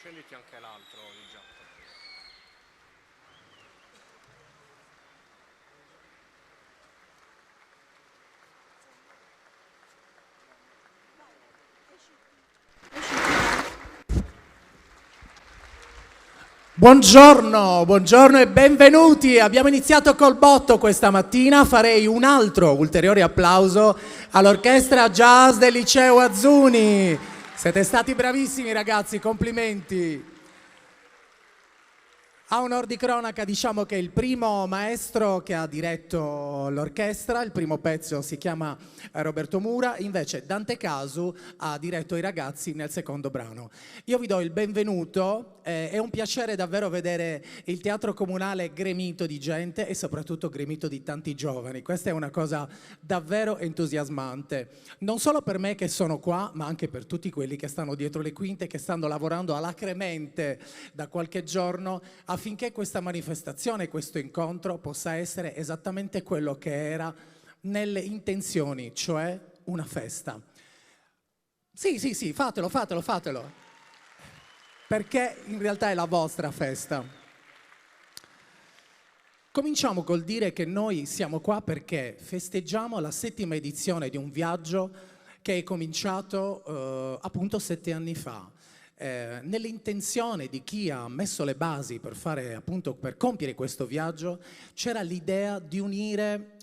Accenditi anche l'altro di già. Buongiorno, buongiorno e benvenuti. Abbiamo iniziato col botto questa mattina. Farei un altro ulteriore applauso all'orchestra jazz del liceo Azzuni. Siete stati bravissimi ragazzi, complimenti. A onor di cronaca diciamo che il primo maestro che ha diretto l'orchestra, il primo pezzo si chiama Roberto Mura, invece Dante Casu ha diretto i ragazzi nel secondo brano. Io vi do il benvenuto, è un piacere davvero vedere il teatro comunale gremito di gente e soprattutto gremito di tanti giovani. Questa è una cosa davvero entusiasmante, non solo per me che sono qua, ma anche per tutti quelli che stanno dietro le quinte, che stanno lavorando alacremente da qualche giorno affinché questa manifestazione, questo incontro possa essere esattamente quello che era nelle intenzioni, cioè una festa. Sì, fatelo, perché in realtà è la vostra festa. Cominciamo col dire che noi siamo qua perché festeggiamo la 7ª edizione di un viaggio che è cominciato appunto 7 anni fa. Nell'intenzione di chi ha messo le basi per compiere questo viaggio c'era l'idea di unire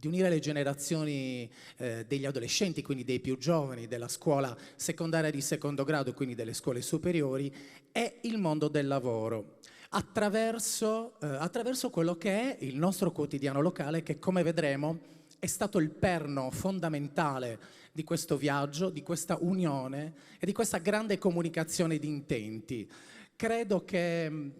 le generazioni degli adolescenti, quindi dei più giovani della scuola secondaria di secondo grado, quindi delle scuole superiori, e il mondo del lavoro attraverso quello che è il nostro quotidiano locale, che come vedremo è stato il perno fondamentale di questo viaggio, di questa unione e di questa grande comunicazione di intenti. Credo che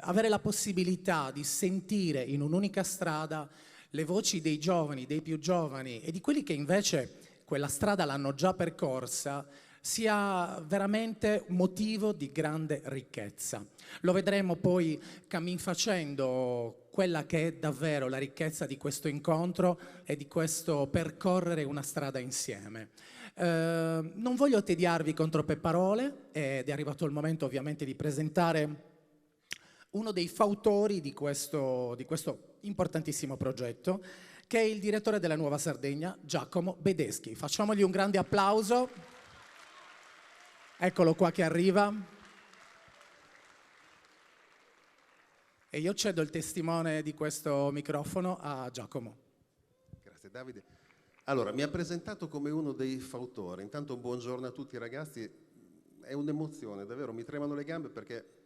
avere la possibilità di sentire in un'unica strada le voci dei giovani, dei più giovani e di quelli che invece quella strada l'hanno già percorsa sia veramente motivo di grande ricchezza. Lo vedremo poi cammin facendo quella che è davvero la ricchezza di questo incontro e di questo percorrere una strada insieme. Non voglio tediarvi con troppe parole ed è arrivato il momento ovviamente di presentare uno dei fautori di questo importantissimo progetto, che è il direttore della Nuova Sardegna, Giacomo Bedeschi. Facciamogli un grande applauso. Eccolo qua che arriva. E io cedo il testimone di questo microfono a Giacomo. Grazie Davide. Allora, mi ha presentato come uno dei fautori. Intanto buongiorno a tutti ragazzi. È un'emozione, davvero, mi tremano le gambe perché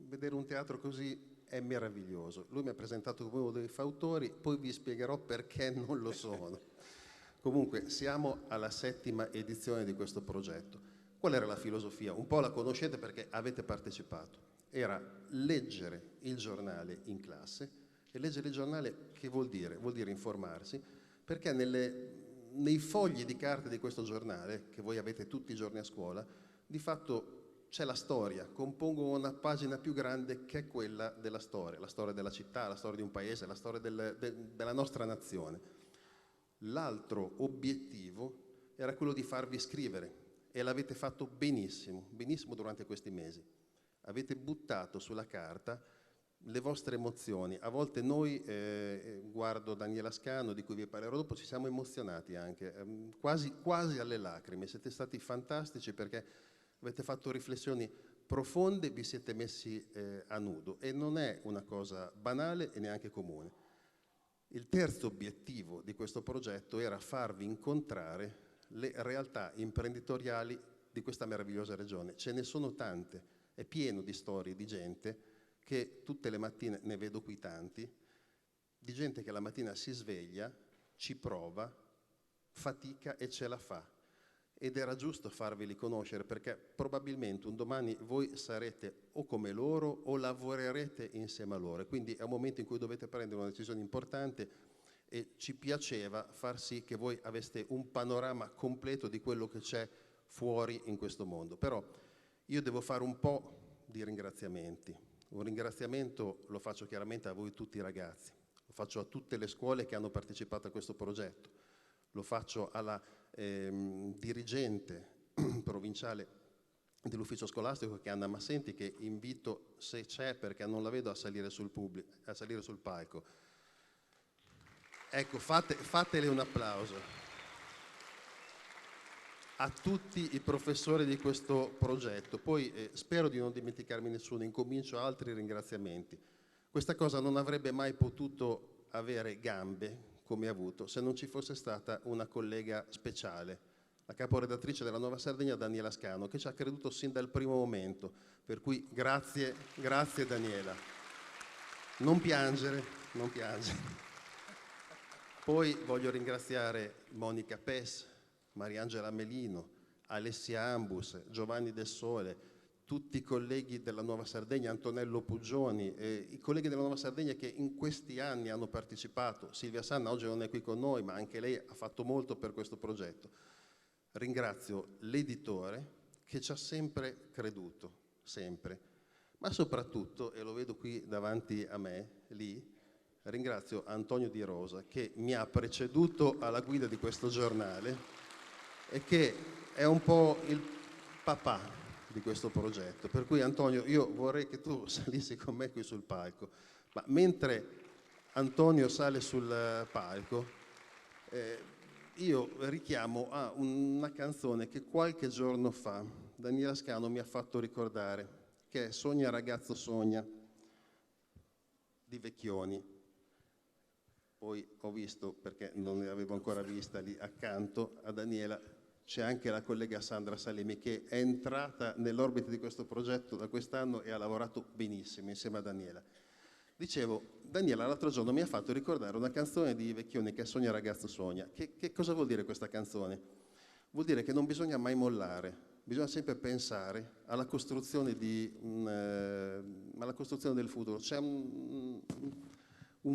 vedere un teatro così è meraviglioso. Lui mi ha presentato come uno dei fautori, poi vi spiegherò perché non lo sono. Comunque, siamo alla 7ª edizione di questo progetto. Qual era la filosofia? Un po' la conoscete perché avete partecipato. Era leggere il giornale in classe. E leggere il giornale che vuol dire? Vuol dire informarsi, perché nei fogli di carta di questo giornale, che voi avete tutti i giorni a scuola, di fatto c'è la storia, compongono una pagina più grande che è quella della storia, la storia della città, la storia di un paese, la storia della nostra nazione. L'altro obiettivo era quello di farvi scrivere e l'avete fatto benissimo, benissimo durante questi mesi. Avete buttato sulla carta le vostre emozioni. A volte noi, guardo Daniela Scano, di cui vi parlerò dopo, ci siamo emozionati anche, quasi alle lacrime. Siete stati fantastici perché avete fatto riflessioni profonde, vi siete messi a nudo e non è una cosa banale e neanche comune. Il terzo obiettivo di questo progetto era farvi incontrare le realtà imprenditoriali di questa meravigliosa regione. Ce ne sono tante, è pieno di storie di gente che tutte le mattine, ne vedo qui tanti, di gente che la mattina si sveglia, ci prova, fatica e ce la fa. Ed era giusto farveli conoscere perché probabilmente un domani voi sarete o come loro o lavorerete insieme a loro. Quindi è un momento in cui dovete prendere una decisione importante e ci piaceva far sì che voi aveste un panorama completo di quello che c'è fuori in questo mondo. Però io devo fare un po' di ringraziamenti. Un ringraziamento lo faccio chiaramente a voi tutti ragazzi, lo faccio a tutte le scuole che hanno partecipato a questo progetto, lo faccio alla dirigente provinciale dell'ufficio scolastico che è Anna Massenti, che invito, se c'è perché non la vedo, a salire sul palco. Ecco, fatele un applauso. A tutti i professori di questo progetto. Poi spero di non dimenticarmi nessuno, incomincio altri ringraziamenti. Questa cosa non avrebbe mai potuto avere gambe come ha avuto se non ci fosse stata una collega speciale, la caporedattrice della Nuova Sardegna, Daniela Scano, che ci ha creduto sin dal primo momento. Per cui grazie Daniela. Non piangere, non piangere. Poi voglio ringraziare Monica Pes, Mariangela Melino, Alessia Ambus, Giovanni Del Sole, tutti i colleghi della Nuova Sardegna, Antonello Puggioni, i colleghi della Nuova Sardegna che in questi anni hanno partecipato. Silvia Sanna oggi non è qui con noi, ma anche lei ha fatto molto per questo progetto. Ringrazio l'editore che ci ha sempre creduto, sempre, ma soprattutto, e lo vedo qui davanti a me, lì, ringrazio Antonio Di Rosa che mi ha preceduto alla guida di questo giornale e che è un po' il papà di questo progetto. Per cui Antonio, io vorrei che tu salissi con me qui sul palco, ma mentre Antonio sale sul palco io richiamo a una canzone che qualche giorno fa Daniela Scano mi ha fatto ricordare, che è Sogna ragazzo sogna di Vecchioni. Poi ho visto, perché non ne avevo ancora vista, lì accanto a Daniela c'è anche la collega Sandra Salemi, che è entrata nell'orbita di questo progetto da quest'anno e ha lavorato benissimo insieme a Daniela. Dicevo, Daniela l'altro giorno mi ha fatto ricordare una canzone di Vecchioni che è Sogna ragazzo sogna. Che cosa vuol dire questa canzone? Vuol dire che non bisogna mai mollare, bisogna sempre pensare alla costruzione, alla costruzione del futuro. C'è un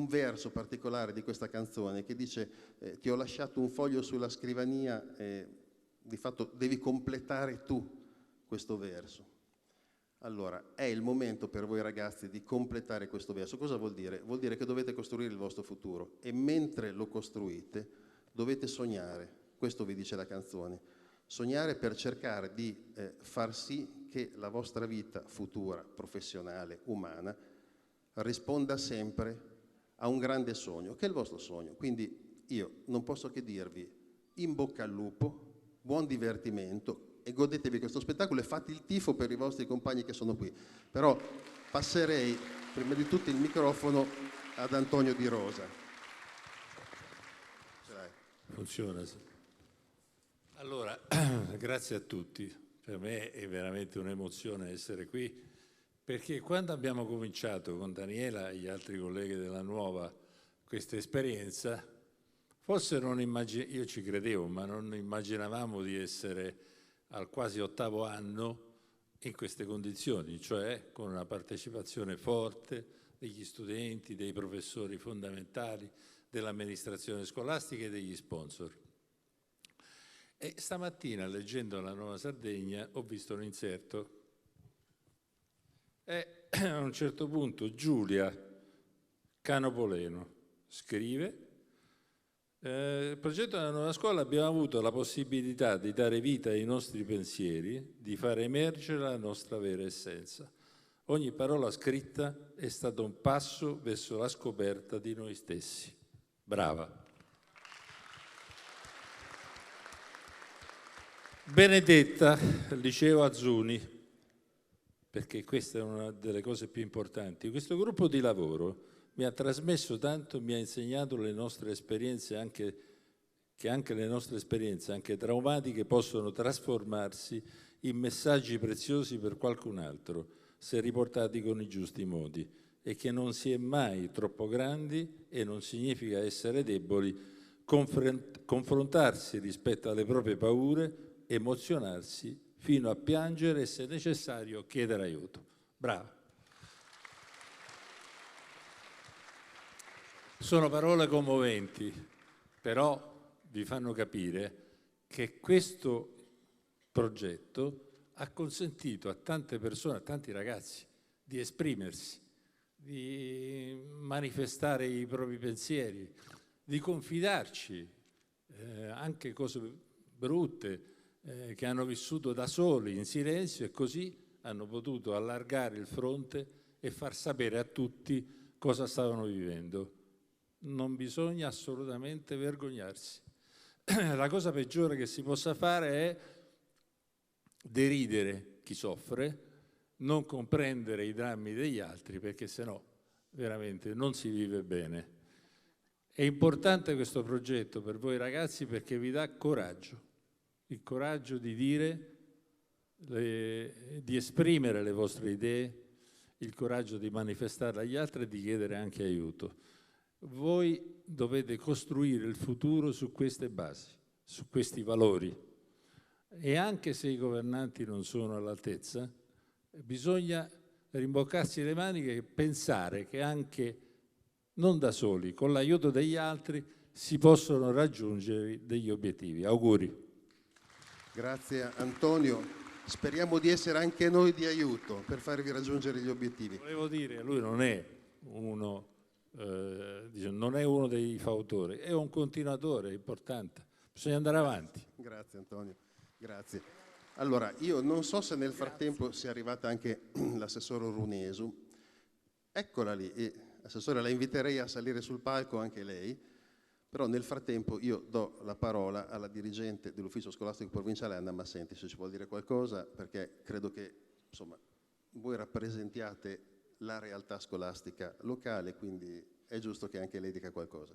verso particolare di questa canzone che dice ti ho lasciato un foglio sulla scrivania, di fatto devi completare tu questo verso. Allora, è il momento per voi ragazzi di completare questo verso. Cosa vuol dire? Vuol dire che dovete costruire il vostro futuro e mentre lo costruite dovete sognare. Questo vi dice la canzone. Sognare per cercare di far sì che la vostra vita futura, professionale, umana, risponda sempre a un grande sogno, che è il vostro sogno. Quindi io non posso che dirvi in bocca al lupo, buon divertimento e godetevi questo spettacolo e fate il tifo per i vostri compagni che sono qui. Però passerei prima di tutto il microfono ad Antonio Di Rosa. Ce l'hai? Funziona, sì. Allora, grazie a tutti. Per me è veramente un'emozione essere qui, perché quando abbiamo cominciato con Daniela e gli altri colleghi della Nuova questa esperienza, forse io ci credevo, ma non immaginavamo di essere al quasi 8º anno in queste condizioni, cioè con una partecipazione forte degli studenti, dei professori fondamentali, dell'amministrazione scolastica e degli sponsor. E stamattina, leggendo La Nuova Sardegna, ho visto un inserto e a un certo punto Giulia Canopoleno scrive: il progetto della nuova scuola abbiamo avuto la possibilità di dare vita ai nostri pensieri, di far emergere la nostra vera essenza. Ogni parola scritta è stato un passo verso la scoperta di noi stessi. Brava. Benedetta, liceo Azzuni, perché questa è una delle cose più importanti. Questo gruppo di lavoro mi ha trasmesso tanto, mi ha insegnato le nostre esperienze, che anche le nostre esperienze, anche traumatiche, possono trasformarsi in messaggi preziosi per qualcun altro, se riportati con i giusti modi, e che non si è mai troppo grandi e non significa essere deboli, confrontarsi rispetto alle proprie paure, emozionarsi fino a piangere e, se necessario, chiedere aiuto. Bravo. Sono parole commoventi, però vi fanno capire che questo progetto ha consentito a tante persone, a tanti ragazzi, di esprimersi, di manifestare i propri pensieri, di confidarci anche cose brutte che hanno vissuto da soli, in silenzio, e così hanno potuto allargare il fronte e far sapere a tutti cosa stavano vivendo. Non bisogna assolutamente vergognarsi. La cosa peggiore che si possa fare è deridere chi soffre, non comprendere i drammi degli altri, perché sennò veramente non si vive bene. È importante questo progetto per voi ragazzi perché vi dà coraggio, il coraggio di dire, di esprimere le vostre idee, il coraggio di manifestarle agli altri e di chiedere anche aiuto. Voi dovete costruire il futuro su queste basi, su questi valori, e anche se i governanti non sono all'altezza, bisogna rimboccarsi le maniche e pensare che anche non da soli, con l'aiuto degli altri, si possono raggiungere degli obiettivi. Auguri. Grazie Antonio. Speriamo di essere anche noi di aiuto per farvi raggiungere gli obiettivi. Volevo dire, lui non è uno dei fautori, è un continuatore importante. Bisogna andare avanti. Grazie Antonio, grazie. Allora, io non so se nel frattempo sia arrivata anche l'assessore Runesu. Eccola lì, e assessore, la inviterei a salire sul palco anche lei, però nel frattempo io do la parola alla dirigente dell'ufficio scolastico provinciale, Anna Massenti, se ci vuol dire qualcosa, perché credo che, insomma, voi rappresentiate la realtà scolastica locale, quindi è giusto che anche lei dica qualcosa.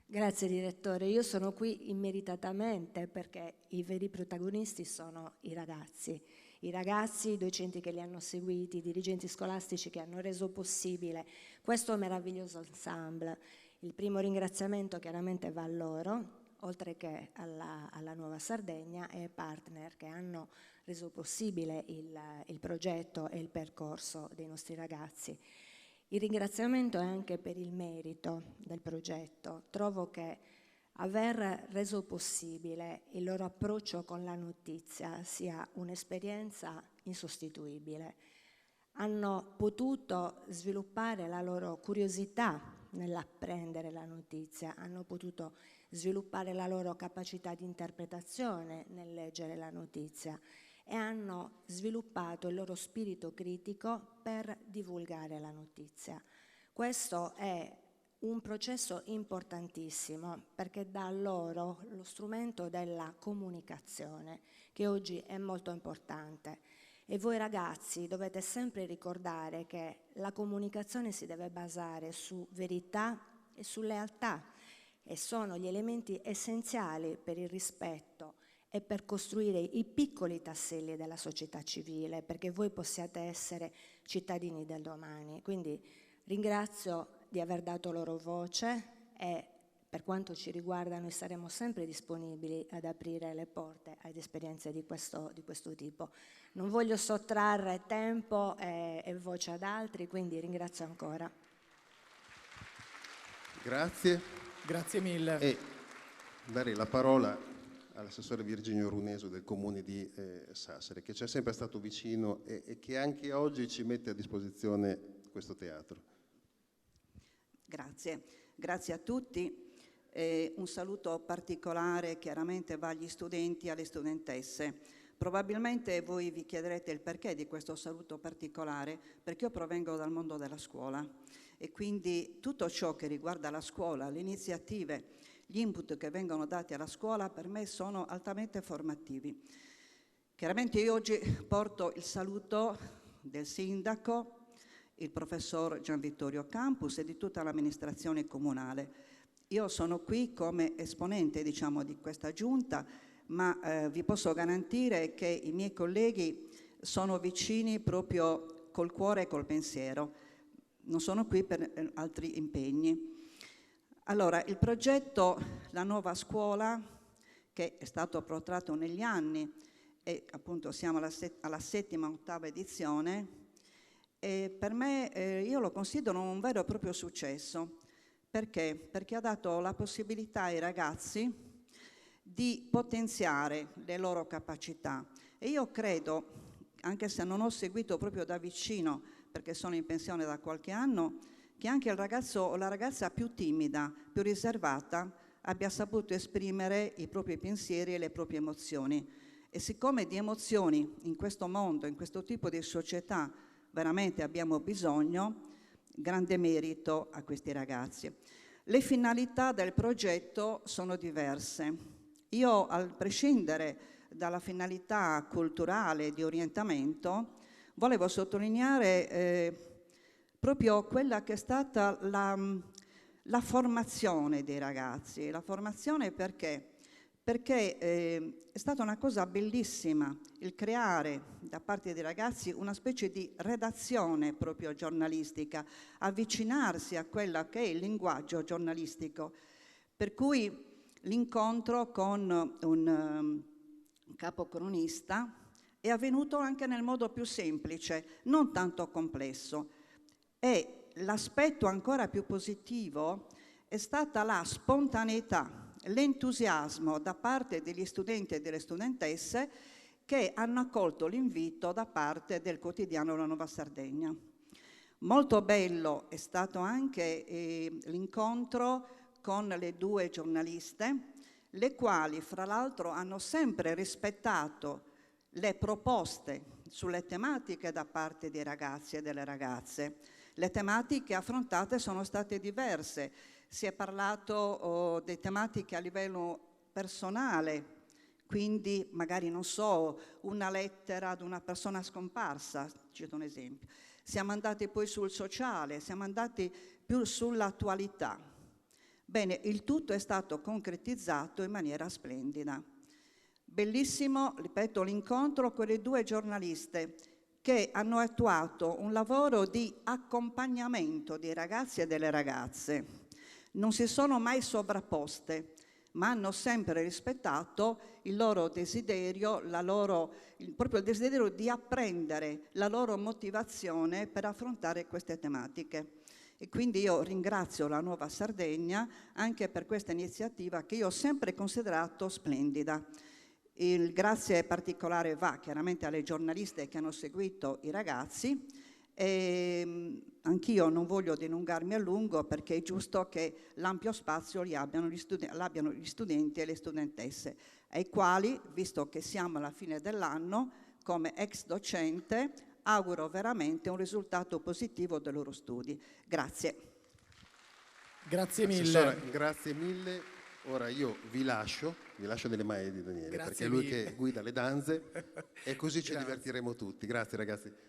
Grazie direttore, io sono qui immeritatamente perché i veri protagonisti sono i ragazzi, i docenti che li hanno seguiti, i dirigenti scolastici che hanno reso possibile questo meraviglioso ensemble. Il primo ringraziamento chiaramente va a loro, oltre che alla Nuova Sardegna e ai partner che hanno reso possibile il progetto e il percorso dei nostri ragazzi. Il ringraziamento è anche per il merito del progetto. Trovo che aver reso possibile il loro approccio con la notizia sia un'esperienza insostituibile. Hanno potuto sviluppare la loro curiosità nell'apprendere la notizia, hanno potuto sviluppare la loro capacità di interpretazione nel leggere la notizia e hanno sviluppato il loro spirito critico per divulgare la notizia. Questo è un processo importantissimo, perché dà loro lo strumento della comunicazione, che oggi è molto importante. E voi ragazzi dovete sempre ricordare che la comunicazione si deve basare su verità e su lealtà, e sono gli elementi essenziali per il rispetto e per costruire i piccoli tasselli della società civile, perché voi possiate essere cittadini del domani. Quindi ringrazio di aver dato loro voce e per quanto ci riguarda noi saremo sempre disponibili ad aprire le porte ad esperienze di questo tipo. Non voglio sottrarre tempo e voce ad altri, quindi ringrazio ancora. Grazie. Grazie mille. E dare la parola all'assessore Virginio Runeso del comune di Sassari, che ci è sempre stato vicino e che anche oggi ci mette a disposizione questo teatro. Grazie a tutti. Un saluto particolare chiaramente va agli studenti e alle studentesse. Probabilmente voi vi chiederete il perché di questo saluto particolare, perché io provengo dal mondo della scuola e quindi tutto ciò che riguarda la scuola, le iniziative, gli input che vengono dati alla scuola per me sono altamente formativi. Chiaramente io oggi porto il saluto del sindaco, il professor Gian Vittorio Campus e di tutta l'amministrazione comunale. Io sono qui come esponente, diciamo, di questa giunta, ma vi posso garantire che i miei colleghi sono vicini proprio col cuore e col pensiero. Non sono qui per altri impegni. Allora, il progetto La Nuova Scuola, che è stato protratto negli anni, e appunto siamo alla 7ª, 8ª edizione, e per me io lo considero un vero e proprio successo. Perché? Perché ha dato la possibilità ai ragazzi di potenziare le loro capacità. E io credo, anche se non ho seguito proprio da vicino, perché sono in pensione da qualche anno, che anche il ragazzo o la ragazza più timida, più riservata, abbia saputo esprimere i propri pensieri e le proprie emozioni. E siccome di emozioni in questo mondo, in questo tipo di società, veramente abbiamo bisogno, grande merito a questi ragazzi. Le finalità del progetto sono diverse. Io, al prescindere dalla finalità culturale di orientamento, volevo sottolineare proprio quella che è stata la formazione dei ragazzi. La formazione perché? Perché è stata una cosa bellissima il creare da parte dei ragazzi una specie di redazione proprio giornalistica, avvicinarsi a quello che è il linguaggio giornalistico. Per cui l'incontro con un capocronista è avvenuto anche nel modo più semplice, non tanto complesso. E l'aspetto ancora più positivo è stata la spontaneità, l'entusiasmo da parte degli studenti e delle studentesse che hanno accolto l'invito da parte del quotidiano La Nuova Sardegna. Molto bello è stato anche l'incontro con le 2 giornaliste, le quali fra l'altro hanno sempre rispettato le proposte sulle tematiche da parte dei ragazzi e delle ragazze. Le tematiche affrontate sono state diverse. Si è parlato di tematiche a livello personale, quindi magari, non so, una lettera ad una persona scomparsa, cito un esempio. Siamo andati poi sul sociale, siamo andati più sull'attualità. Bene, il tutto è stato concretizzato in maniera splendida. Bellissimo, ripeto, l'incontro con le 2 giornaliste che hanno attuato un lavoro di accompagnamento dei ragazzi e delle ragazze. Non si sono mai sovrapposte, ma hanno sempre rispettato il loro desiderio, proprio il desiderio di apprendere, la loro motivazione per affrontare queste tematiche. E quindi io ringrazio la Nuova Sardegna anche per questa iniziativa che io ho sempre considerato splendida. Il grazie particolare va chiaramente alle giornaliste che hanno seguito i ragazzi. E anch'io non voglio dilungarmi a lungo perché è giusto che l'ampio spazio l'abbiano gli studenti e le studentesse, ai quali, visto che siamo alla fine dell'anno, come ex docente, auguro veramente un risultato positivo dei loro studi. Grazie. Grazie mille. Assessore, grazie mille. Ora io vi lascio nelle mani di Daniele, Grazie perché è lui mille. che guida le danze e così ci divertiremo tutti. Grazie ragazzi.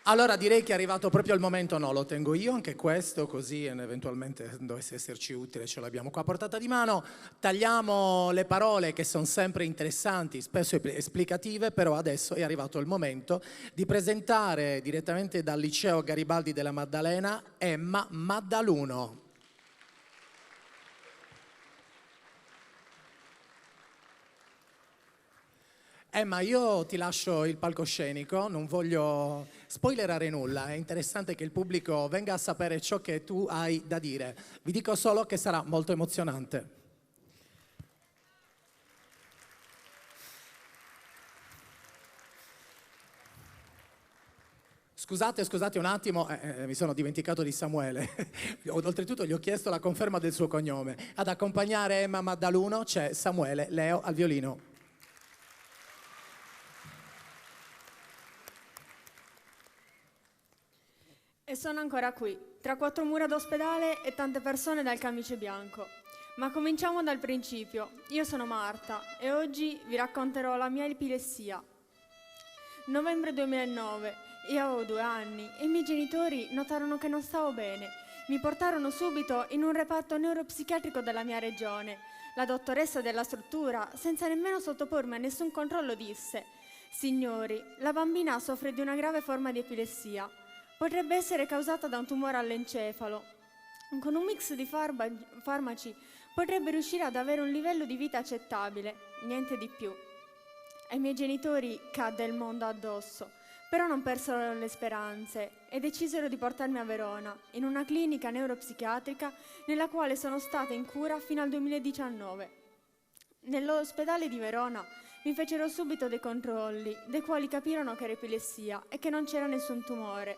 Allora direi che è arrivato proprio il momento, no, lo tengo io anche questo, così eventualmente dovesse esserci utile ce l'abbiamo qua a portata di mano. Tagliamo le parole che sono sempre interessanti, spesso esplicative, però adesso è arrivato il momento di presentare direttamente dal liceo Garibaldi della Maddalena Emma Maddaluno. Emma, io ti lascio il palcoscenico, non voglio spoilerare nulla, è interessante che il pubblico venga a sapere ciò che tu hai da dire. Vi dico solo che sarà molto emozionante. Scusate un attimo, mi sono dimenticato di Samuele. Oltretutto gli ho chiesto la conferma del suo cognome. Ad accompagnare Emma Maddaluno c'è Samuele Leo al violino. E sono ancora qui, tra quattro mura d'ospedale e tante persone dal camice bianco. Ma cominciamo dal principio. Io sono Marta e oggi vi racconterò la mia epilessia. Novembre 2009, io avevo 2 anni e i miei genitori notarono che non stavo bene. Mi portarono subito in un reparto neuropsichiatrico della mia regione. La dottoressa della struttura, senza nemmeno sottopormi a nessun controllo, disse: «Signori, la bambina soffre di una grave forma di epilessia. Potrebbe essere causata da un tumore all'encefalo. Con un mix di farmaci potrebbe riuscire ad avere un livello di vita accettabile, niente di più». Ai miei genitori cadde il mondo addosso, però non persero le speranze e decisero di portarmi a Verona, in una clinica neuropsichiatrica nella quale sono stata in cura fino al 2019. Nell'ospedale di Verona mi fecero subito dei controlli, dai quali capirono che era epilessia e che non c'era nessun tumore.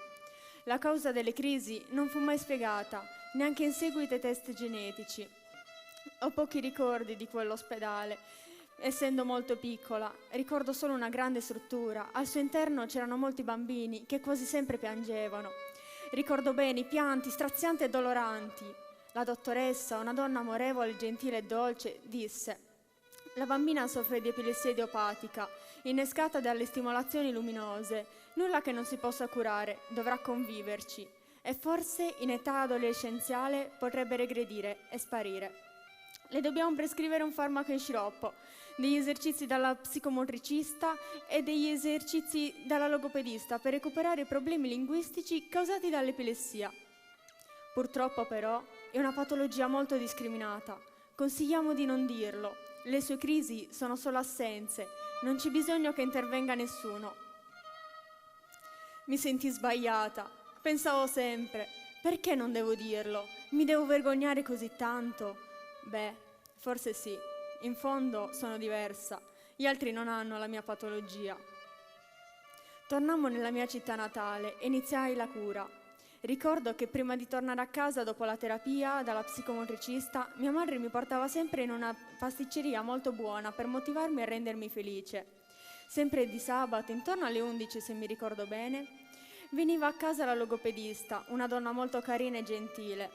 La causa delle crisi non fu mai spiegata, neanche in seguito ai test genetici. Ho pochi ricordi di quell'ospedale, essendo molto piccola. Ricordo solo una grande struttura. Al suo interno c'erano molti bambini che quasi sempre piangevano. Ricordo bene i pianti strazianti e doloranti. La dottoressa, una donna amorevole, gentile e dolce, disse: «La bambina soffre di epilessia idiopatica, innescata dalle stimolazioni luminose. Nulla che non si possa curare, dovrà conviverci e forse in età adolescenziale potrebbe regredire e sparire. Le dobbiamo prescrivere un farmaco in sciroppo, degli esercizi dalla psicomotricista e degli esercizi dalla logopedista per recuperare i problemi linguistici causati dall'epilessia. Purtroppo però è una patologia molto discriminata. Consigliamo di non dirlo. Le sue crisi sono solo assenze, non c'è bisogno che intervenga nessuno». Mi sentii sbagliata. Pensavo sempre: perché non devo dirlo? Mi devo vergognare così tanto? Beh, forse sì. In fondo sono diversa. Gli altri non hanno la mia patologia. Tornammo nella mia città natale e iniziai la cura. Ricordo che prima di tornare a casa dopo la terapia dalla psicomotricista, mia madre mi portava sempre in una pasticceria molto buona per motivarmi e rendermi felice. Sempre di sabato, intorno alle 11 se mi ricordo bene, veniva a casa la logopedista, una donna molto carina e gentile.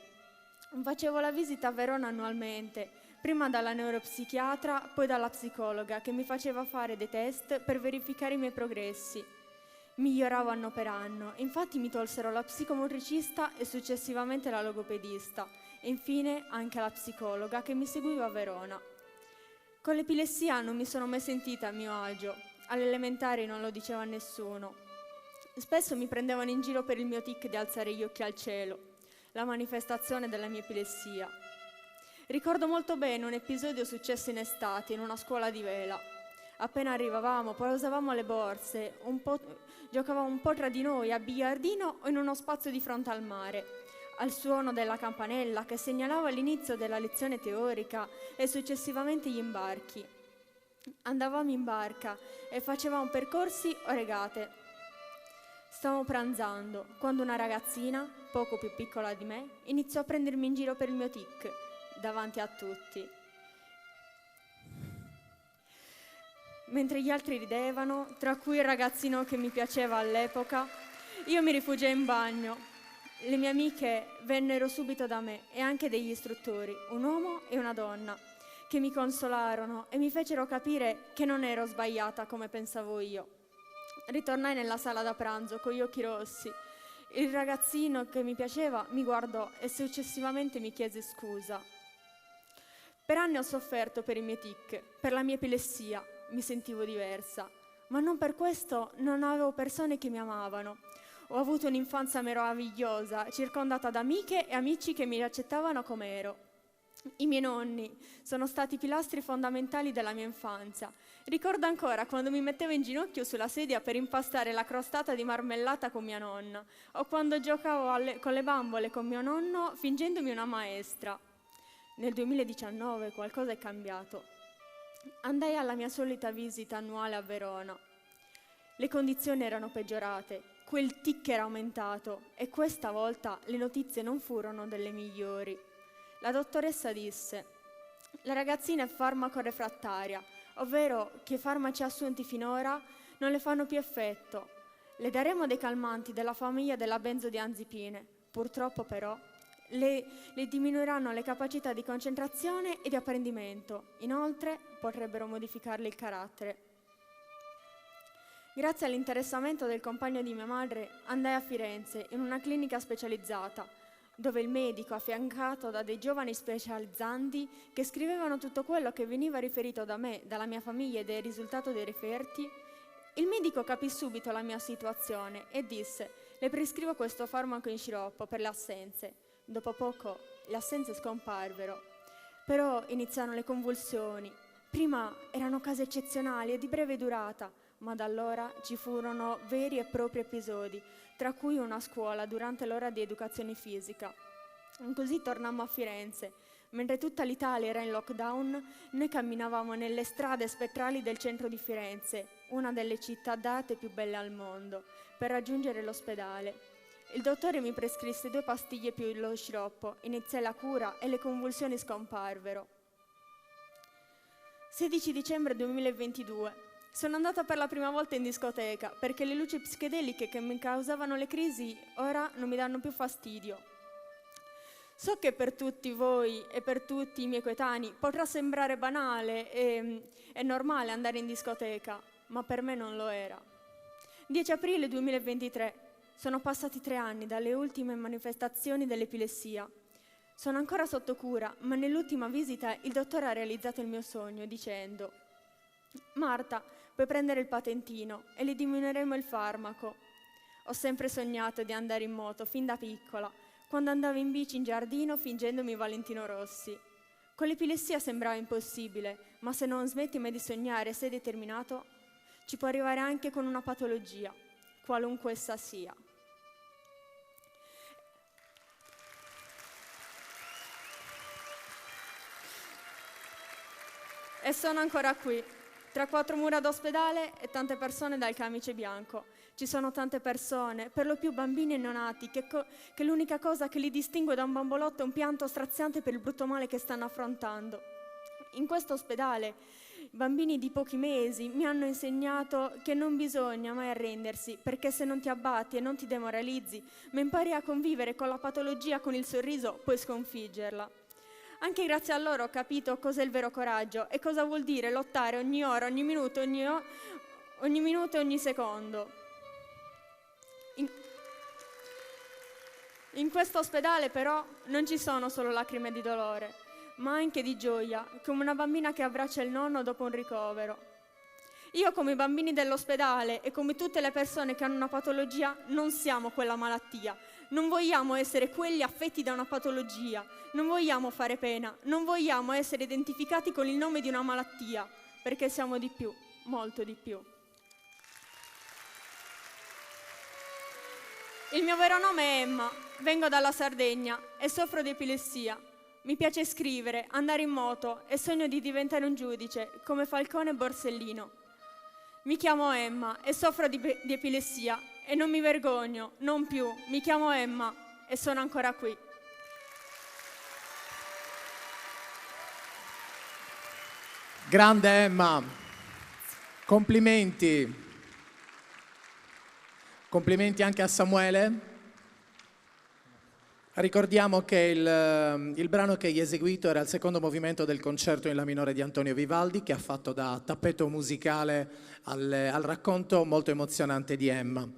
Facevo la visita a Verona annualmente, prima dalla neuropsichiatra, poi dalla psicologa che mi faceva fare dei test per verificare i miei progressi. Miglioravo anno per anno, infatti mi tolsero la psicomotricista e successivamente la logopedista e infine anche la psicologa che mi seguiva a Verona. Con l'epilessia non mi sono mai sentita a mio agio, alle elementari non lo dicevo a nessuno. Spesso mi prendevano in giro per il mio tic di alzare gli occhi al cielo, la manifestazione della mia epilessia. Ricordo molto bene un episodio successo in estate in una scuola di vela. Appena arrivavamo, posavamo le borse, giocavamo un po' tra di noi a biliardino o in uno spazio di fronte al mare. Al suono della campanella che segnalava l'inizio della lezione teorica e successivamente gli imbarchi. Andavamo in barca e facevamo percorsi o regate. Stavamo pranzando quando una ragazzina, poco più piccola di me, iniziò a prendermi in giro per il mio tic, davanti a tutti. Mentre gli altri ridevano, tra cui il ragazzino che mi piaceva all'epoca, io mi rifugiai in bagno. Le mie amiche vennero subito da me e anche degli istruttori, un uomo e una donna, che mi consolarono e mi fecero capire che non ero sbagliata come pensavo io. Ritornai nella sala da pranzo con gli occhi rossi. Il ragazzino che mi piaceva mi guardò e successivamente mi chiese scusa. Per anni ho sofferto per i miei tic, per la mia epilessia, mi sentivo diversa, ma non per questo non avevo persone che mi amavano. Ho avuto un'infanzia meravigliosa, circondata da amiche e amici che mi accettavano come ero. I miei nonni sono stati pilastri fondamentali della mia infanzia. Ricordo ancora quando mi mettevo in ginocchio sulla sedia per impastare la crostata di marmellata con mia nonna, o quando giocavo con le bambole con mio nonno fingendomi una maestra. Nel 2019 qualcosa è cambiato. Andai alla mia solita visita annuale a Verona. Le condizioni erano peggiorate, quel tic era aumentato e questa volta le notizie non furono delle migliori. La dottoressa disse: la ragazzina è farmaco-refrattaria, ovvero che i farmaci assunti finora non le fanno più effetto. Le daremo dei calmanti della famiglia della benzodiazepine. Purtroppo però le diminuiranno le capacità di concentrazione e di apprendimento. Inoltre potrebbero modificarle il carattere. Grazie all'interessamento del compagno di mia madre andai a Firenze in una clinica specializzata, dove il medico, affiancato da dei giovani specializzanti che scrivevano tutto quello che veniva riferito da me, dalla mia famiglia e del risultato dei referti, il medico capì subito la mia situazione e disse: le prescrivo questo farmaco in sciroppo per le assenze. Dopo poco le assenze scomparvero, però iniziarono le convulsioni. Prima erano casi eccezionali e di breve durata, ma da allora ci furono veri e propri episodi, tra cui una scuola durante l'ora di educazione fisica. Così tornammo a Firenze. Mentre tutta l'Italia era in lockdown, noi camminavamo nelle strade spettrali del centro di Firenze, una delle città d'arte più belle al mondo, per raggiungere l'ospedale. Il dottore mi prescrisse 2 pastiglie più lo sciroppo, iniziai la cura e le convulsioni scomparvero. 16 dicembre 2022. Sono andata per la prima volta in discoteca perché le luci psichedeliche che mi causavano le crisi ora non mi danno più fastidio. So che per tutti voi e per tutti i miei coetanei potrà sembrare banale e normale andare in discoteca, ma per me non lo era. 10 aprile 2023. Sono passati 3 anni dalle ultime manifestazioni dell'epilessia. Sono ancora sotto cura, ma nell'ultima visita il dottore ha realizzato il mio sogno dicendo: Marta, puoi prendere il patentino e le diminuiremo il farmaco. Ho sempre sognato di andare in moto fin da piccola, quando andavo in bici in giardino fingendomi Valentino Rossi. Con l'epilessia sembrava impossibile, ma se non smetti mai di sognare e sei determinato, ci può arrivare anche con una patologia, qualunque essa sia. E sono ancora qui, tra 4 mura d'ospedale e tante persone dal camice bianco. Ci sono tante persone, per lo più bambini e neonati, che l'unica cosa che li distingue da un bambolotto è un pianto straziante per il brutto male che stanno affrontando. In questo ospedale, bambini di pochi mesi mi hanno insegnato che non bisogna mai arrendersi, perché se non ti abbatti e non ti demoralizzi, ma impari a convivere con la patologia con il sorriso, puoi sconfiggerla. Anche grazie a loro ho capito cos'è il vero coraggio e cosa vuol dire lottare ogni ora, ogni minuto e ogni secondo. In questo ospedale però non ci sono solo lacrime di dolore, ma anche di gioia, come una bambina che abbraccia il nonno dopo un ricovero. Io, come i bambini dell'ospedale e come tutte le persone che hanno una patologia, non siamo quella malattia. Non vogliamo essere quelli affetti da una patologia, non vogliamo fare pena, non vogliamo essere identificati con il nome di una malattia, perché siamo di più, molto di più. Il mio vero nome è Emma, vengo dalla Sardegna e soffro di epilessia. Mi piace scrivere, andare in moto e sogno di diventare un giudice, come Falcone e Borsellino. Mi chiamo Emma e soffro di epilessia e non mi vergogno, non più. Mi chiamo Emma e sono ancora qui. Grande Emma, complimenti. Complimenti anche a Samuele. Ricordiamo che il brano che hai eseguito era il secondo movimento del concerto in La minore di Antonio Vivaldi, che ha fatto da tappeto musicale al racconto molto emozionante di Emma.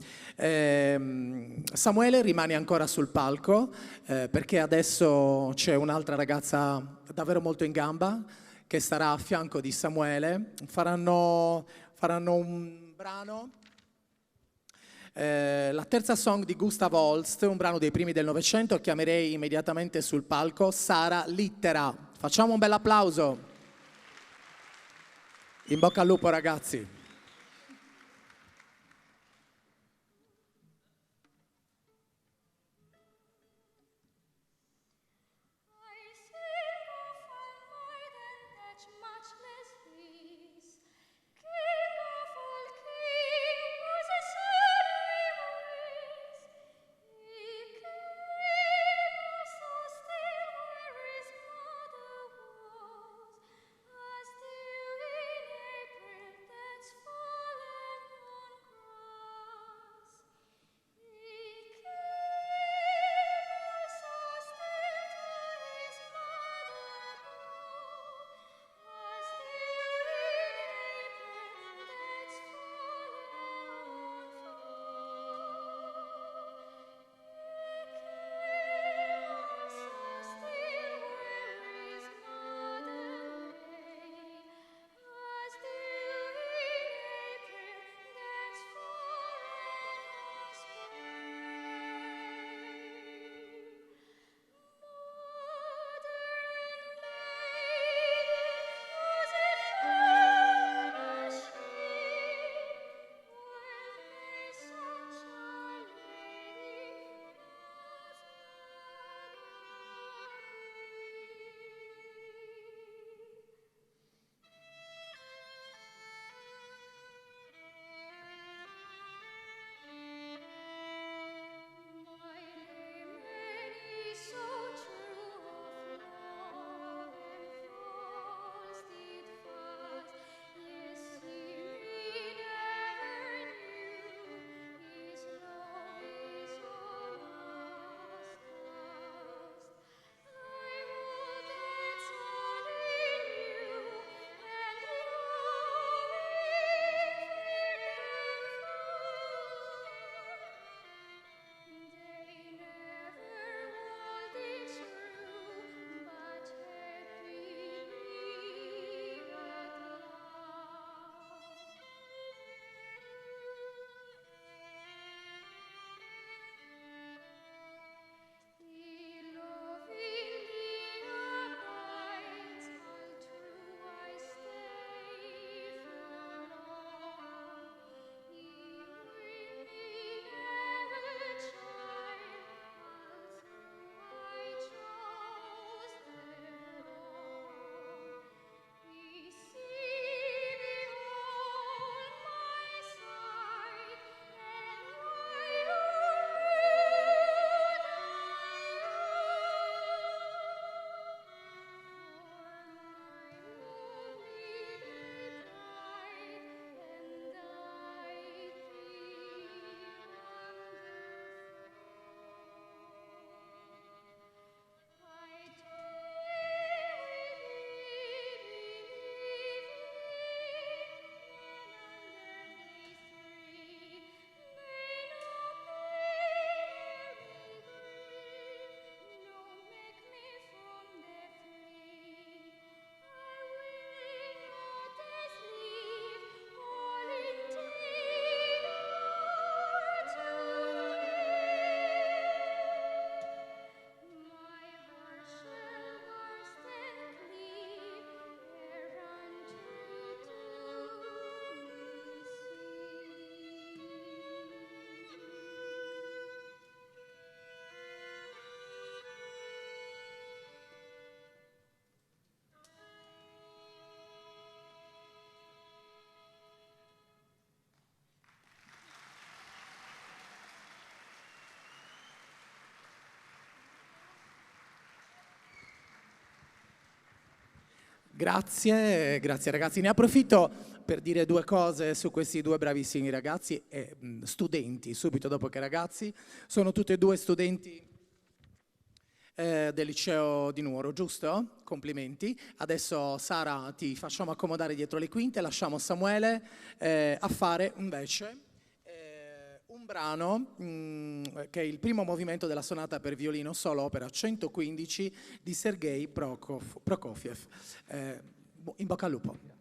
Samuele rimane ancora sul palco perché adesso c'è un'altra ragazza davvero molto in gamba che starà a fianco di Samuele. Faranno un brano. La terza song di Gustav Holst, un brano dei primi del Novecento. Chiamerei immediatamente sul palco Sara Littera. Facciamo un bel applauso. In bocca al lupo, ragazzi. Grazie ragazzi. Ne approfitto per dire due cose su questi due bravissimi ragazzi e studenti, subito dopo che ragazzi. Sono tutti e due studenti del liceo di Nuoro, giusto? Complimenti. Adesso Sara ti facciamo accomodare dietro le quinte, lasciamo Samuele a fare invece un brano che è il primo movimento della sonata per violino solo, opera 115 di Sergei Prokofiev. In bocca al lupo.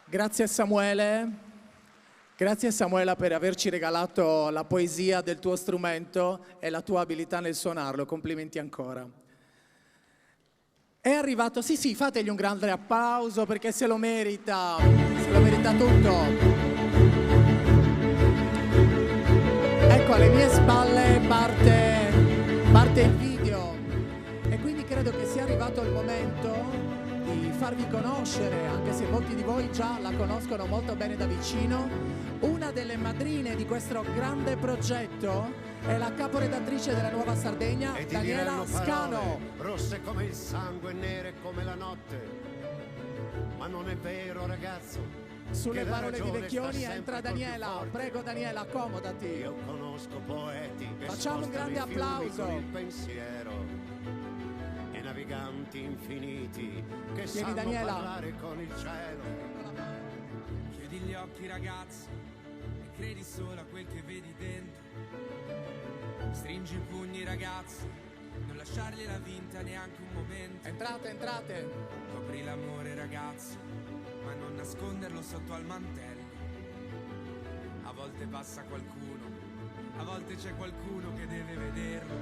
Grazie Samuele, grazie Samuela per averci regalato la poesia del tuo strumento e la tua abilità nel suonarlo, complimenti ancora. È arrivato, sì, fategli un grande applauso perché se lo merita tutto. Ecco, alle mie spalle parte il video e quindi credo che sia arrivato il momento di farvi conoscere, anche se molti di voi già la conoscono molto bene da vicino, una delle madrine di questo grande progetto è la caporedattrice della Nuova Sardegna, e ti Daniela diranno Scano. parole rosse come il sangue, nere come la notte. Ma non è vero, ragazzo. Sulle che la parole di ragione Vecchioni sta entra sempre col più Daniela. forte. Prego Daniela, accomodati. Io conosco poeti che Facciamo un spostano grande i fiumi applauso. con il pensiero e naviganti infiniti che sanno Daniela. parlare con il cielo. Chiudi gli occhi ragazzo e credi solo a quel che vedi dentro. Stringi i pugni ragazzo, non lasciargliela vinta neanche un momento. Entrate. Copri l'amore ragazzo, ma non nasconderlo sotto al mantello. A volte passa qualcuno, a volte c'è qualcuno che deve vederlo.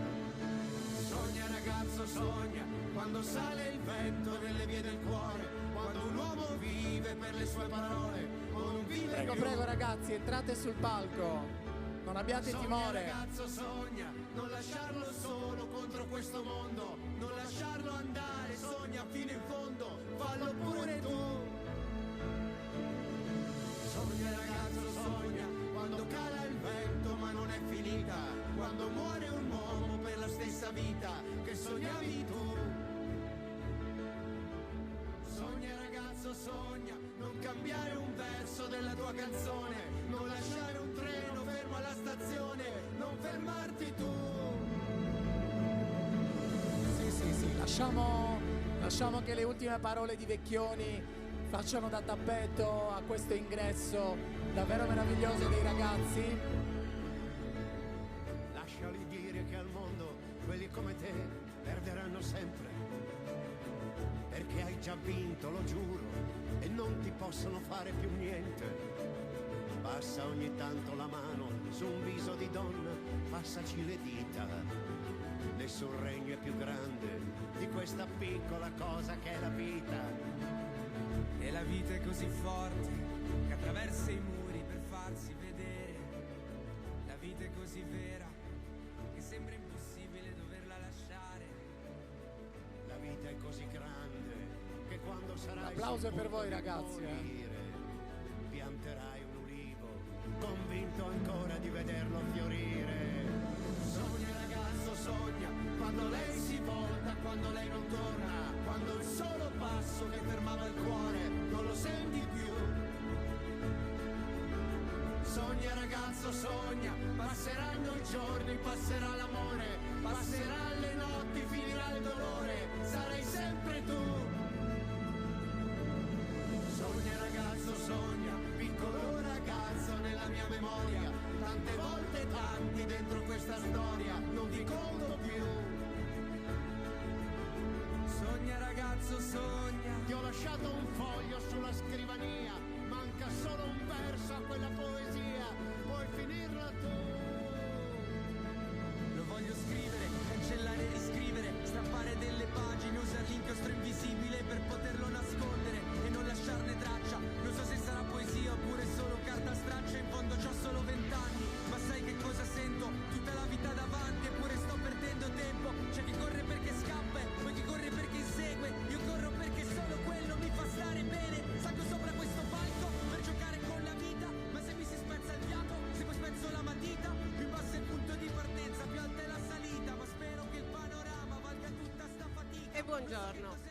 Sogna ragazzo, sogna quando sale il vento nelle vie del cuore, quando un uomo vive per le sue parole o non vive più. Prego ragazzi, entrate sul palco. Non abbiate timore. Ragazzo, sogna non lasciarlo solo contro questo mondo, non lasciarlo andare, sogna fino in fondo, fallo pure tu. Sogna ragazzo, sogna quando cala il vento ma non è finita, quando muore un uomo per la stessa vita che sognavi tu. Sogna ragazzo, sogna non cambiare un verso della tua canzone, non lasciare un treno fermo alla stazione, non fermarti tu. Sì, lasciamo che le ultime parole di Vecchioni facciano da tappeto a questo ingresso davvero meraviglioso dei ragazzi. Lasciali dire che al mondo quelli come te perderanno sempre, perché hai già vinto, lo giuro, e non ti possono fare più niente. Passa ogni tanto la mano su un viso di donna, passaci le dita. Nessun regno è più grande di questa piccola cosa che è la vita. E la vita è così forte che attraversa i muri per farsi vedere. La vita è così vera che sembra impossibile doverla lasciare. La vita è così grande che quando sarai L'applauso sul è per punto voi, di ragazzi, morire, pianterai un ulivo, convinto ancora di vederlo fiorire. Sogna ragazzo, sogna quando lei si volta, quando lei non torna, quando il solo passo che fermava il cuore non lo senti più. Sogna ragazzo, sogna, passeranno i giorni, passerà l'amore, passeranno le notti, finirà il dolore, sarai sempre tu. Sogna ragazzo, sogna, piccolo ragazzo nella mia memoria, tante volte tanti dentro questa storia, non ti conto più. Sogna ragazzo, sogna. Ti ho lasciato un foglio sulla scrivania, manca solo un verso a quella poesia, puoi finirla tu. Lo voglio scrivere, cancellare e riscrivere, strappare delle pagine, usare l'inchiostro invisibile per poterlo nascondere e non lasciarne traccia. Non so se sarà poesia oppure solo carta straccia, in fondo c'ho solo 20 anni, ma sai che cosa sento? Tutta la vita davanti eppure sto perdendo tempo. C'è chi corre perché scappa e poi chi corre perché insegue. Io corro perché solo quello mi fa stare bene. Salgo sopra questo palco per giocare con la vita, ma se mi si spezza il fiato, se poi spezzo la matita, più basso è il punto di partenza, più alta è la salita, ma spero che il panorama valga tutta sta fatica. E buongiorno.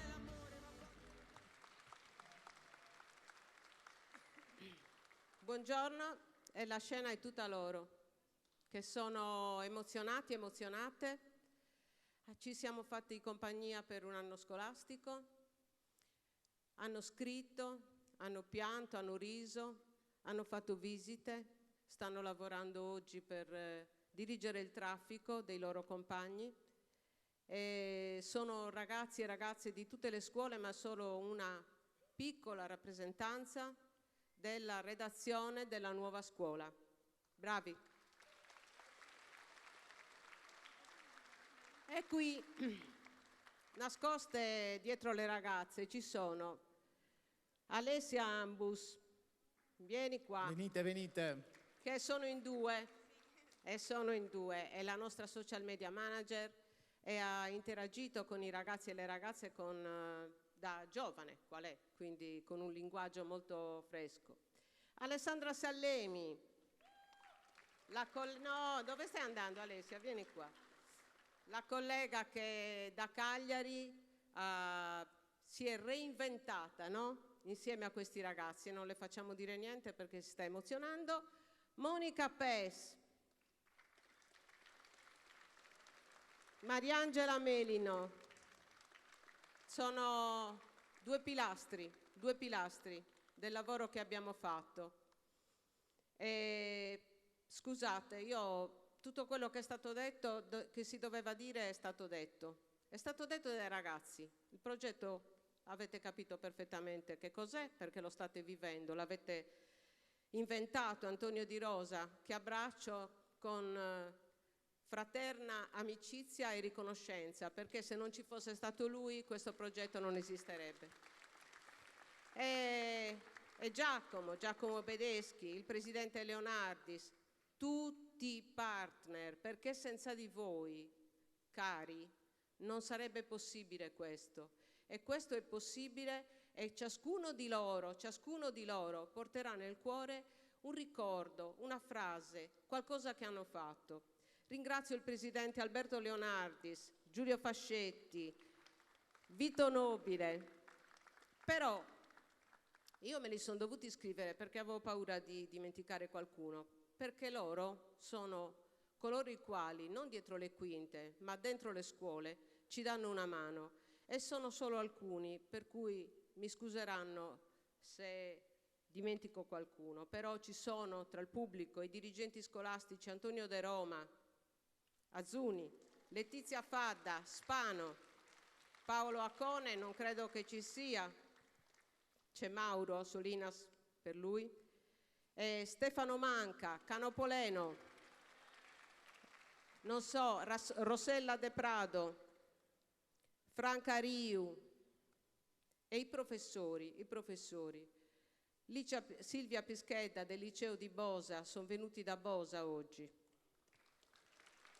Buongiorno, e la scena è tutta loro, che sono emozionati, emozionate. Ci siamo fatti compagnia per un anno scolastico, hanno scritto, hanno pianto, hanno riso, hanno fatto visite, stanno lavorando oggi per dirigere il traffico dei loro compagni. E sono ragazzi e ragazze di tutte le scuole, ma solo una piccola rappresentanza della redazione della nuova scuola. Bravi! E qui, nascoste dietro le ragazze, ci sono Alessia Ambus, vieni qua. Venite, venite. Che sono in due, è la nostra social media manager e ha interagito con i ragazzi e le ragazze da giovane, qual è, quindi con un linguaggio molto fresco. Alessandra Sallemi, no, dove stai andando Alessia? Vieni qua. La collega che da Cagliari si è reinventata, no? Insieme a questi ragazzi, non le facciamo dire niente perché si sta emozionando. Monica Pes, Mariangela Melino, sono due pilastri del lavoro che abbiamo fatto. E, scusate, io tutto quello che è stato detto, che si doveva dire, è stato detto dai ragazzi. Il progetto avete capito perfettamente che cos'è, perché lo state vivendo, l'avete inventato Antonio Di Rosa, che abbraccio con fraterna amicizia e riconoscenza, perché se non ci fosse stato lui questo progetto non esisterebbe. E Giacomo Bedeschi, il presidente Leonardis, tutti i partner, perché senza di voi, cari, non sarebbe possibile questo. E questo è possibile e ciascuno di loro porterà nel cuore un ricordo, una frase, qualcosa che hanno fatto. Ringrazio il presidente Alberto Leonardis, Giulio Fascetti, Vito Nobile, però io me li sono dovuti scrivere perché avevo paura di dimenticare qualcuno, perché loro sono coloro i quali, non dietro le quinte, ma dentro le scuole, ci danno una mano. E sono solo alcuni, per cui mi scuseranno se dimentico qualcuno, però ci sono tra il pubblico i dirigenti scolastici Antonio De Roma, Azzuni, Letizia Fadda, Spano, Paolo Accone, non credo che ci sia, c'è Mauro Solinas per lui, Stefano Manca, Canopoleno, non so, Rossella De Prado, Franca Riu e i professori. Silvia Pischetta del liceo di Bosa, sono venuti da Bosa oggi.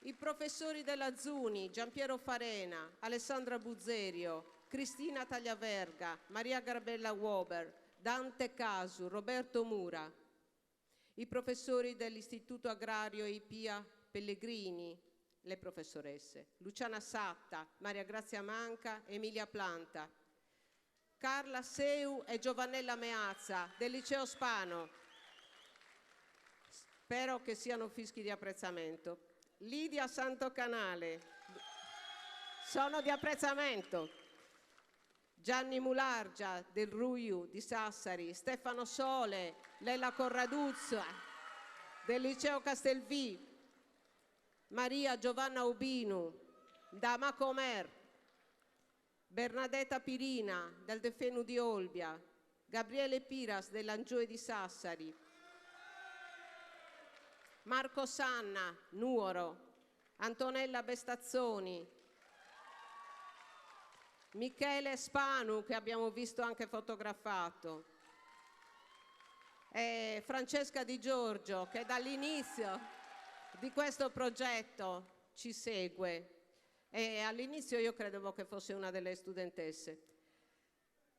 I professori della Zuni, Giampiero Farena, Alessandra Buzzerio, Cristina Tagliaverga, Maria Garbella Wober, Dante Casu, Roberto Mura. I professori dell'Istituto Agrario Ipia Pellegrini, le professoresse, Luciana Satta, Maria Grazia Manca, Emilia Planta, Carla Seu e Giovannella Meazza del liceo Spano, spero che siano fischi di apprezzamento, Lidia Santocanale, sono di apprezzamento, Gianni Mulargia del Ruiu di Sassari, Stefano Sole, Lella Corraduzza del liceo Castelvì, Maria Giovanna Ubinu, da Macomer, Bernadetta Pirina, del Defenu di Olbia, Gabriele Piras dell'Angioe di Sassari, Marco Sanna, Nuoro, Antonella Bestazzoni, Michele Spanu, che abbiamo visto anche fotografato, e Francesca Di Giorgio, che dall'inizio di questo progetto ci segue e all'inizio io credevo che fosse una delle studentesse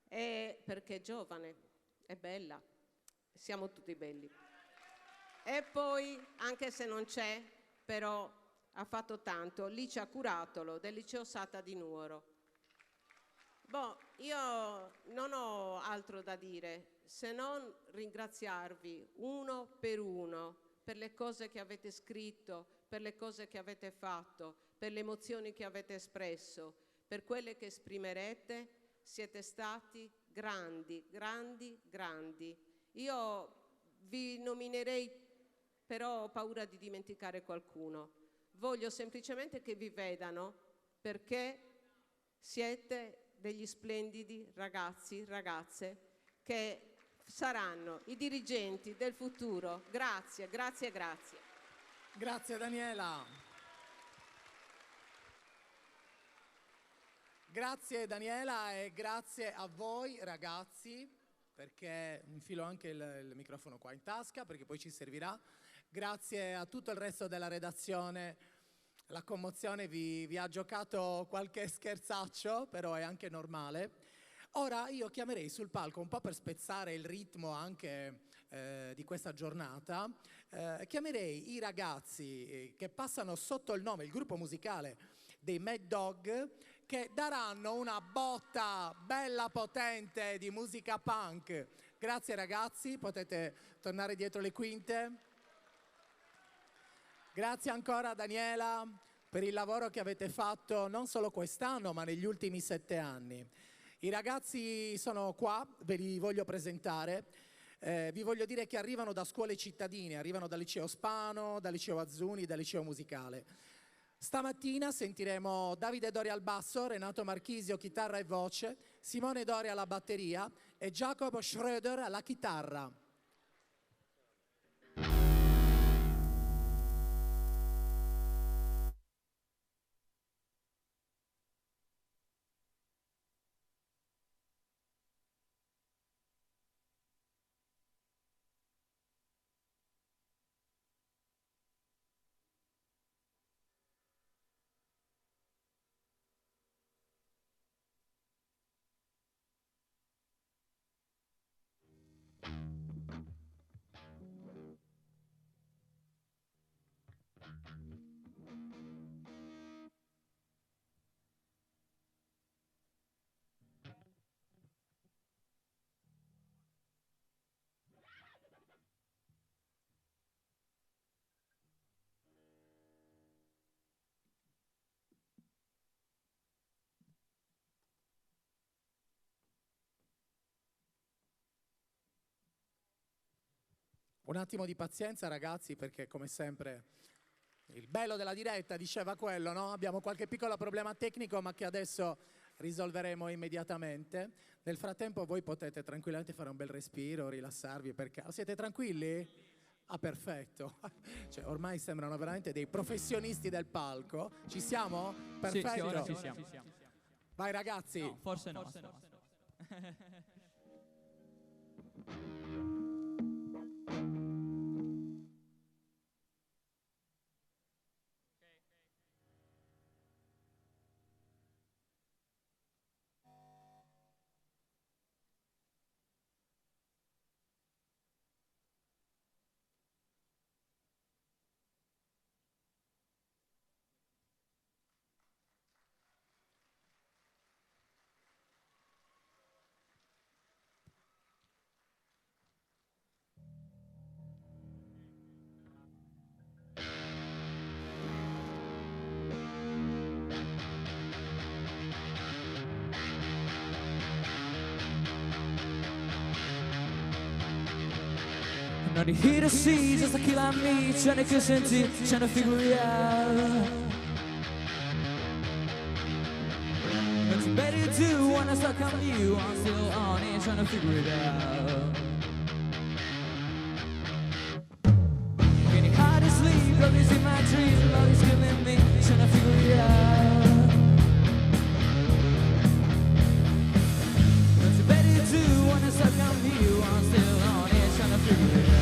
perché è giovane, è bella, siamo tutti belli. E poi, anche se non c'è, però ha fatto tanto, Licia Curatolo del liceo Sata di Nuoro. Io non ho altro da dire se non ringraziarvi uno per le cose che avete scritto, per le cose che avete fatto, per le emozioni che avete espresso, per quelle che esprimerete. Siete stati grandi, grandi, grandi. Io vi nominerei, però ho paura di dimenticare qualcuno. Voglio semplicemente che vi vedano, perché siete degli splendidi ragazzi, ragazze, che saranno i dirigenti del futuro. Grazie, grazie, grazie. Grazie Daniela. Grazie Daniela e grazie a voi ragazzi, perché infilo anche il microfono qua in tasca perché poi ci servirà. Grazie a tutto il resto della redazione. La commozione vi ha giocato qualche scherzaccio, però è anche normale. Ora io chiamerei sul palco, un po' per spezzare il ritmo anche di questa giornata, chiamerei i ragazzi che passano sotto il nome, il gruppo musicale dei Mad Dog, che daranno una botta bella potente di musica punk. Grazie ragazzi, potete tornare dietro le quinte. Grazie ancora Daniela per il lavoro che avete fatto non solo quest'anno ma negli ultimi 7 anni. I ragazzi sono qua, ve li voglio presentare. Vi voglio dire che arrivano da scuole cittadine, arrivano dal liceo Spano, dal liceo Azzuni, dal liceo musicale. Stamattina sentiremo Davide Doria al basso, Renato Marchisio chitarra e voce, Simone Doria alla batteria e Jacob Schröder alla chitarra. Un attimo di pazienza ragazzi, perché come sempre il bello della diretta diceva quello, no? Abbiamo qualche piccolo problema tecnico ma che adesso risolveremo immediatamente. Nel frattempo voi potete tranquillamente fare un bel respiro, rilassarvi, perché siete tranquilli? Ah, perfetto. Cioè, ormai sembrano veramente dei professionisti del palco. Ci siamo? Perfetto. Sì, ora ci siamo. Vai ragazzi. No, forse no. Non riuscire sì, già sta chi l'ami, c'è ne che senti, c'è ne figuriamo. But you better do when I stuck on you, I'm still on it, trying to figure it out. Getting hard to sleep, love is in my dreams, love is killing me, trying to figure it out. But you better do when I stuck on you, I'm still on it, trying to figure it out.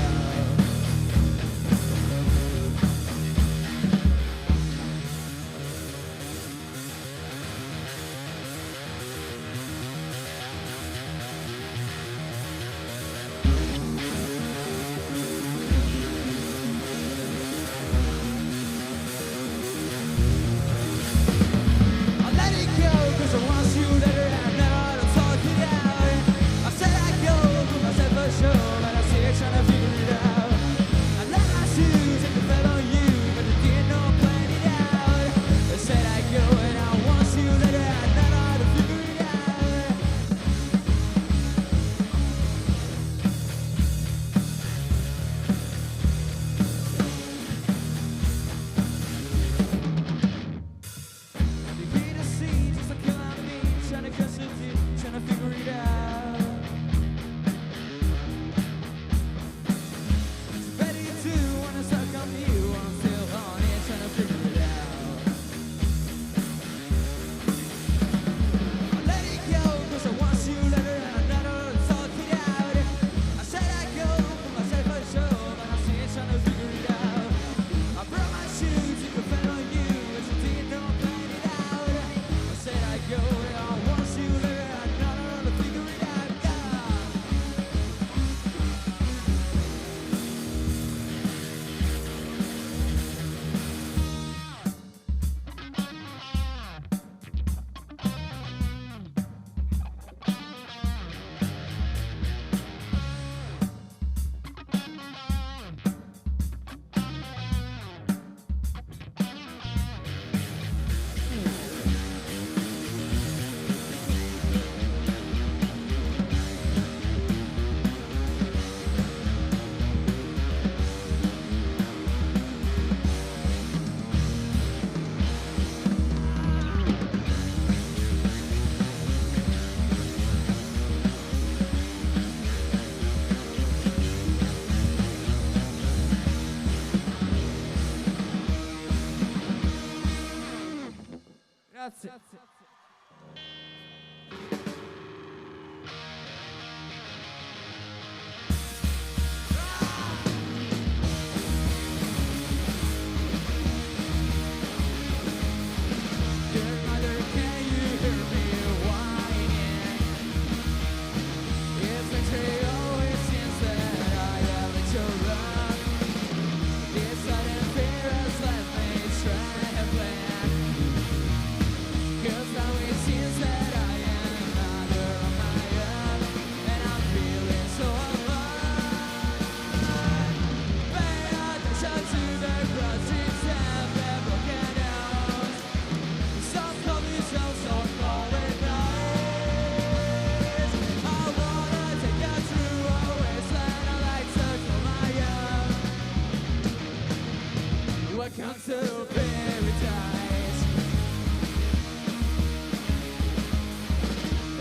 Welcome to paradise.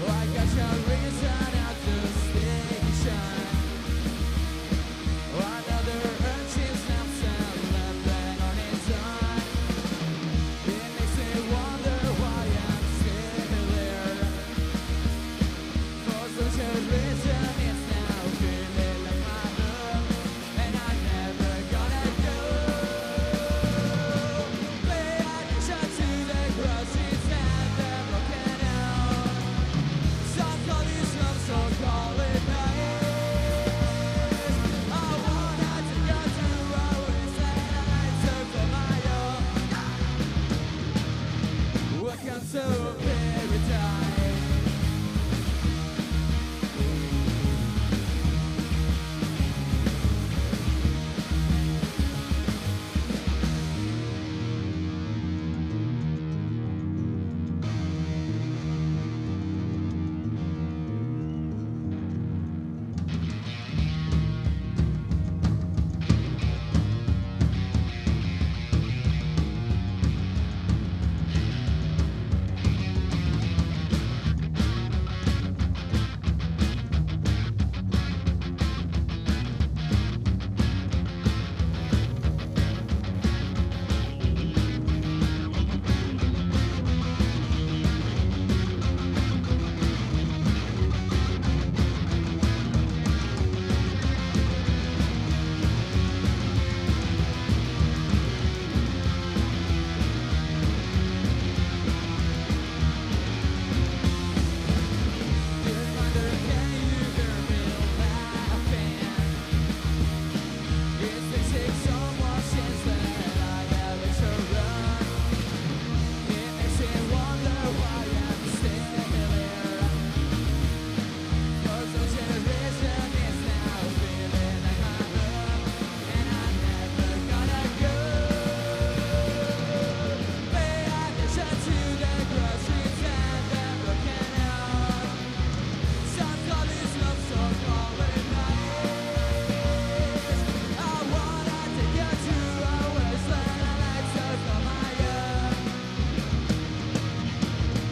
I got your reason at the station. Another urchin snaps and living on his own. It makes me wonder why I'm still here. For such a reason, it's now feeling like my home, and I'm never gonna go. Welcome to paradise.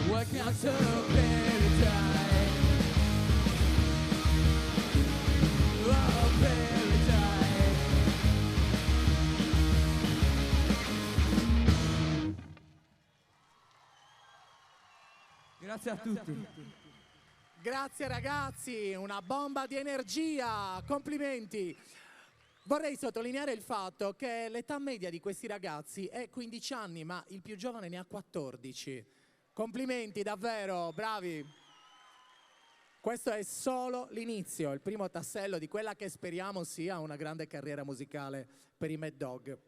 Welcome to paradise. Oh, paradise. Grazie a tutti. Grazie ragazzi, una bomba di energia, complimenti. Vorrei sottolineare il fatto che l'età media di questi ragazzi è 15 anni, ma il più giovane ne ha 14. Complimenti, davvero, bravi. Questo è solo l'inizio, il primo tassello di quella che speriamo sia una grande carriera musicale per i Mad Dog.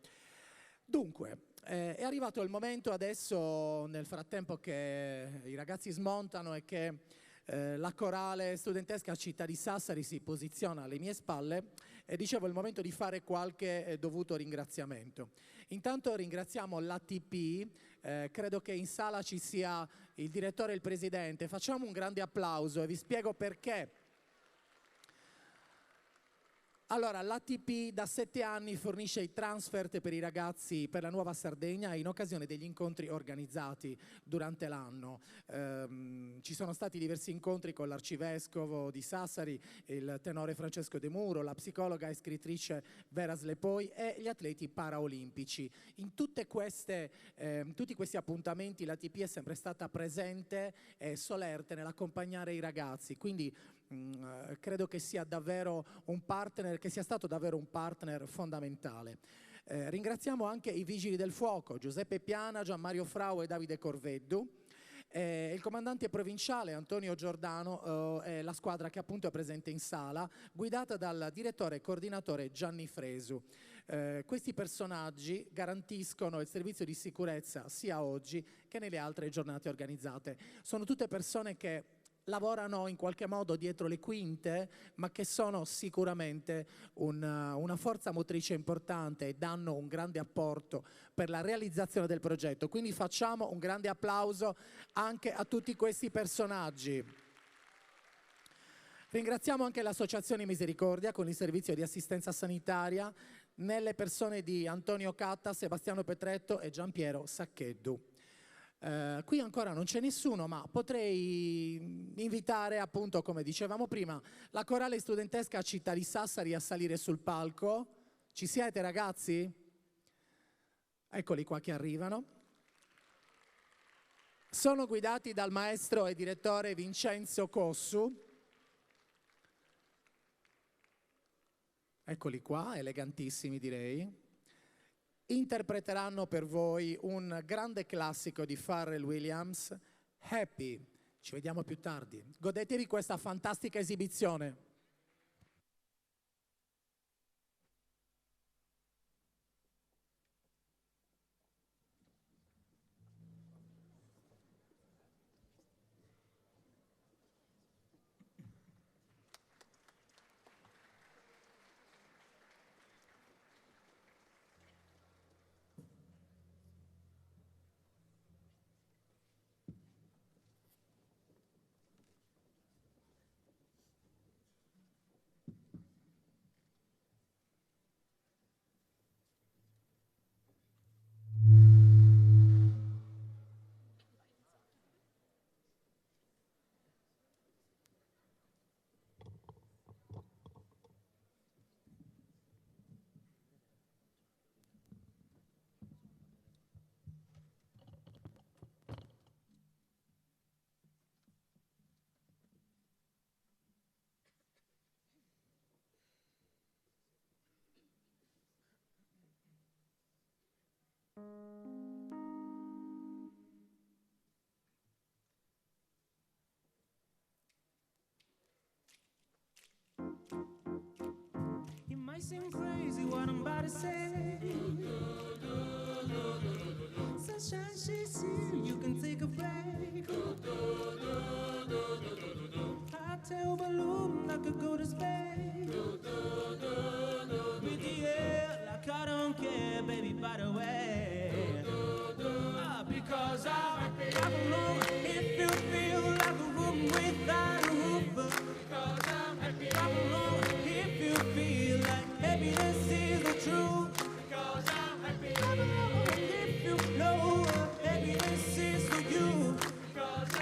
Dunque, è arrivato il momento adesso, nel frattempo che i ragazzi smontano e che la corale studentesca Città di Sassari si posiziona alle mie spalle, dicevo, è il momento di fare qualche dovuto ringraziamento. Intanto ringraziamo l'ATP, credo che in sala ci sia il direttore e il presidente. Facciamo un grande applauso e vi spiego perché. Allora, l'ATP da 7 anni fornisce i transfert per i ragazzi per la Nuova Sardegna in occasione degli incontri organizzati durante l'anno. Ci sono stati diversi incontri con l'arcivescovo di Sassari, il tenore Francesco De Muro, la psicologa e scrittrice Vera Slepoi e gli atleti paraolimpici. In tutti questi appuntamenti l'ATP è sempre stata presente e solerte nell'accompagnare i ragazzi, quindi credo che sia davvero un partner, che sia stato davvero un partner fondamentale. Ringraziamo anche i Vigili del Fuoco, Giuseppe Piana, Gianmario Frau e Davide Corveddu, il comandante provinciale Antonio Giordano e la squadra che appunto è presente in sala, guidata dal direttore e coordinatore Gianni Fresu. Questi personaggi garantiscono il servizio di sicurezza sia oggi che nelle altre giornate organizzate. Sono tutte persone che lavorano in qualche modo dietro le quinte, ma che sono sicuramente una forza motrice importante e danno un grande apporto per la realizzazione del progetto. Quindi facciamo un grande applauso anche a tutti questi personaggi. Ringraziamo anche l'Associazione Misericordia con il servizio di assistenza sanitaria nelle persone di Antonio Catta, Sebastiano Petretto e Giampiero Saccheddu. Qui ancora non c'è nessuno, ma potrei invitare, appunto, come dicevamo prima, la corale studentesca Città di Sassari a salire sul palco. Ci siete, ragazzi? Eccoli qua che arrivano. Sono guidati dal maestro e direttore Vincenzo Cossu. Eccoli qua, elegantissimi direi. Interpreteranno per voi un grande classico di Pharrell Williams, Happy. Ci vediamo più tardi. Godetevi questa fantastica esibizione. It might seem crazy what I'm about to say. Sunshine, she's here, you can take a break. Hot-tail balloon, I could go to space. With the air, like I don't care, baby, by the way. Because I belong if you feel like a room without a roof. Because I belong if you feel like happiness is the truth. Because I belong if you know happiness is for you. Because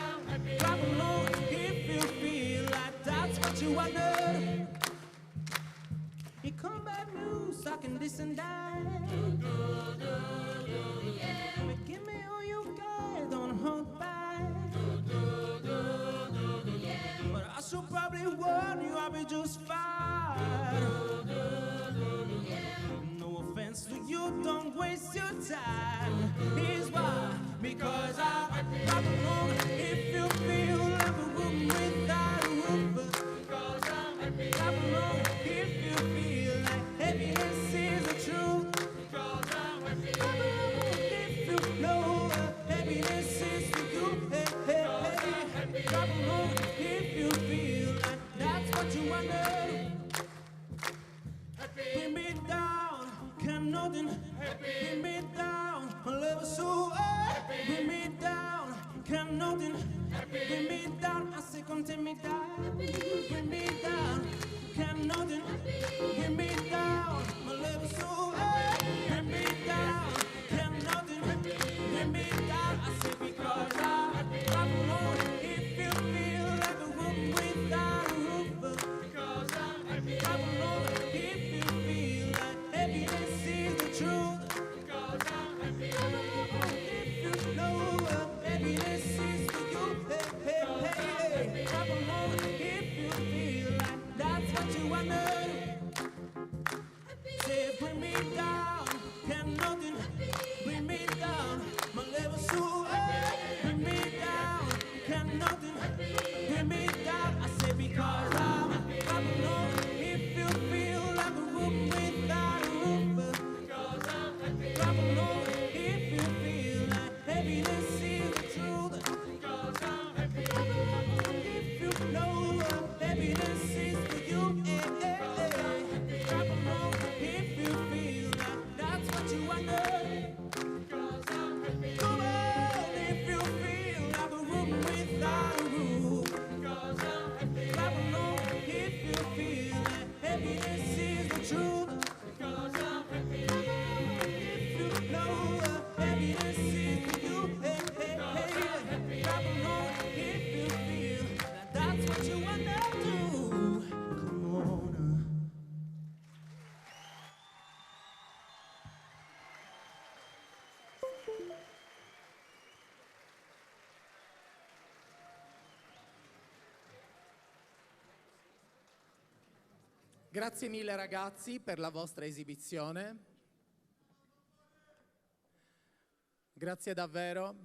I belong if you feel like that's what you wanted. You come back news, I can listen down. But give me all you got, don't hold back. But I should probably warn you, I'll be just fine. No offense to you, don't waste your time. Here's why, because I belong if you feel like a room without a roof. Because I belong if you feel like happiness is the truth. Because I belong if you know happiness is for you. Hey, hey, hey. I belong if you feel like that's what you wanted. Bring me down, can nothing. Bring me down, my love is so high. Bring me down, can nothing. Bring me down, I say come take me down. Bring me down, can nothing bring me down. My level so high, bring me down. Can nothing bring me down. I say because I'm alone. If you feel like a room without a roof, because I'm alone. If you feel like happiness is the truth, because I'm alone. If you know what happiness is to you, hey, hey, hey, I'm alone. If you feel like that's what you want to say, bring me down. Can nothing bring me down. My level so high, bring me down. Can nothing bring me down. I say because I'm alone. If you feel like a room without a roof, because I'm alone. If you feel like happiness is the truth, because I'm alone. If you know what happiness is to you, I'm alone. If you feel like that's what you want to, come on. If you feel like a room without a roof, clap along. If you feel like happiness is the truth, if you know what happiness is to you, clap along. If you feel like that's what you want to do, come on. Grazie mille ragazzi per la vostra esibizione. Grazie davvero.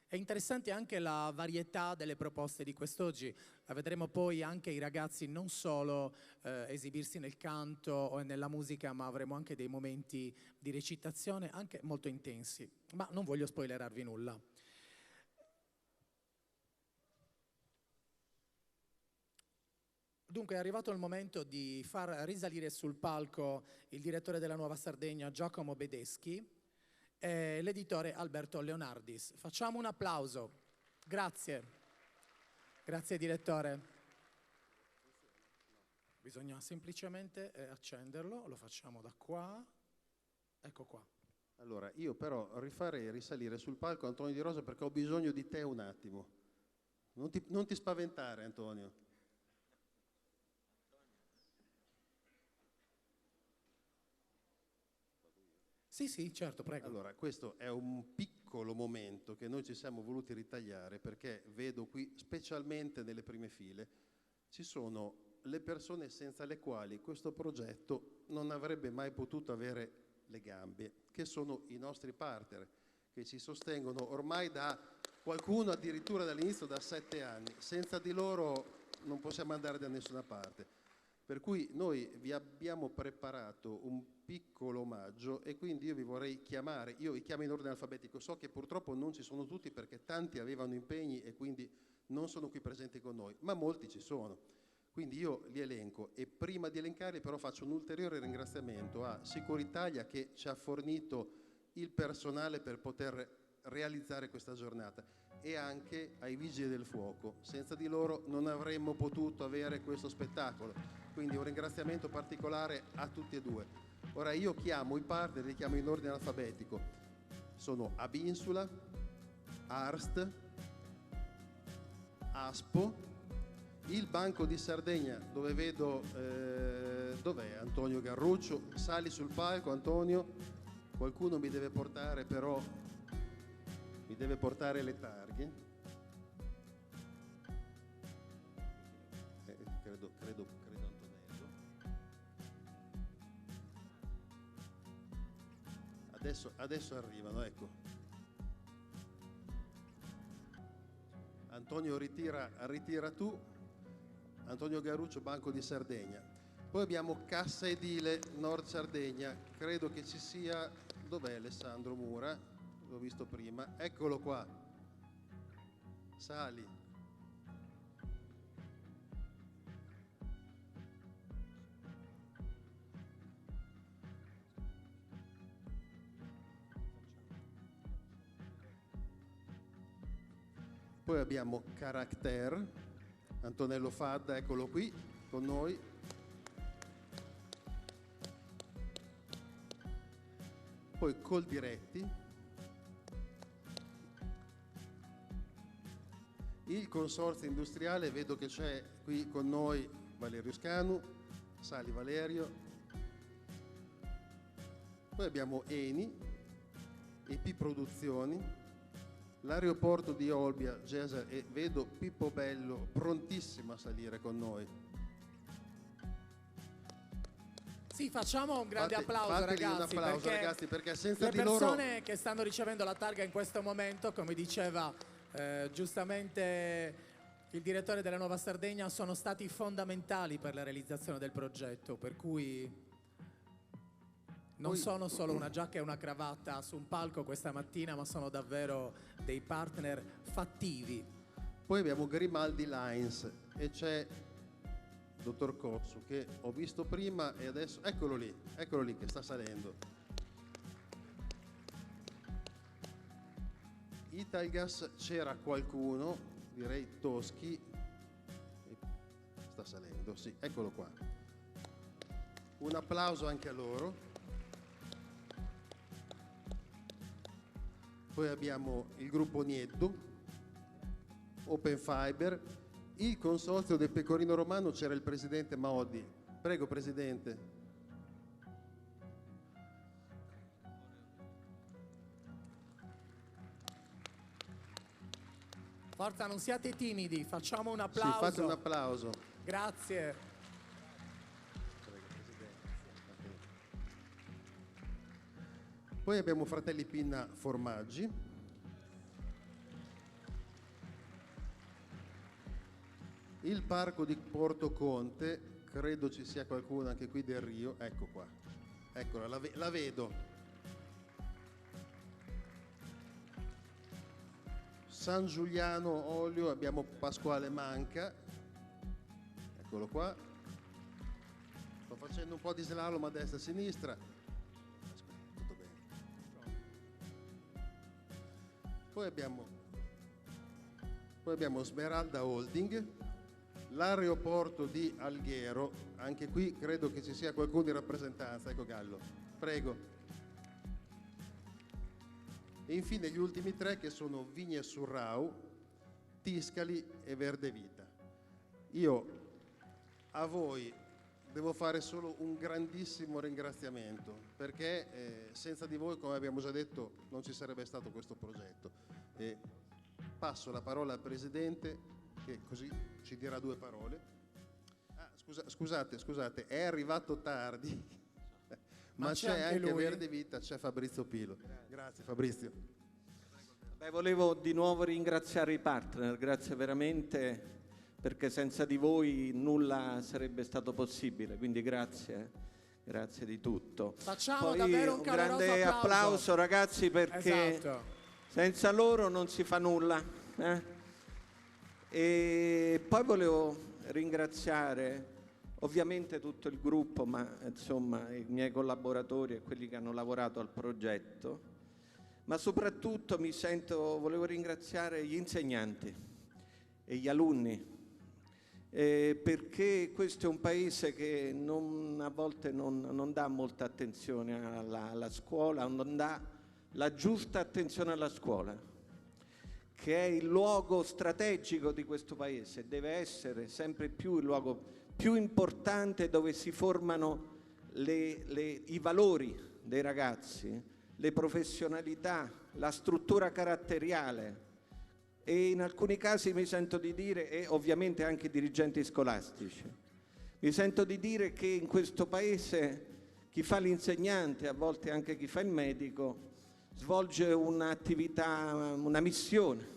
È interessante anche la varietà delle proposte di quest'oggi. Vedremo poi anche i ragazzi non solo esibirsi nel canto o nella musica, ma avremo anche dei momenti di recitazione anche molto intensi. Ma non voglio spoilerarvi nulla. Dunque è arrivato il momento di far risalire sul palco il direttore della Nuova Sardegna Giacomo Bedeschi e l'editore Alberto Leonardis. Facciamo un applauso. Grazie. Grazie direttore. Bisogna semplicemente accenderlo, lo facciamo da qua. Ecco qua. Allora, io però rifarei risalire sul palco Antonio Di Rosa perché ho bisogno di te un attimo. Non ti spaventare, Antonio. Sì, certo, prego. Allora, questo è un piccolo momento che noi ci siamo voluti ritagliare perché vedo qui, specialmente nelle prime file, ci sono le persone senza le quali questo progetto non avrebbe mai potuto avere le gambe, che sono i nostri partner, che ci sostengono ormai da qualcuno addirittura dall'inizio da 7 anni. Senza di loro non possiamo andare da nessuna parte. Per cui noi vi abbiamo preparato un piccolo omaggio e quindi io vi vorrei chiamare, io vi chiamo in ordine alfabetico, so che purtroppo non ci sono tutti perché tanti avevano impegni e quindi non sono qui presenti con noi, ma molti ci sono. Quindi io li elenco e prima di elencarli però faccio un ulteriore ringraziamento a Sicuritalia che ci ha fornito il personale per poter realizzare questa giornata e anche ai Vigili del Fuoco. Senza di loro non avremmo potuto avere questo spettacolo. Quindi un ringraziamento particolare a tutti e due. Ora io chiamo i partner, li chiamo in ordine alfabetico. Sono Abinsula, Arst, Aspo, il Banco di Sardegna, dove vedo, dov'è Antonio Garruccio? Sali sul palco, Antonio. Qualcuno mi deve portare però, mi deve portare le targhe. Credo Antonello. Adesso arrivano, ecco. Antonio ritira tu. Antonio Garruccio, Banco di Sardegna. Poi abbiamo Cassa Edile Nord Sardegna, credo che ci sia, dov'è Alessandro Mura? L'ho visto prima, eccolo qua. Sali. Poi abbiamo Caracter, Antonello Fadda, eccolo qui con noi. poi Coldiretti, il consorzio industriale, vedo che c'è qui con noi Valerio Scanu, Sali Valerio, poi abbiamo Eni, EP Produzioni, l'aeroporto di Olbia, Gesel, e vedo Pippo Bello prontissimo a salire con noi. Sì, facciamo un grande applauso, fategli un ragazzi, applauso, perché ragazzi, perché senza le di loro... persone che stanno ricevendo la targa in questo momento, come diceva giustamente il direttore della Nuova Sardegna, sono stati fondamentali per la realizzazione del progetto, per cui non sono solo una giacca e una cravatta su un palco questa mattina, ma sono davvero dei partner fattivi. Poi abbiamo Grimaldi Lines e c'è il dottor Cozzu, che ho visto prima e adesso eccolo lì che sta salendo. Italgas c'era qualcuno, direi Toschi, sta salendo, sì, eccolo qua. Un applauso anche a loro. Poi abbiamo il gruppo Nieddu, Open Fiber, il consorzio del Pecorino Romano, c'era il presidente Maoddi. Prego, presidente. Forza, non siate timidi, facciamo un applauso. Sì, fate un applauso. Grazie. Prego, presidente. Poi abbiamo Fratelli Pinna Formaggi. Il parco di Porto Conte, credo ci sia qualcuno anche qui del Rio, ecco qua, eccola, la vedo. San Giuliano Olio, abbiamo Pasquale Manca, eccolo qua. Sto facendo un po' di slalom a destra e a sinistra. Aspetta, tutto bene. Poi abbiamo Smeralda Holding, l'aeroporto di Alghero, anche qui credo che ci sia qualcuno in rappresentanza, ecco Gallo, prego. E infine gli ultimi tre che sono Vigne Surrau, Tiscali e Verde Vita. Io a voi devo fare solo un grandissimo ringraziamento, perché senza di voi, come abbiamo già detto, non ci sarebbe stato questo progetto. E passo la parola al Presidente, che così ci dirà due parole. Ah, scusate, è arrivato tardi, ma c'è anche Verde Vita, c'è Fabrizio Pilo. Grazie Fabrizio. Beh, volevo di nuovo ringraziare i partner, grazie veramente, perché senza di voi nulla sarebbe stato possibile, quindi grazie di tutto. Facciamo Poi davvero un grande applauso ragazzi, perché esatto, senza loro non si fa nulla. E poi volevo ringraziare ovviamente tutto il gruppo, ma insomma i miei collaboratori e quelli che hanno lavorato al progetto, ma soprattutto volevo ringraziare gli insegnanti e gli alunni, perché questo è un paese che a volte non dà molta attenzione alla scuola, non dà la giusta attenzione alla scuola, che è il luogo strategico di questo paese, deve essere sempre più il luogo più importante dove si formano i valori dei ragazzi, le professionalità, la struttura caratteriale e in alcuni casi mi sento di dire, e ovviamente anche i dirigenti scolastici, mi sento di dire che in questo paese chi fa l'insegnante, a volte anche chi fa il medico, svolge un'attività, una missione,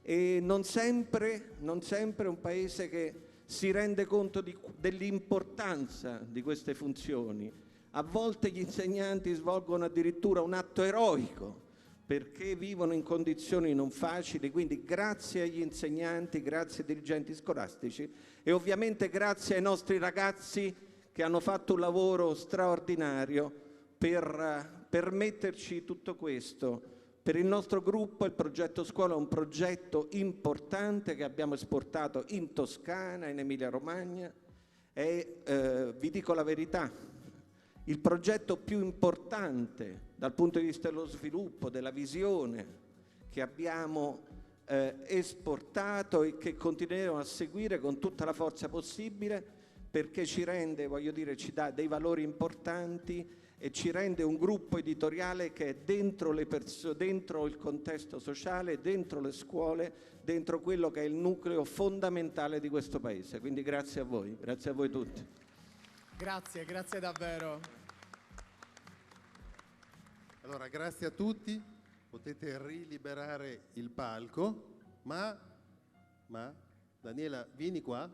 e non sempre è un paese che si rende conto dell'importanza di queste funzioni. A volte gli insegnanti svolgono addirittura un atto eroico perché vivono in condizioni non facili, quindi grazie agli insegnanti, grazie ai dirigenti scolastici e ovviamente grazie ai nostri ragazzi che hanno fatto un lavoro straordinario per permetterci tutto questo. Per il nostro gruppo il progetto scuola è un progetto importante che abbiamo esportato in Toscana, in Emilia-Romagna e vi dico la verità, il progetto più importante dal punto di vista dello sviluppo, della visione che abbiamo esportato e che continueremo a seguire con tutta la forza possibile, perché ci rende, voglio dire, ci dà dei valori importanti e ci rende un gruppo editoriale che è dentro dentro il contesto sociale, dentro le scuole, dentro quello che è il nucleo fondamentale di questo Paese. Quindi grazie a voi tutti. Grazie, grazie davvero. Allora, grazie a tutti, potete riliberare il palco, ma Daniela, vieni qua.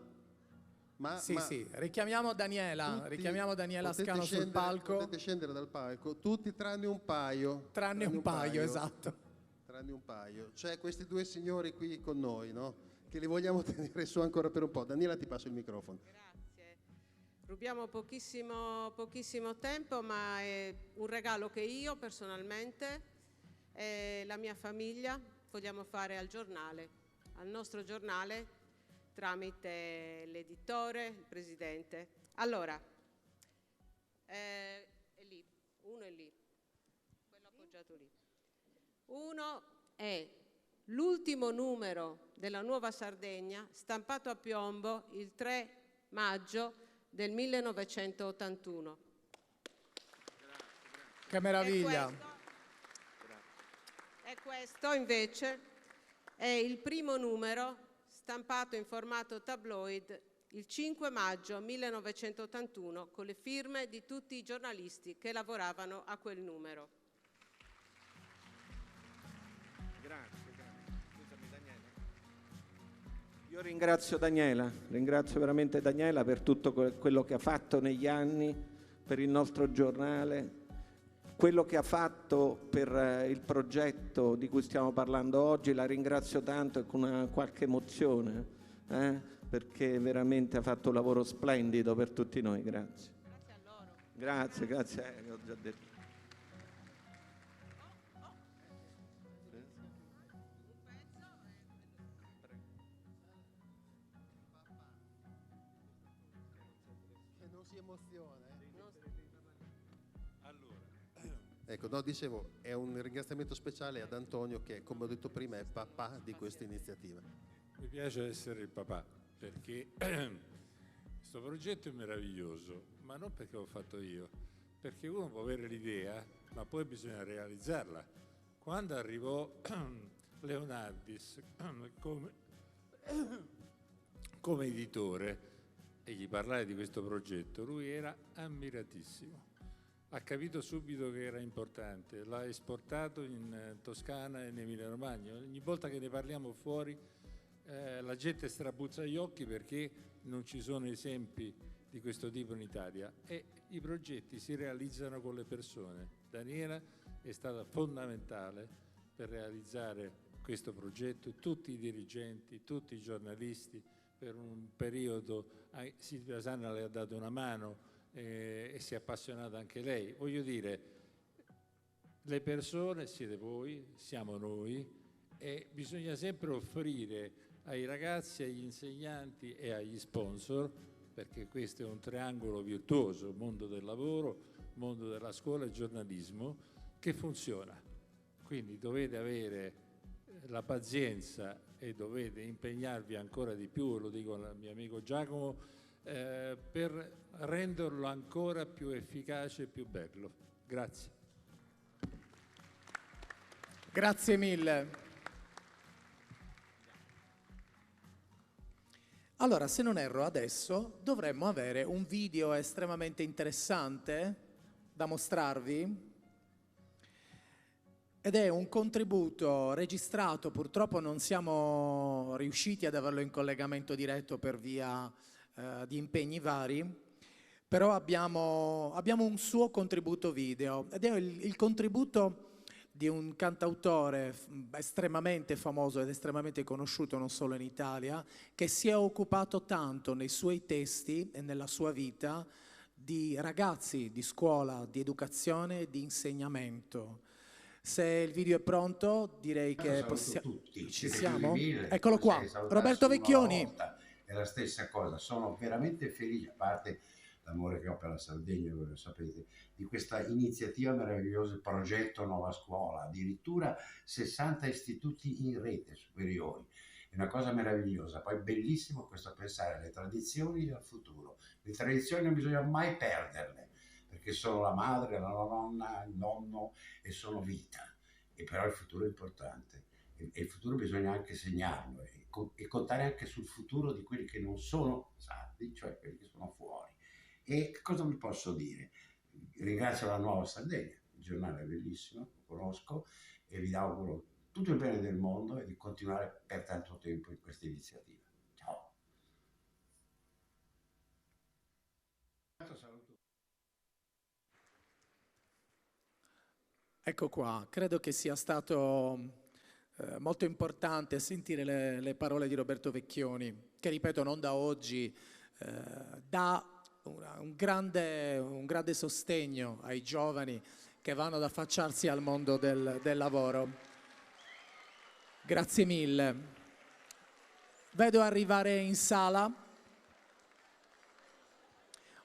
Sì, richiamiamo Daniela potete Ascano sul palco. Potete scendere dal palco, tutti tranne un paio. Tranne un paio, esatto. Tranne un paio. C'è questi due signori qui con noi, no? Che li vogliamo tenere su ancora per un po'. Daniela, ti passo il microfono. Grazie. Rubiamo pochissimo tempo, ma è un regalo che io personalmente e la mia famiglia vogliamo fare al giornale, al nostro giornale, tramite l'editore, il presidente. Allora, è lì, uno è lì, quello appoggiato lì. Uno è l'ultimo numero della Nuova Sardegna, stampato a piombo il 3 maggio del 1981. Che meraviglia! E questo invece è il primo numero stampato in formato tabloid il 5 maggio 1981 con le firme di tutti i giornalisti che lavoravano a quel numero. Grazie. Scusami Daniela. Io ringrazio veramente Daniela per tutto quello che ha fatto negli anni per il nostro giornale, quello che ha fatto per il progetto di cui stiamo parlando oggi. La ringrazio tanto e con qualche emozione, perché veramente ha fatto un lavoro splendido per tutti noi. Grazie. Grazie a loro. Grazie, ho già detto. Che non si emoziona. Ecco, no, dicevo, è un ringraziamento speciale ad Antonio che, come ho detto prima, è papà di questa iniziativa. Mi piace essere il papà, perché questo progetto è meraviglioso, ma non perché l'ho fatto io, perché uno può avere l'idea, ma poi bisogna realizzarla. Quando arrivò Leonardis come editore e gli parlai di questo progetto, lui era ammiratissimo. Ha capito subito che era importante, l'ha esportato in Toscana e in Emilia Romagna. Ogni volta che ne parliamo fuori la gente strabuzza gli occhi perché non ci sono esempi di questo tipo in Italia e i progetti si realizzano con le persone. Daniela è stata fondamentale per realizzare questo progetto, tutti i dirigenti, tutti i giornalisti, per un periodo Silvia Sanna le ha dato una mano e si è appassionata anche lei. Voglio dire, le persone siete voi, siamo noi e bisogna sempre offrire ai ragazzi, agli insegnanti e agli sponsor, perché questo è un triangolo virtuoso, mondo del lavoro, mondo della scuola e giornalismo, che funziona. Quindi dovete avere la pazienza e dovete impegnarvi ancora di più, lo dico al mio amico Giacomo, per renderlo ancora più efficace e più bello. Grazie. Grazie mille. Allora, se non erro, adesso dovremmo avere un video estremamente interessante da mostrarvi. Ed è un contributo registrato, purtroppo non siamo riusciti ad averlo in collegamento diretto per via di impegni vari, però abbiamo un suo contributo video ed è il contributo di un cantautore estremamente famoso ed estremamente conosciuto non solo in Italia, che si è occupato tanto nei suoi testi e nella sua vita di ragazzi, di scuola, di educazione e di insegnamento. Se il video è pronto, direi che possiamo. Ci siamo? Eccolo qua, Roberto Vecchioni. È la stessa cosa, sono veramente felice, a parte l'amore che ho per la Sardegna, voi lo sapete, di questa iniziativa meravigliosa, il progetto Nuova Scuola, addirittura 60 istituti in rete superiori. È una cosa meravigliosa, poi bellissimo questo pensare alle tradizioni e al futuro. Le tradizioni non bisogna mai perderle, perché sono la madre, la nonna, il nonno e sono vita. E però il futuro è importante e il futuro bisogna anche segnarlo e contare anche sul futuro di quelli che non sono sardi, cioè quelli che sono fuori. E che cosa vi posso dire? Ringrazio la Nuova Sardegna, il giornale è bellissimo, lo conosco e vi auguro tutto il bene del mondo e di continuare per tanto tempo in questa iniziativa. Ciao. Ecco qua, credo che sia stato molto importante sentire le parole di Roberto Vecchioni, che ripeto non da oggi, dà un grande sostegno ai giovani che vanno ad affacciarsi al mondo del lavoro. Grazie mille. Vedo arrivare in sala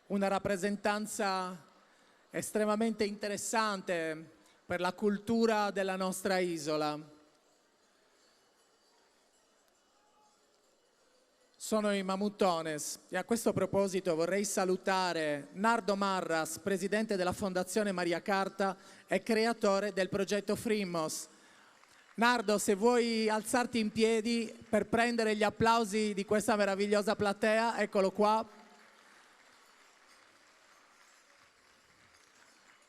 una rappresentanza estremamente interessante per la cultura della nostra isola. Sono i Mamutones e a questo proposito vorrei salutare Nardo Marras, presidente della Fondazione Maria Carta e creatore del progetto Frimmos. Nardo, se vuoi alzarti in piedi per prendere gli applausi di questa meravigliosa platea, eccolo qua.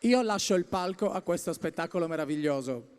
Io lascio il palco a questo spettacolo meraviglioso.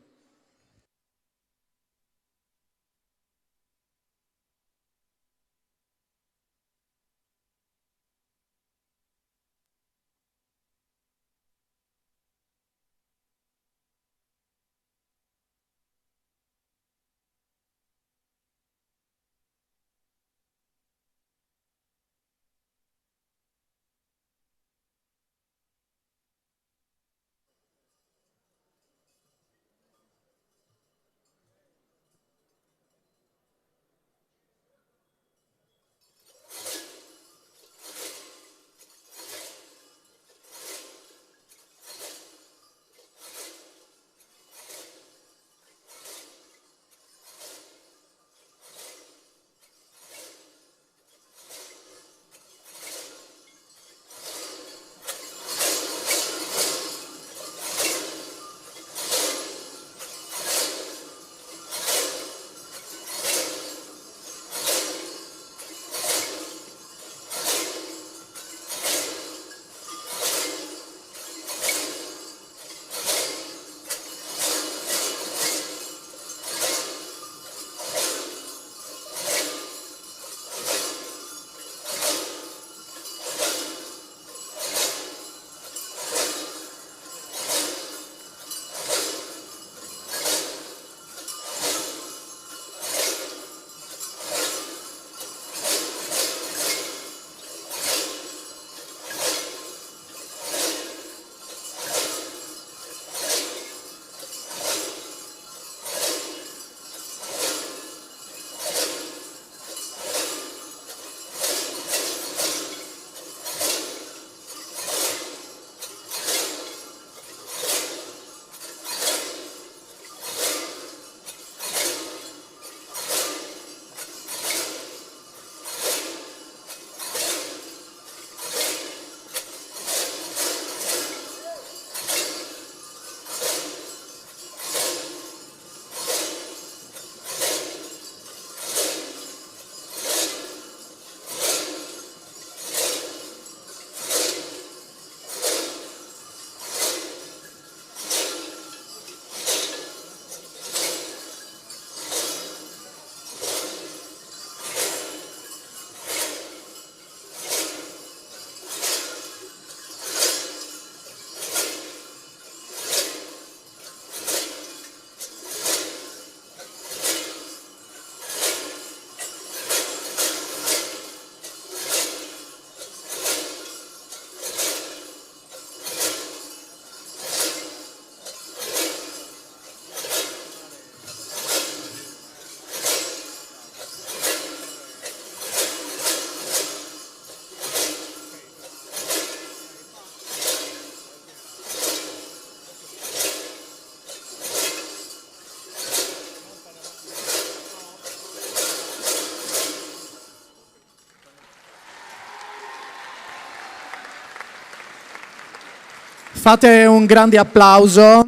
Fate un grande applauso.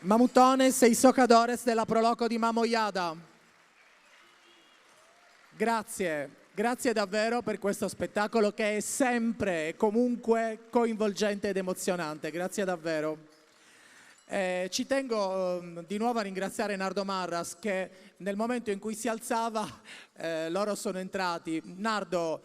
Mamutones e i socadores della Proloco di Mamoiada. Grazie, grazie davvero per questo spettacolo che è sempre e comunque coinvolgente ed emozionante. Grazie davvero. Ci tengo di nuovo a ringraziare Nardo Marras che nel momento in cui si alzava loro sono entrati. Nardo,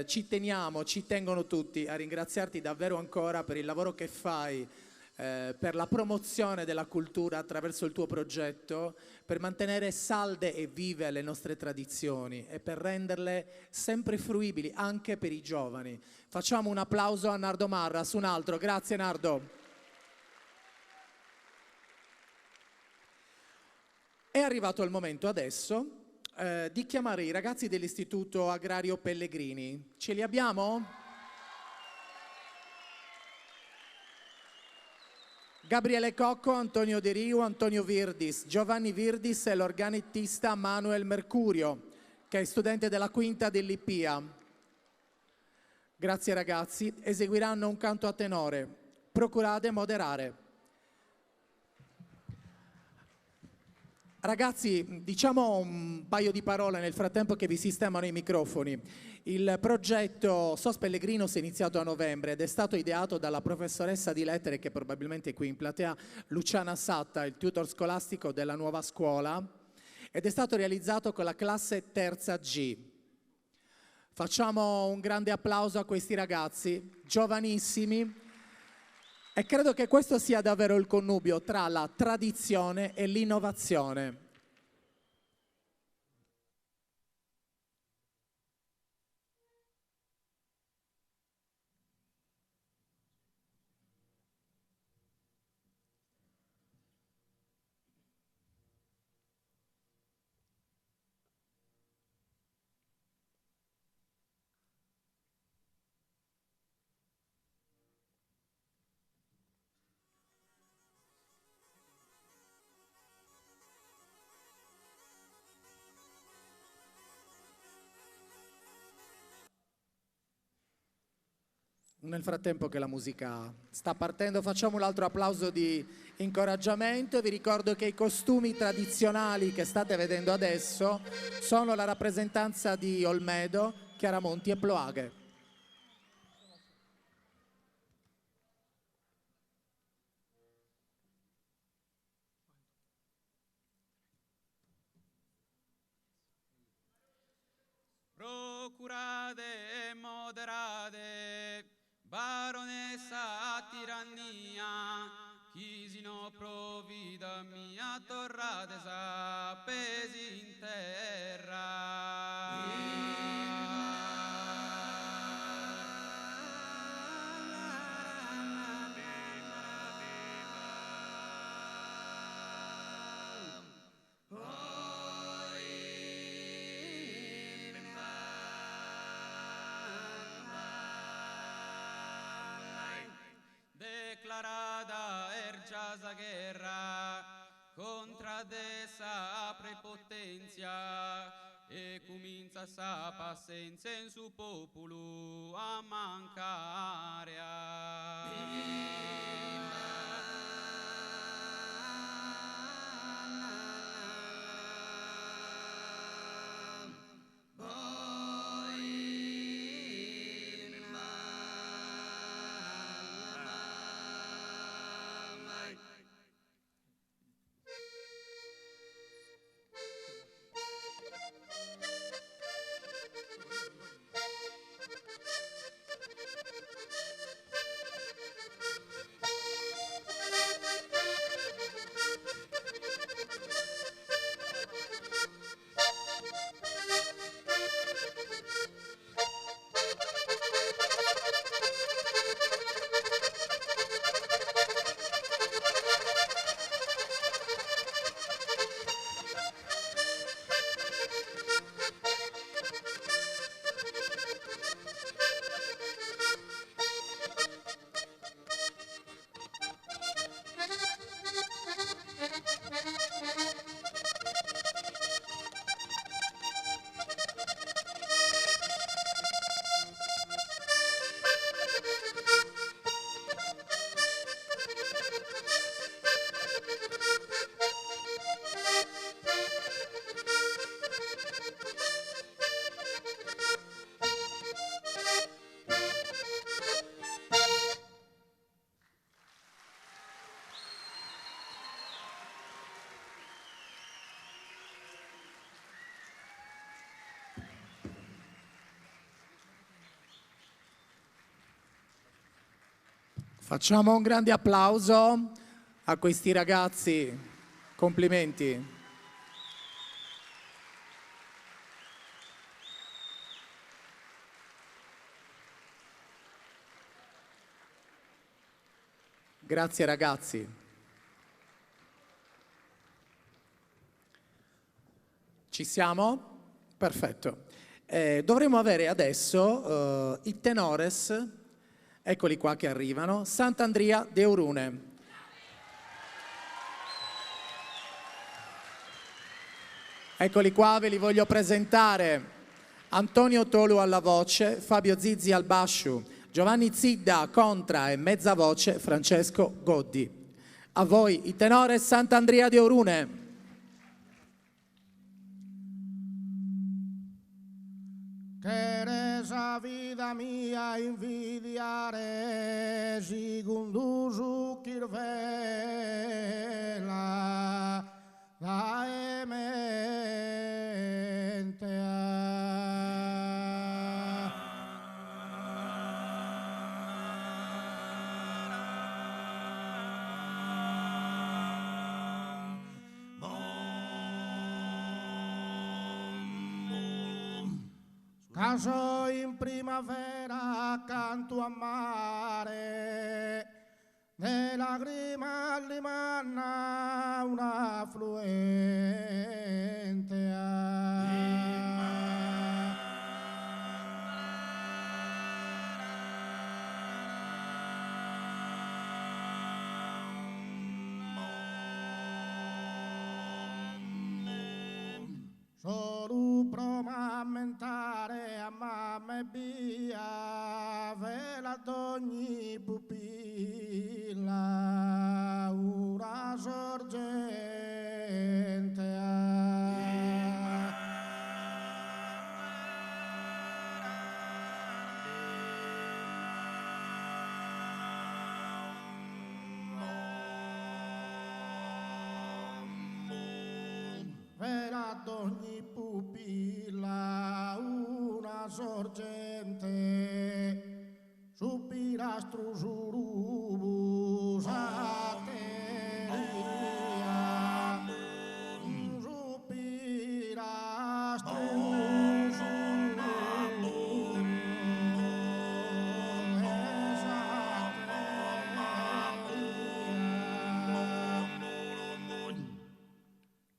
ci tengono tutti a ringraziarti davvero ancora per il lavoro che fai per la promozione della cultura attraverso il tuo progetto, per mantenere salde e vive le nostre tradizioni e per renderle sempre fruibili anche per i giovani. Facciamo un applauso a Nardo Marras, un altro. Grazie Nardo. È arrivato il momento adesso di chiamare i ragazzi dell'Istituto Agrario Pellegrini. Ce li abbiamo? Gabriele Cocco, Antonio De Riu, Antonio Virdis, Giovanni Virdis e l'organettista Manuel Mercurio, che è studente della quinta dell'IPIA. Grazie ragazzi. Eseguiranno un canto a tenore. Procurate moderare. Ragazzi, diciamo un paio di parole nel frattempo che vi sistemano i microfoni. Il progetto SOS Pellegrinos è iniziato a novembre ed è stato ideato dalla professoressa di lettere, che probabilmente è qui in platea, Luciana Satta, il tutor scolastico della nuova scuola, ed è stato realizzato con la classe terza G. Facciamo un grande applauso a questi ragazzi, giovanissimi, e credo che questo sia davvero il connubio tra la tradizione e l'innovazione. Nel frattempo che la musica sta partendo, facciamo un altro applauso di incoraggiamento. Vi ricordo che i costumi tradizionali che state vedendo adesso sono la rappresentanza di Olmedo, Chiaramonti e Ploaghe. Procurate e moderate, baronessa tirannia, chi si no provvida mia torrate s'appesi in terra. Declarada ergiasa guerra contra dessa prepotenzia e comincia sa pazienza in su popolo a mancare. Facciamo un grande applauso a questi ragazzi. Complimenti. Grazie ragazzi. Ci siamo? Perfetto. Dovremo avere adesso i tenores, eccoli qua che arrivano, Sant'Andria de Urune. Eccoli qua, ve li voglio presentare. Antonio Tolu alla voce, Fabio Zizzi al basciu, Giovanni Zidda contra e mezza voce Francesco Goddi. A voi i tenores Sant'Andria de Urune. Teresa vida mia invidiare sigunduzu kirvela caso in primavera accanto a mare, ne lagrima li manna una affluente. Solo promammentare a mamma e via, vela d'ogni pupilla, una sorgente. Vela d'ogni pupilla una sorgente, su pilastro surubus atteria, su pilastro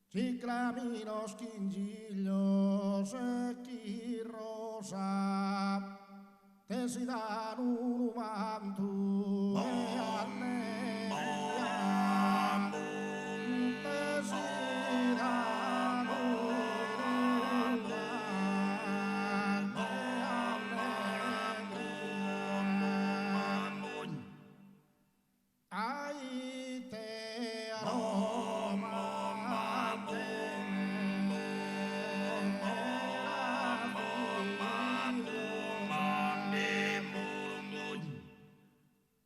ciclamino schingiglio secchi rosa, te si danno un manto e allegria, te si danno un manto e allegria. Ai te aroma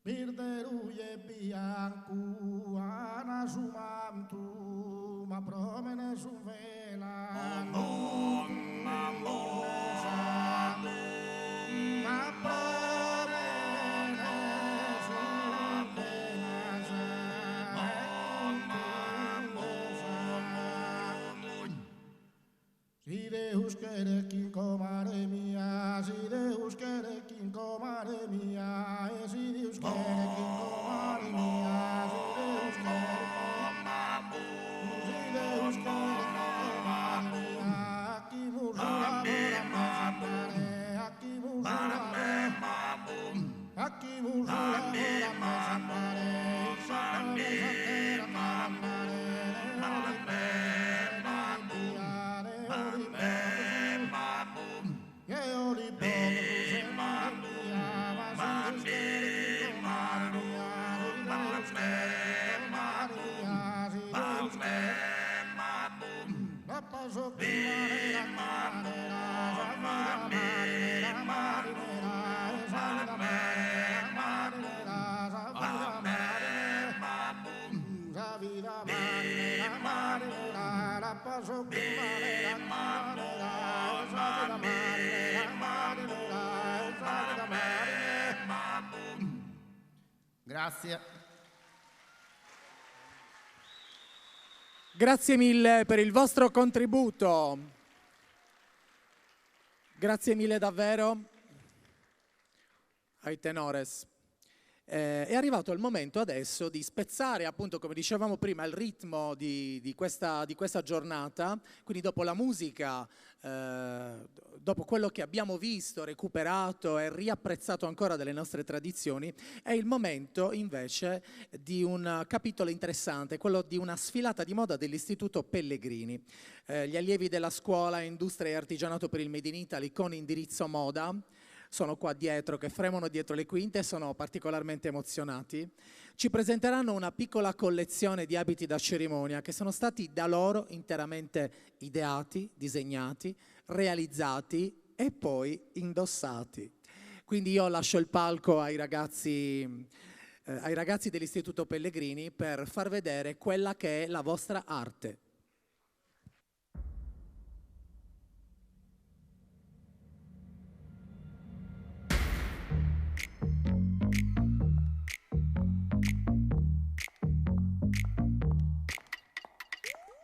Pirderuie biancu ana su mantu, ma promene su vela ma promene su vela si Deus quere quin comare mia, si Deus quere quin comare mia, e si Deus quere quin comare mia, si Deus quere comare mia, chi musura vera me sandare, a chi musura vera me sandare, il sacro me sandera calamare, Grazie. Grazie mille per il vostro contributo. Grazie mille davvero ai tenores. È arrivato il momento adesso di spezzare, appunto, come dicevamo prima, il ritmo di questa giornata. Quindi dopo la musica, dopo quello che abbiamo visto, recuperato e riapprezzato ancora delle nostre tradizioni, è il momento invece di un capitolo interessante, quello di una sfilata di moda dell'Istituto Pellegrini. Gli allievi della scuola Industria e Artigianato per il Made in Italy con indirizzo moda sono qua dietro, che fremono dietro le quinte, sono particolarmente emozionati. Ci presenteranno una piccola collezione di abiti da cerimonia che sono stati da loro interamente ideati, disegnati, realizzati e poi indossati. Quindi io lascio il palco ai ragazzi dell'Istituto Pellegrini per far vedere quella che è la vostra arte.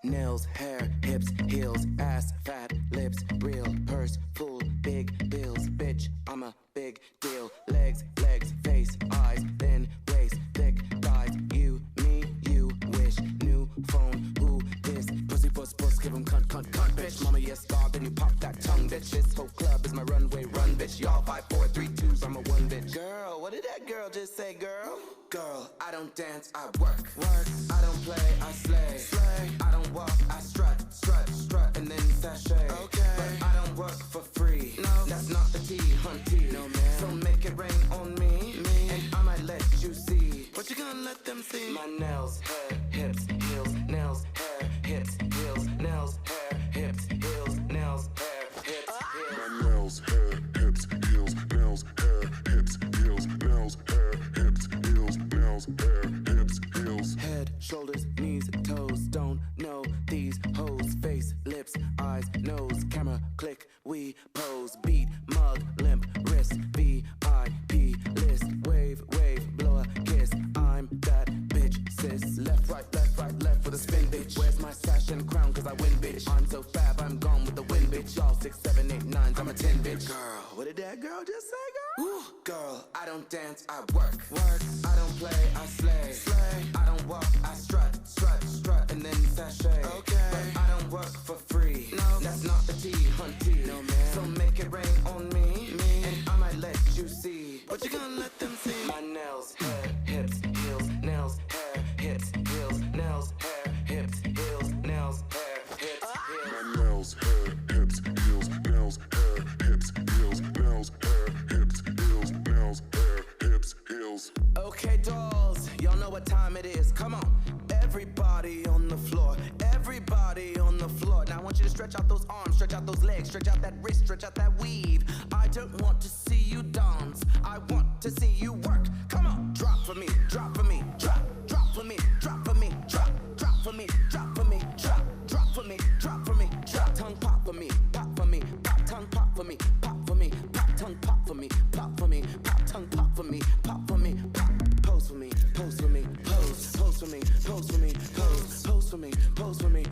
Nails, hair, hips, heels, ass, fat, lips, real, purse, full, big bills, bitch, I'm a big deal. Legs, face, eyes, thin waist, thick thighs. You, me, you wish. New phone, who this? Pussy, puss, give 'em cunt, bitch. Mama, yes, dog, then you pop that tongue, bitch. This whole club is my runway, run, bitch. Y'all 5, 4, 3, 2s, I'm a one, bitch. Girl, what did that girl just say, girl? Girl, I don't dance, I work. I don't play, I slay. I don't walk, I strut, and then sashay. Okay. But I don't work for free. No, that's not the tea, hunty. No, man. So make it rain on me, and I might let you see. What you gonna let them see? My nails, hair, hips, heels, nails, hair, hips, heels, nails, hair, hips, heels, nails, hair, hips, heels. My nails, hair, hips, heels, nails, hair, hips, heels, nails, hair, hips, heels, nails, hair, hips, heels. Head, shoulders, knees, toes, don't know these hoes. Face, lips, eyes, nose, camera, click, we pose. Beat, mug, limp, wrist, VIP list. Wave, blow a kiss. I'm that bitch, sis. Left, right, for the spin, bitch. Where's my sash and crown, cause I win, bitch. I'm so fab, I'm gone with the wind, bitch. Y'all 6, 7, 8, 9s, I'm a 10, bitch. Girl, what did that girl just say, girl? Ooh. Girl, I don't dance, I work. I don't play, I slay. I don't walk, I strut, and then sashay. Okay. But I don't work for free. No, that's not the tea, hunty. No, man. So make it rain on me, and I might let you see. What you gonna let them see? My nails, hair, hips, heels, nails, hair, hips, heels, nails, hair, hips, heels, nails, hair, hips, heels. My nails, hair, hips, heels, nails, hair, hips, heels, nails, hair, hips, heels, nails, hair, hips, heels. Okay, dolls, y'all know what time it is. Come on, everybody on the floor, everybody on the floor. Now I want you to stretch out those arms, stretch out those legs, stretch out that wrist, stretch out that weave. I don't want to see you dance, I want to see you work. Come on, drop for me, drop for me, drop for me, drop for me, drop for me, drop for me, drop for me, drop for me, drop tongue pop for me, pop tongue pop for me, pop tongue pop for me, pop tongue pop for me, pop pose for me, pose for me, pose for me, pose for me, pose for me, pose for me,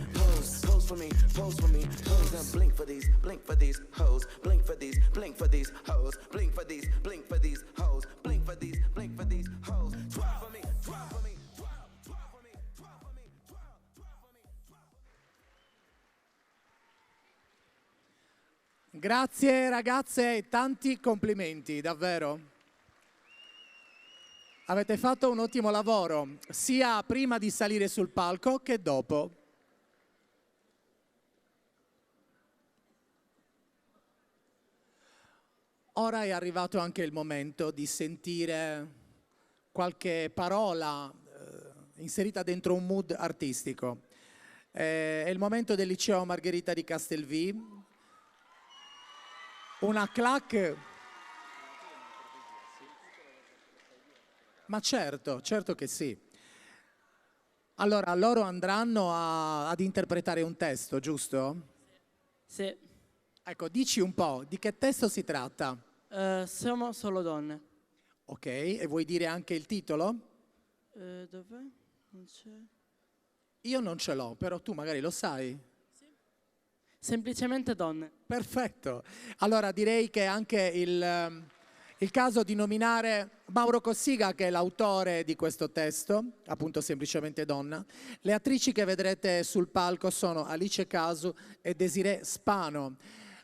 pose for me, pose for me, pose. Now blink for these hoes, blink for these hoes, blink for these hoes, blink for these hoes. Twirl for me, twirl for me. Grazie ragazze e tanti complimenti, davvero. Avete fatto un ottimo lavoro, sia prima di salire sul palco che dopo. Ora è arrivato anche il momento di sentire qualche parola inserita dentro un mood artistico. È il momento del liceo Margherita di Castelvì. Una clac. Ma certo che sì. Allora, loro andranno ad interpretare un testo, giusto? Sì. Ecco, dici un po', di che testo si tratta? Siamo solo donne. Ok, e vuoi dire anche il titolo? Dov'è? Non c'è. Io non ce l'ho, però tu magari lo sai. Semplicemente donne. Perfetto. Allora direi che anche il caso di nominare Mauro Cossiga, che è l'autore di questo testo, appunto Semplicemente Donna. Le attrici che vedrete sul palco sono Alice Casu e Desiree Spano.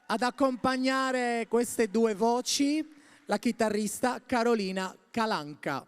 Ad accompagnare queste due voci, la chitarrista Carolina Calanca.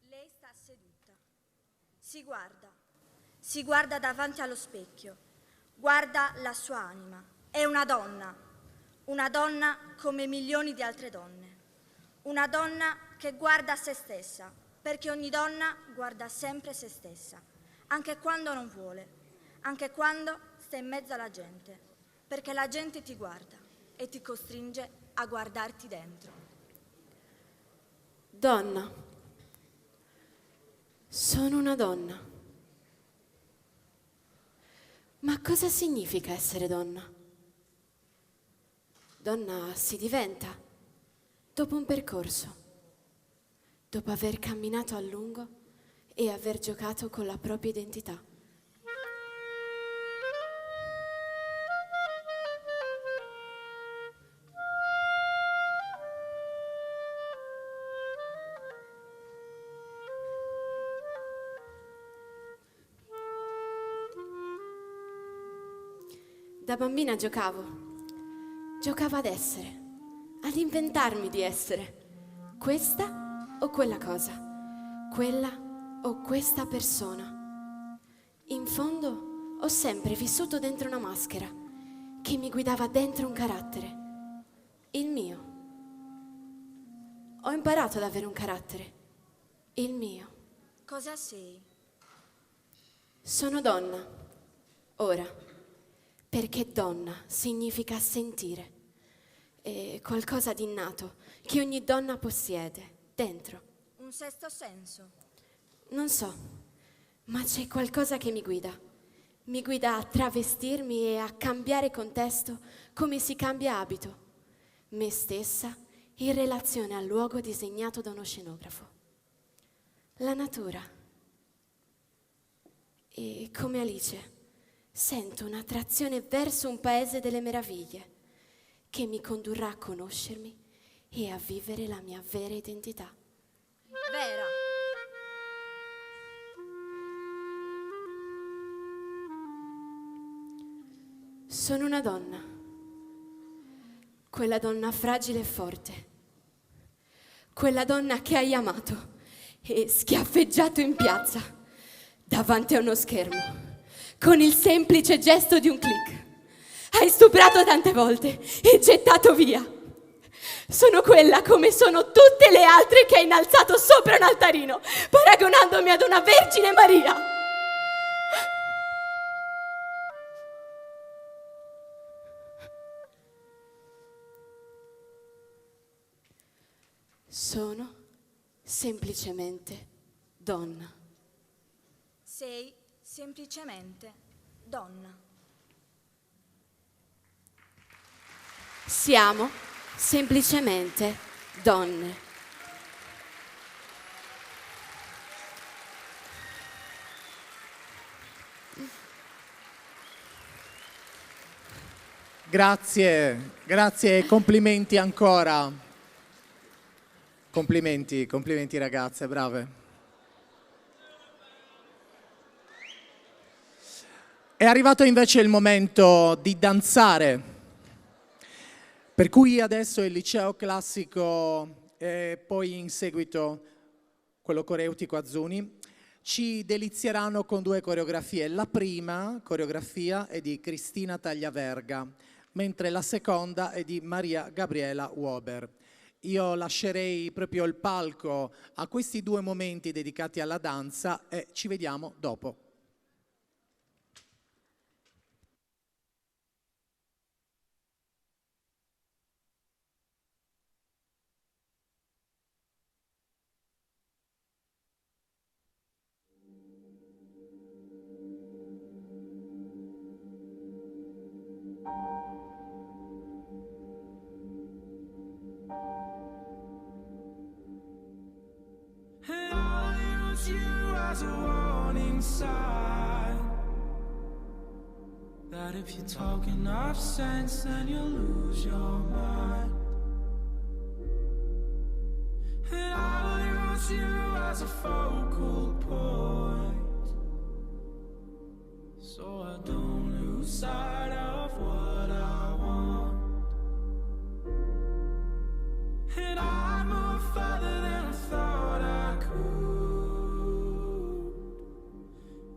Lei sta seduta, si guarda davanti allo specchio, guarda la sua anima. È una donna come milioni di altre donne, una donna che guarda se stessa, perché ogni donna guarda sempre se stessa, anche quando non vuole, anche quando sta in mezzo alla gente, perché la gente ti guarda e ti costringe a guardarti dentro. Donna. Sono una donna. Ma cosa significa essere donna? Donna si diventa dopo un percorso, dopo aver camminato a lungo e aver giocato con la propria identità. Da bambina giocavo ad essere, ad inventarmi di essere questa o quella cosa, quella o questa persona. In fondo ho sempre vissuto dentro una maschera che mi guidava dentro un carattere, il mio. Ho imparato ad avere un carattere, il mio. Cosa sei? Sono donna, ora. Perché donna significa sentire. È qualcosa di innato che ogni donna possiede dentro. Un sesto senso? Non so, ma c'è qualcosa che mi guida. Mi guida a travestirmi e a cambiare contesto come si cambia abito. Me stessa in relazione al luogo disegnato da uno scenografo. La natura. E come Alice sento un'attrazione verso un paese delle meraviglie che mi condurrà a conoscermi e a vivere la mia vera identità. Vera. Sono una donna, quella donna fragile e forte, quella donna che hai amato e schiaffeggiato in piazza davanti a uno schermo. Con il semplice gesto di un click. Hai stuprato tante volte e gettato via. Sono quella come sono tutte le altre che hai innalzato sopra un altarino, paragonandomi ad una Vergine Maria. Sono semplicemente donna. Sei semplicemente donna. Siamo semplicemente donne. Grazie e complimenti ancora. Complimenti ragazze, brave. È arrivato invece il momento di danzare, per cui adesso il liceo classico e poi in seguito quello coreutico Azzuni ci delizieranno con 2 coreografie. La prima coreografia è di Cristina Tagliaverga, mentre la seconda è di Maria Gabriela Huber. Io lascerei proprio il palco a questi 2 momenti dedicati alla danza e ci vediamo dopo. And I'll use you as a warning sign that if you talk enough sense, then you'll lose your mind. And I'll use you as a focal point, so I don't lose sight of what I want. And I move further than I thought I could,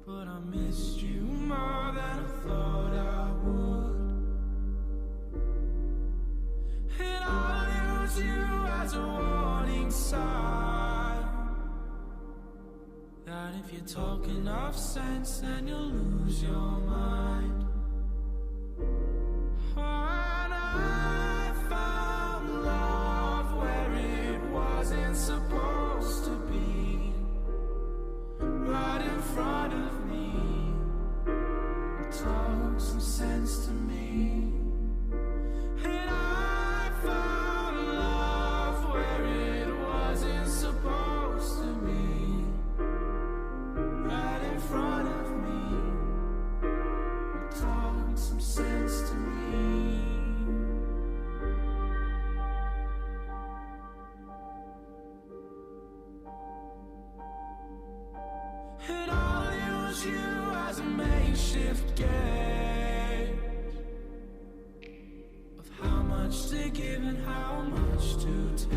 but I missed you more than I thought I would. And I'll use you as a warning sign that if you talk enough sense, then you'll lose your mind. When I found love where it wasn't supposed to be, right in front of me, talk some sense to me. And I found love where it wasn't supposed to be, right in front of me, given how much to take.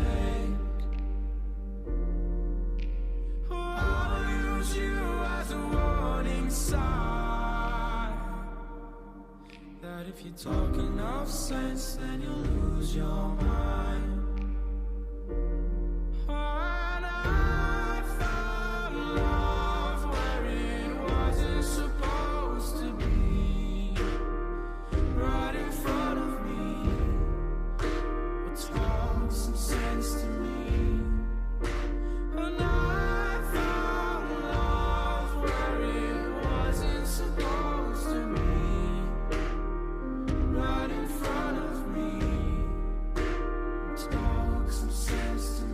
Oh, I'll use you as a warning sign that if you talk enough sense, then you'll lose your mind. Oh, and I found love where it wasn't supposed to be, right in front of me. But talk some sense to me. And I found love where it wasn't supposed to be, right in front of me. Talk some sense to me.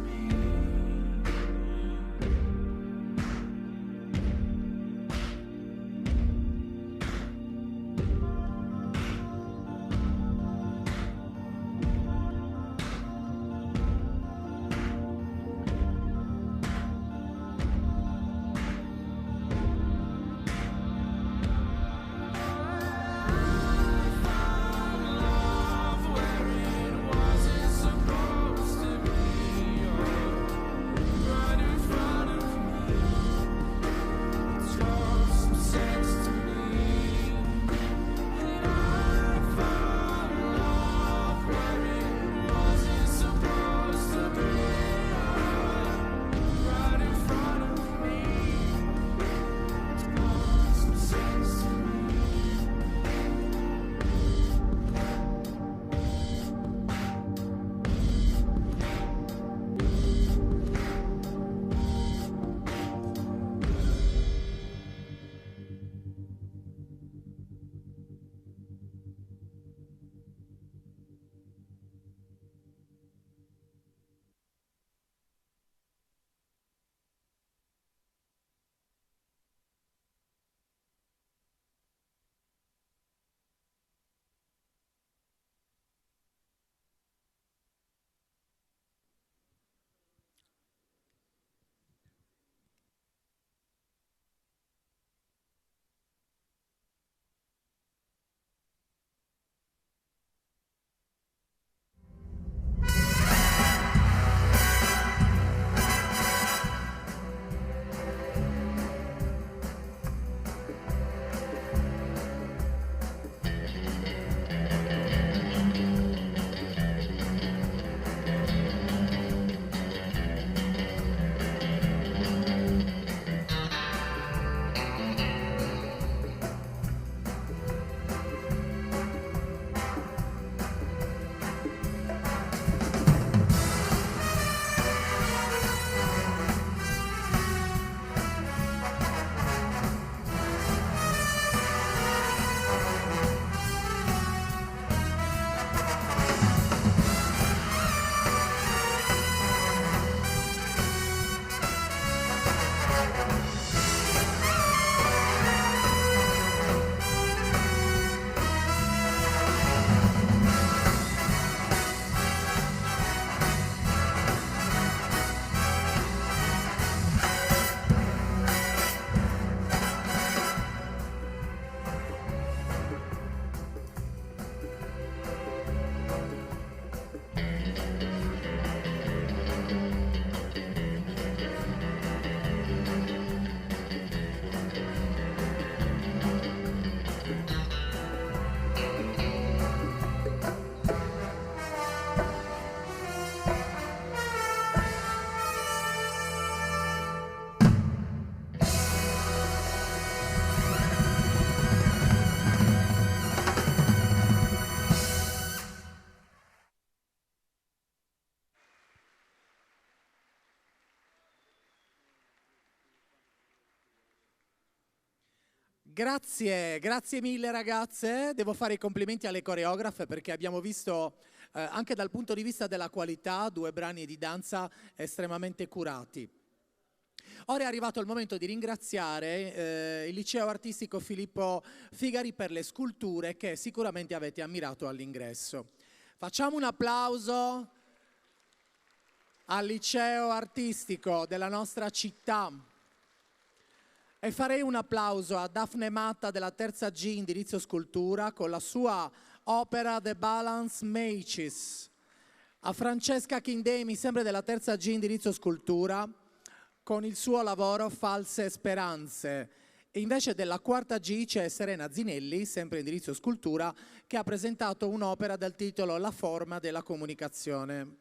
Grazie mille ragazze. Devo fare i complimenti alle coreografe perché abbiamo visto anche dal punto di vista della qualità 2 brani di danza estremamente curati. Ora è arrivato il momento di ringraziare il liceo artistico Filippo Figari per le sculture che sicuramente avete ammirato all'ingresso. Facciamo un applauso al liceo artistico della nostra città. E farei un applauso a Daphne Matta della terza G indirizzo scultura con la sua opera The Balance Mages. A Francesca Chindemi, sempre della terza G indirizzo scultura, con il suo lavoro False Speranze. E invece della quarta G c'è Serena Zinelli, sempre indirizzo scultura, che ha presentato un'opera dal titolo La forma della comunicazione.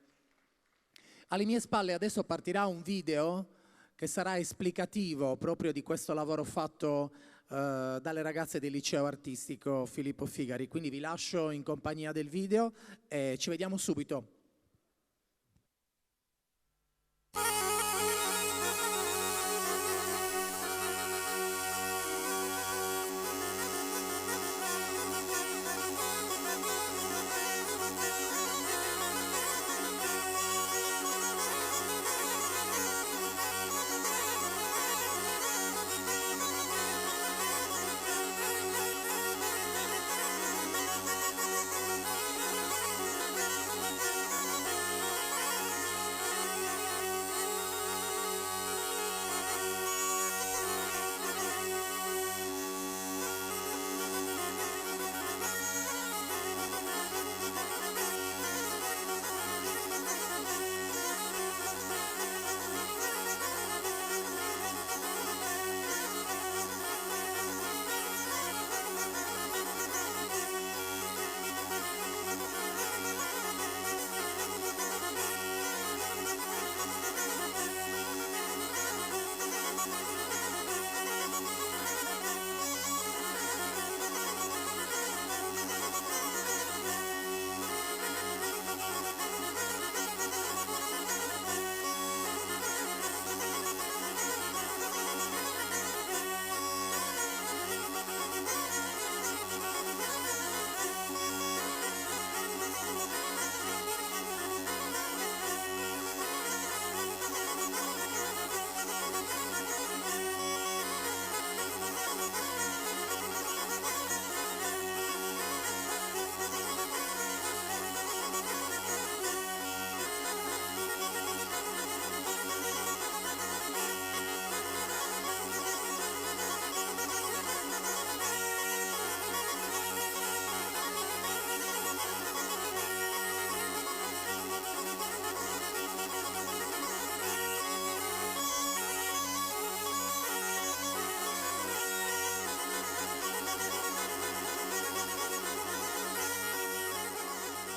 Alle mie spalle adesso partirà un video che sarà esplicativo proprio di questo lavoro fatto dalle ragazze del liceo artistico Filippo Figari. Quindi vi lascio in compagnia del video e ci vediamo subito.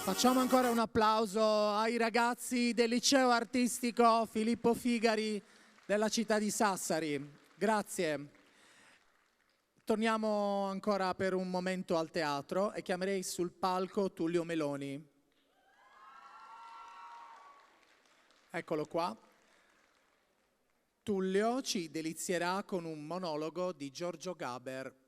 Facciamo ancora un applauso ai ragazzi del liceo artistico Filippo Figari della città di Sassari. Grazie. Torniamo ancora per un momento al teatro e chiamerei sul palco Tullio Meloni. Eccolo qua. Tullio ci delizierà con un monologo di Giorgio Gaber.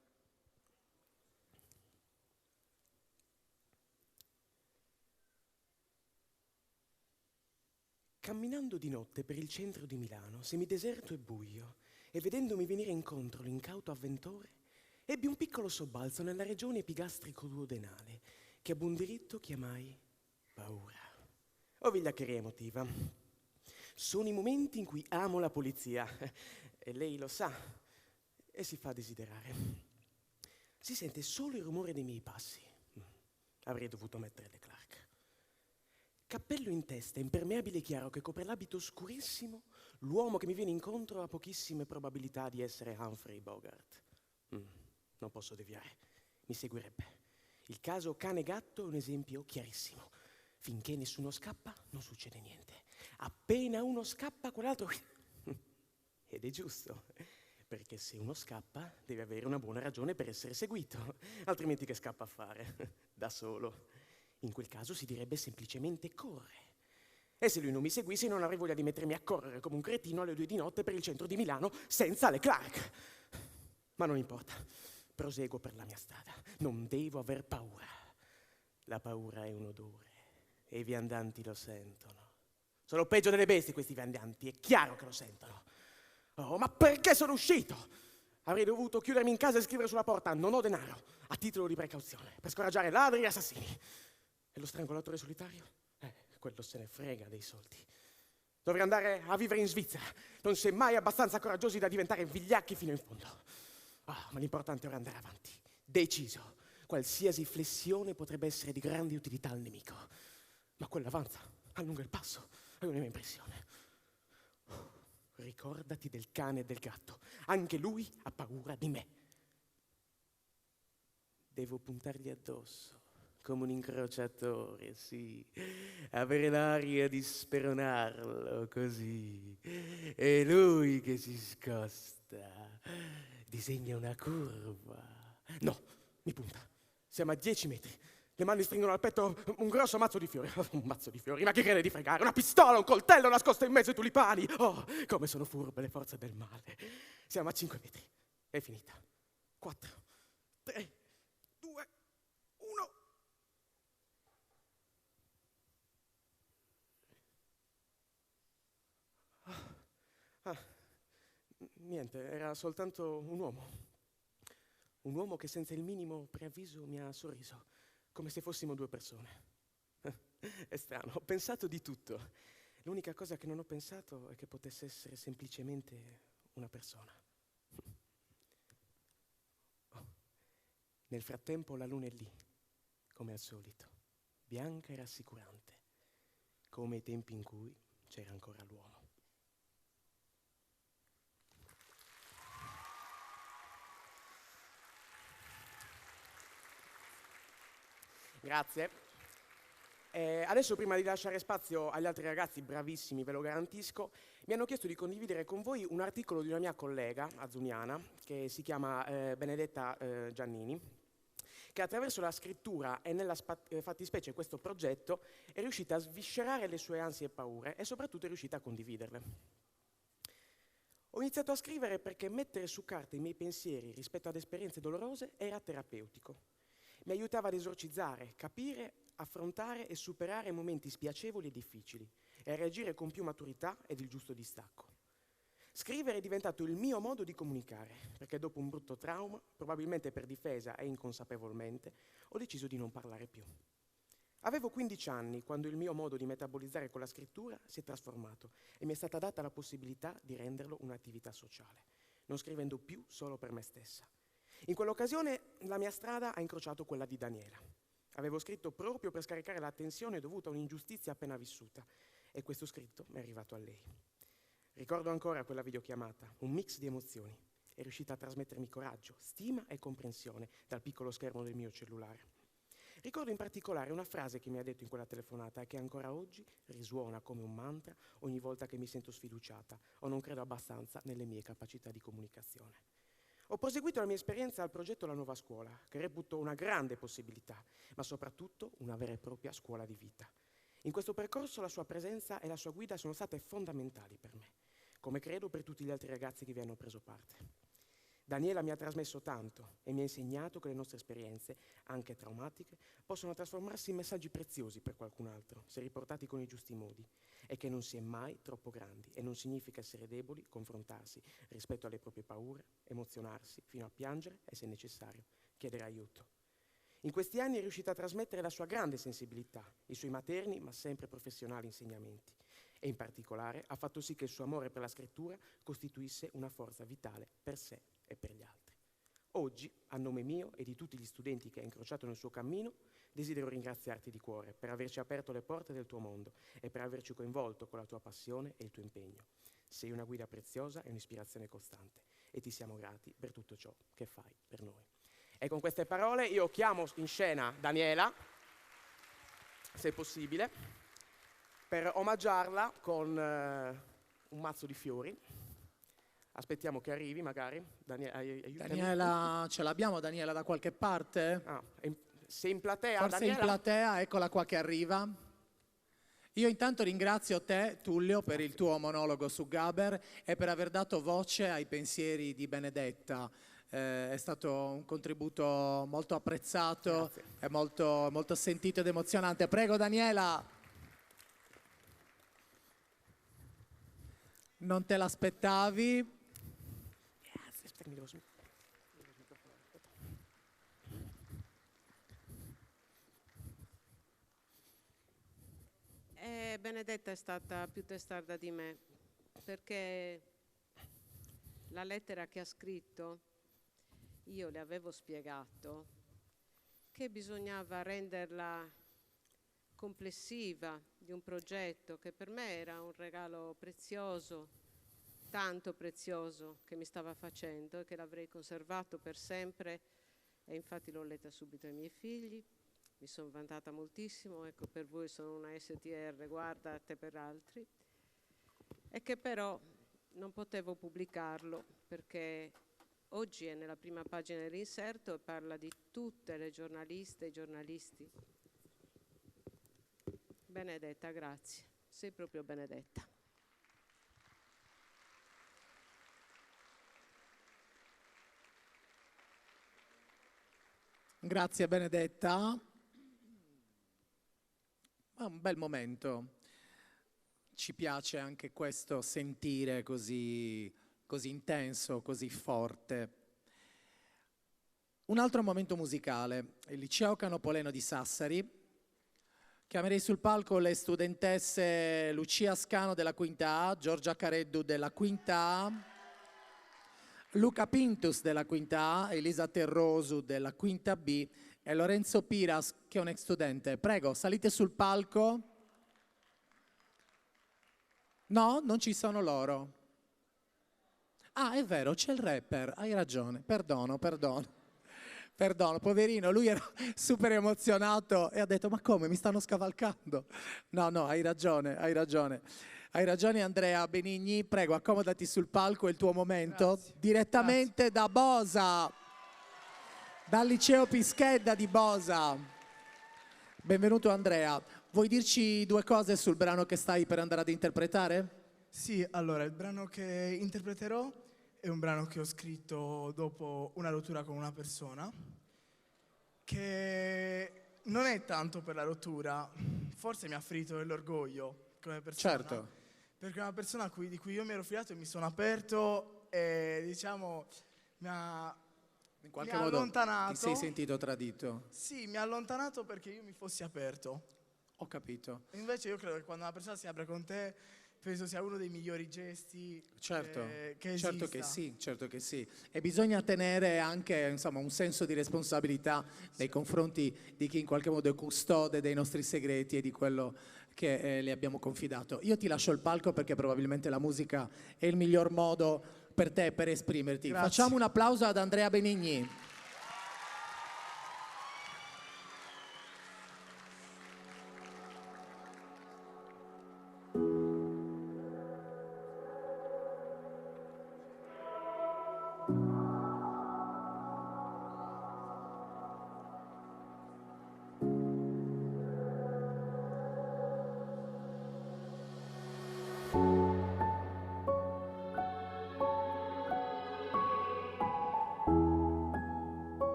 Camminando di notte per il centro di Milano, semideserto e buio, e vedendomi venire incontro l'incauto avventore, ebbi un piccolo sobbalzo nella regione epigastrico-duodenale, che a buon diritto chiamai paura. O vigliaccheria emotiva. Sono i momenti in cui amo la polizia, e lei lo sa, e si fa desiderare. Si sente solo il rumore dei miei passi. Avrei dovuto mettere le Clark. Cappello in testa, impermeabile chiaro che copre l'abito scurissimo, l'uomo che mi viene incontro ha pochissime probabilità di essere Humphrey Bogart. Non posso deviare, mi seguirebbe. Il caso cane gatto è un esempio chiarissimo. Finché nessuno scappa, non succede niente. Appena uno scappa, quell'altro... Ed è giusto, perché se uno scappa deve avere una buona ragione per essere seguito, altrimenti che scappa a fare? Da solo. In quel caso si direbbe semplicemente corre. E se lui non mi seguisse non avrei voglia di mettermi a correre come un cretino alle 2 di notte per il centro di Milano senza le Clark. Ma non importa, proseguo per la mia strada. Non devo aver paura. La paura è un odore e i viandanti lo sentono. Sono peggio delle bestie questi viandanti, è chiaro che lo sentono. Oh, ma perché sono uscito? Avrei dovuto chiudermi in casa e scrivere sulla porta non ho denaro, a titolo di precauzione, per scoraggiare ladri e assassini. E lo strangolatore solitario? Quello se ne frega dei soldi. Dovrei andare a vivere in Svizzera. Non si è mai abbastanza coraggiosi da diventare vigliacchi fino in fondo. Ma l'importante è ora andare avanti. Deciso. Qualsiasi flessione potrebbe essere di grande utilità al nemico. Ma quello avanza. allunga il passo, hai una mia impressione. Ricordati del cane e del gatto, anche lui ha paura di me. Devo puntargli addosso, come un incrociatore, sì, avere l'aria di speronarlo così. E lui che si scosta, disegna una curva. No, mi punta, siamo a 10 metri. Le mani stringono al petto un grosso mazzo di fiori. Un mazzo di fiori, ma chi crede di fregare? Una pistola, un coltello nascosto in mezzo ai tulipani. Oh, come sono furbe le forze del male. Siamo a 5 metri. È finita. 4, 3, 2, 1. Niente, era soltanto un uomo. Un uomo che senza il minimo preavviso mi ha sorriso, come se fossimo 2 persone. È strano, ho pensato di tutto. L'unica cosa che non ho pensato è che potesse essere semplicemente una persona. Oh. Nel frattempo la luna è lì, come al solito, bianca e rassicurante, come ai tempi in cui c'era ancora l'uomo. Grazie. Adesso, prima di lasciare spazio agli altri ragazzi bravissimi, ve lo garantisco, mi hanno chiesto di condividere con voi un articolo di una mia collega azzuniana che si chiama Benedetta Giannini, che attraverso la scrittura e nella fattispecie questo progetto è riuscita a sviscerare le sue ansie e paure e soprattutto è riuscita a condividerle. Ho iniziato a scrivere perché mettere su carta i miei pensieri rispetto ad esperienze dolorose era terapeutico. Mi aiutava ad esorcizzare, capire, affrontare e superare momenti spiacevoli e difficili e a reagire con più maturità ed il giusto distacco. Scrivere è diventato il mio modo di comunicare, perché dopo un brutto trauma, probabilmente per difesa e inconsapevolmente, ho deciso di non parlare più. Avevo 15 anni quando il mio modo di metabolizzare con la scrittura si è trasformato e mi è stata data la possibilità di renderlo un'attività sociale, non scrivendo più solo per me stessa. In quell'occasione la mia strada ha incrociato quella di Daniela. Avevo scritto proprio per scaricare la tensione dovuta a un'ingiustizia appena vissuta e questo scritto mi è arrivato a lei. Ricordo ancora quella videochiamata, un mix di emozioni. È riuscita a trasmettermi coraggio, stima e comprensione dal piccolo schermo del mio cellulare. Ricordo in particolare una frase che mi ha detto in quella telefonata e che ancora oggi risuona come un mantra ogni volta che mi sento sfiduciata o non credo abbastanza nelle mie capacità di comunicazione. Ho proseguito la mia esperienza al progetto La Nuova Scuola, che reputo una grande possibilità, ma soprattutto una vera e propria scuola di vita. In questo percorso la sua presenza e la sua guida sono state fondamentali per me, come credo per tutti gli altri ragazzi che vi hanno preso parte. Daniela mi ha trasmesso tanto e mi ha insegnato che le nostre esperienze, anche traumatiche, possono trasformarsi in messaggi preziosi per qualcun altro, se riportati con i giusti modi, e che non si è mai troppo grandi e non significa essere deboli, confrontarsi rispetto alle proprie paure, emozionarsi fino a piangere e, se necessario, chiedere aiuto. In questi anni è riuscita a trasmettere la sua grande sensibilità, i suoi materni ma sempre professionali insegnamenti e in particolare ha fatto sì che il suo amore per la scrittura costituisse una forza vitale per sé e per gli altri. Oggi, a nome mio e di tutti gli studenti che ha incrociato nel suo cammino, desidero ringraziarti di cuore per averci aperto le porte del tuo mondo e per averci coinvolto con la tua passione e il tuo impegno. Sei una guida preziosa e un'ispirazione costante e ti siamo grati per tutto ciò che fai per noi. E con queste parole io chiamo in scena Daniela, se possibile, per omaggiarla con un mazzo di fiori. Aspettiamo che arrivi magari. Daniela, ce l'abbiamo Daniela da qualche parte? Se in platea, forse Daniela? In platea, eccola qua che arriva. Io intanto ringrazio te, Tullio, per il tuo monologo su Gaber e per aver dato voce ai pensieri di Benedetta. È stato un contributo molto apprezzato e molto, molto sentito ed emozionante. Prego Daniela. Non te l'aspettavi? Benedetta è stata più testarda di me, perché la lettera che ha scritto io le avevo spiegato che bisognava renderla complessiva di un progetto che per me era un regalo prezioso, tanto prezioso, che mi stava facendo e che l'avrei conservato per sempre, e infatti l'ho letta subito ai miei figli, mi sono vantata moltissimo, ecco, per voi sono una STR, guarda te per altri, e che però non potevo pubblicarlo perché oggi è nella prima pagina dell'inserto e parla di tutte le giornaliste e giornalisti. Benedetta, grazie, sei proprio benedetta. Grazie Benedetta. Un bel momento. Ci piace anche questo sentire così intenso, così forte. Un altro momento musicale, il Liceo Canopoleno di Sassari. Chiamerei sul palco le studentesse Lucia Scano della quinta A, Giorgia Careddu della quinta A, Luca Pintus della quinta A, Elisa Terrosu della quinta B e Lorenzo Piras, che è un ex studente. Prego, salite sul palco. No, non ci sono loro. Ah, è vero, c'è il rapper, hai ragione, perdono, poverino, lui era super emozionato e ha detto ma come, mi stanno scavalcando? No, hai ragione Andrea Benigni, prego accomodati sul palco, è il tuo momento. Grazie. Direttamente da Bosa, dal liceo Pischedda di Bosa. Benvenuto Andrea, vuoi dirci due cose sul brano che stai per andare ad interpretare? Sì, allora il brano che interpreterò è un brano che ho scritto dopo una rottura con una persona, che non è tanto per la rottura, forse mi ha ferito nell'orgoglio come persona. Certo. Perché è una persona di cui io mi ero fidato e mi sono aperto e diciamo mi ha in qualche modo allontanato. Ti sei sentito tradito? Sì, mi ha allontanato perché io mi fossi aperto. Ho capito. E invece io credo che quando una persona si apre con te, penso sia uno dei migliori gesti che esista. Certo che sì. E bisogna tenere anche insomma, un senso di responsabilità nei confronti di chi in qualche modo è custode dei nostri segreti e di quello che le abbiamo confidato. Io ti lascio il palco perché probabilmente la musica è il miglior modo per te per esprimerti. Grazie. Facciamo un applauso ad Andrea Benigni.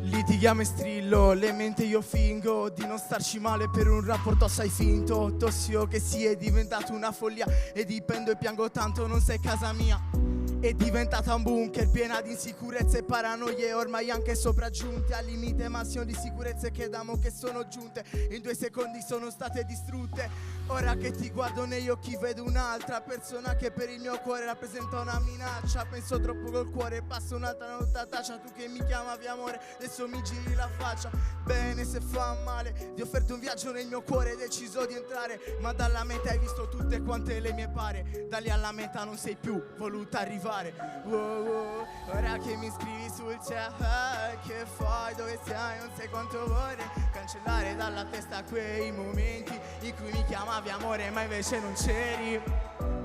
Litighiamo e strillo, le mente io fingo di non starci male per un rapporto assai finto. Tossico che si è diventato una follia e dipendo e piango tanto, non sei casa mia. È diventata un bunker piena di insicurezze e paranoie ormai anche sopraggiunte al limite massimo di sicurezze che damo che sono giunte. In 2 secondi sono state distrutte. Ora che ti guardo negli occhi vedo un'altra persona che per il mio cuore rappresenta una minaccia. Penso troppo col cuore, passo un'altra nottaccia. Tu che mi chiamavi amore, adesso mi giri la faccia. Bene se fa male, ti ho offerto un viaggio nel mio cuore, deciso di entrare. Ma dalla meta hai visto tutte quante le mie pare. Da lì alla meta non sei più voluta arrivare. Wow, ora che mi scrivi sul chat, che fai, dove sei, non sai quanto vorrei cancellare dalla testa quei momenti in cui mi chiamavi amore ma invece non c'eri.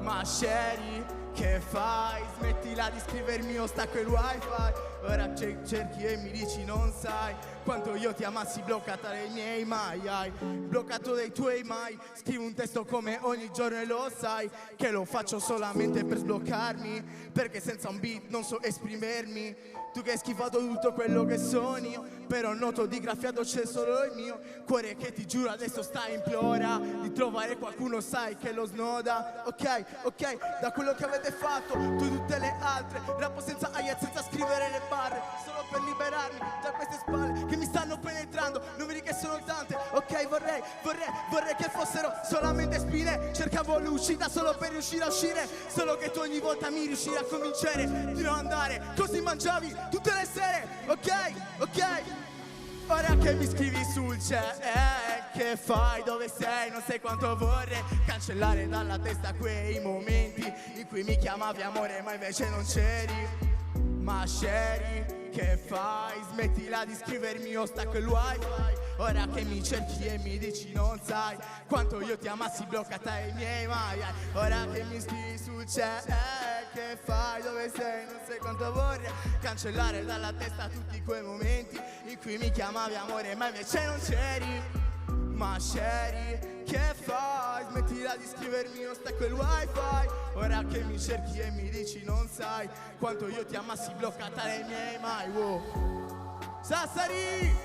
Ma Sherry, che fai? Smettila di scrivermi o stacco il wifi. Ora cerchi e mi dici non sai quanto io ti amassi, bloccata dai miei mai. Hai bloccato dei tuoi mai. Scrivo un testo come ogni giorno e lo sai che lo faccio solamente per sbloccarmi, perché senza un beat non so esprimermi. Tu che hai schifato tutto quello che sono io, però noto di graffiato c'è solo il mio cuore che ti giuro adesso sta implora di trovare qualcuno sai che lo snoda. Ok, da quello che avete fatto tu e tutte le altre, rappo senza ayat, senza scrivere le barre, solo per liberarmi da queste spalle che mi stanno penetrando. Non vedi che sono tante, ok, ok, vorrei che fossero solamente spine. Cercavo l'uscita solo per riuscire a uscire, solo che tu ogni volta mi riuscivi a convincere di non andare. Così mangiavi tutte le sere, ok. Ora che mi scrivi sul chat, che fai, dove sei, non sai quanto vorrei cancellare dalla testa quei momenti in cui mi chiamavi amore ma invece non c'eri. Ma Sherry, che fai? Smettila di scrivermi o stacco il wifi. Ora che mi cerchi e mi dici non sai quanto io ti amassi bloccata ai miei mai. Ora che mi scrivi sul chat, che fai, dove sei, non sai quanto vorrei cancellare dalla testa tutti quei momenti in cui mi chiamavi amore ma invece non c'eri. Ma Sherry, che fai? Smettila di scrivermi o stacco il wifi. Ora che mi cerchi e mi dici non sai quanto io ti amassi bloccata nei miei mai. Wow. Sassari!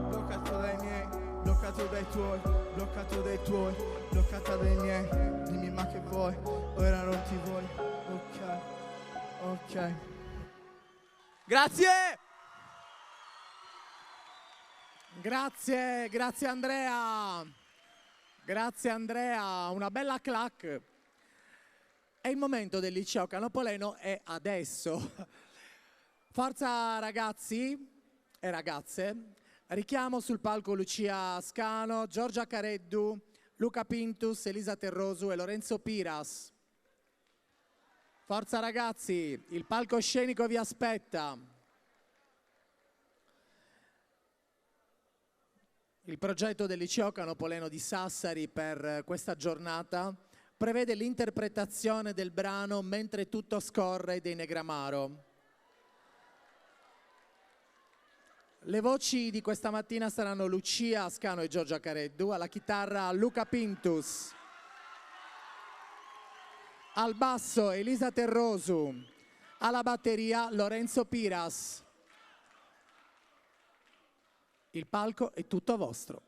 Bloccato dai miei, bloccato dai tuoi, bloccato dai tuoi, bloccata dai miei. Dimmi ma che vuoi, ora non ti voglio. Ok. Grazie Andrea. Grazie Andrea, una bella clac. E il momento del liceo Canopoleno è adesso. Forza ragazzi e ragazze. Richiamo sul palco Lucia Ascano, Giorgia Careddu, Luca Pintus, Elisa Terrosu e Lorenzo Piras. Forza ragazzi, il palcoscenico vi aspetta. Il progetto del liceo Canopoleno di Sassari per questa giornata prevede l'interpretazione del brano Mentre tutto scorre dei Negramaro. Le voci di questa mattina saranno Lucia Ascano e Giorgia Careddu, alla chitarra Luca Pintus, al basso Elisa Terrosu, alla batteria Lorenzo Piras. Il palco è tutto vostro.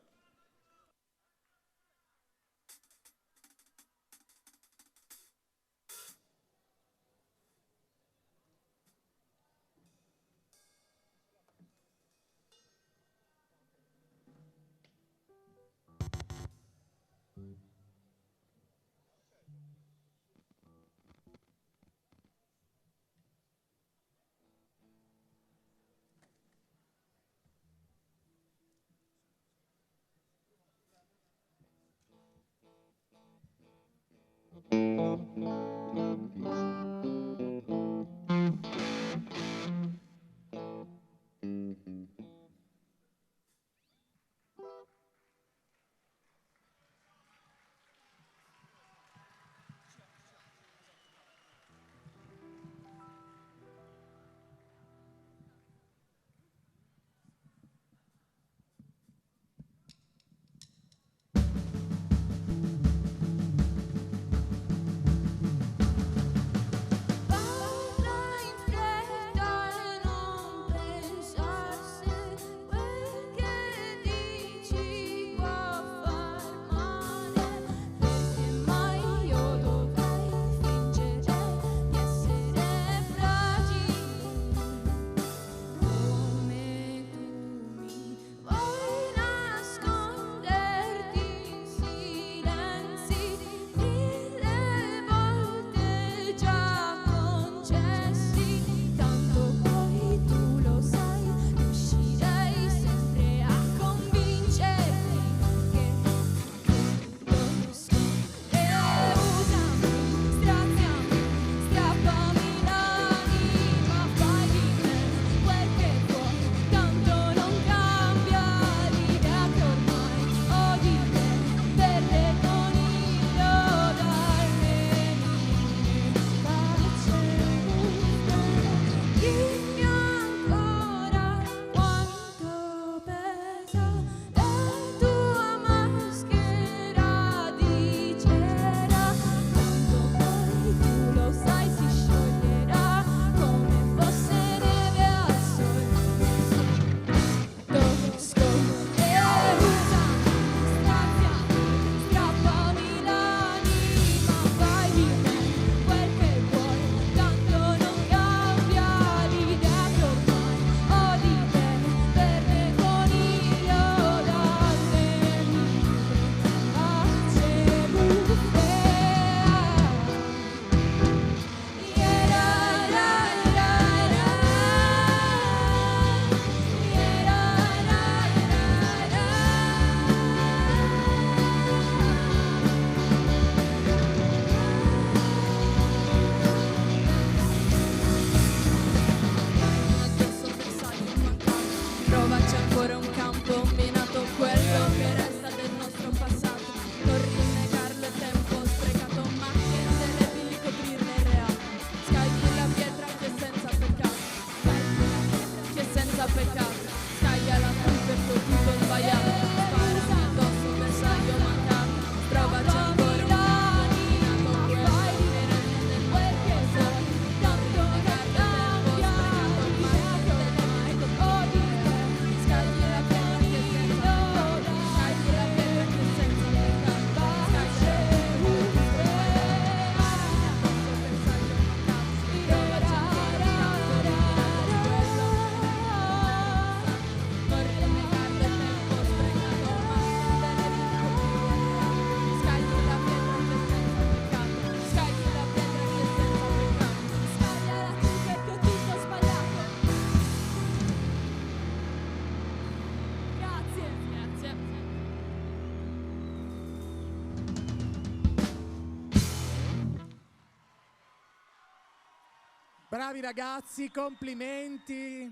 Bravi ragazzi, complimenti.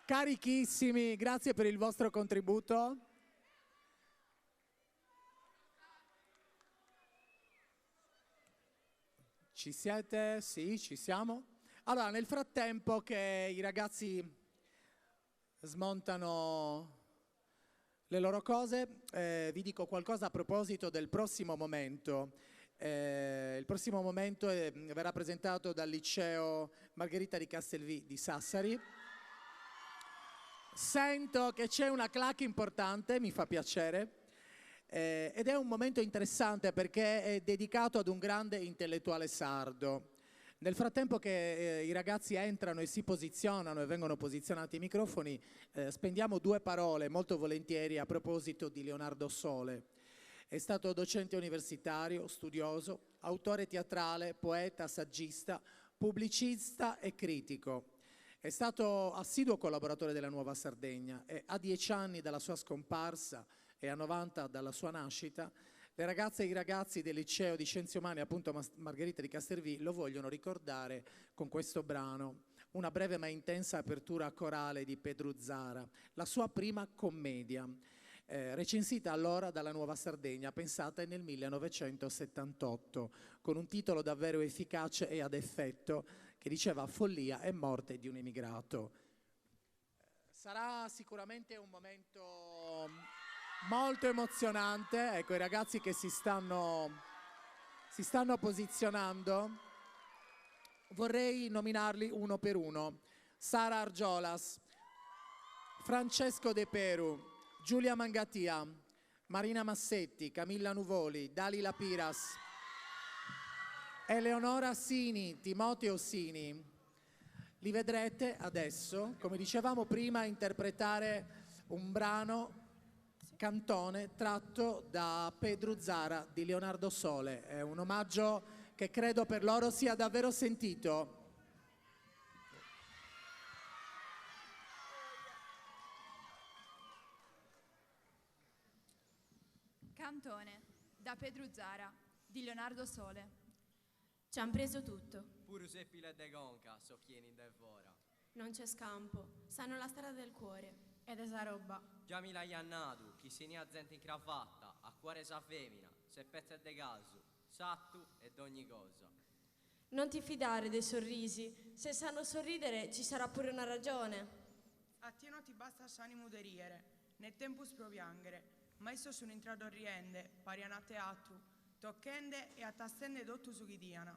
Carichissimi, grazie per il vostro contributo. Ci siete? Sì, ci siamo. Allora, nel frattempo che i ragazzi smontano le loro cose, vi dico qualcosa a proposito del prossimo momento. Il prossimo momento verrà presentato dal liceo Margherita di Castelvì di Sassari. Sento che c'è una clac importante, mi fa piacere. Ed è un momento interessante perché è dedicato ad un grande intellettuale sardo. Nel frattempo che i ragazzi entrano e si posizionano e vengono posizionati i microfoni, spendiamo due parole molto volentieri a proposito di Leonardo Sole. È stato docente universitario, studioso, autore teatrale, poeta, saggista, pubblicista e critico. È stato assiduo collaboratore della Nuova Sardegna e a 10 anni dalla sua scomparsa e a 90 dalla sua nascita, le ragazze e i ragazzi del liceo di Scienze Umane, appunto Margherita di Castelvì, lo vogliono ricordare con questo brano, una breve ma intensa apertura corale di Pedro Zara, la sua prima commedia, recensita allora dalla Nuova Sardegna, pensata nel 1978, con un titolo davvero efficace e ad effetto, che diceva Follia e morte di un emigrato. Sarà sicuramente un momento molto emozionante, ecco i ragazzi che si stanno posizionando, vorrei nominarli uno per uno. Sara Argiolas, Francesco De Peru, Giulia Mangatia, Marina Massetti, Camilla Nuvoli, Dalila Piras, Eleonora Sini, Timoteo Sini. Li vedrete adesso, come dicevamo prima, interpretare un brano cantone tratto da Pedro Zara di Leonardo Sole. È un omaggio che credo per loro sia davvero sentito. Cantone da Pedro Zara di Leonardo Sole. Ci han preso tutto. Pure seppi le de conca, socchieni de fora. Non c'è scampo, sanno la strada del cuore. Ed esa roba. Già mi l'hai annato, chi se ne ha gente in cravatta, a cuore sa femmina, se pezza de caso, sattu e d'ogni cosa. Non ti fidare dei sorrisi, se sanno sorridere ci sarà pure una ragione. A te non ti basta s'animo de riere, né tempus pro piangere, ma esso sono entrato riende, pari a teatru, toccende e a tastende dottu su ghidiana.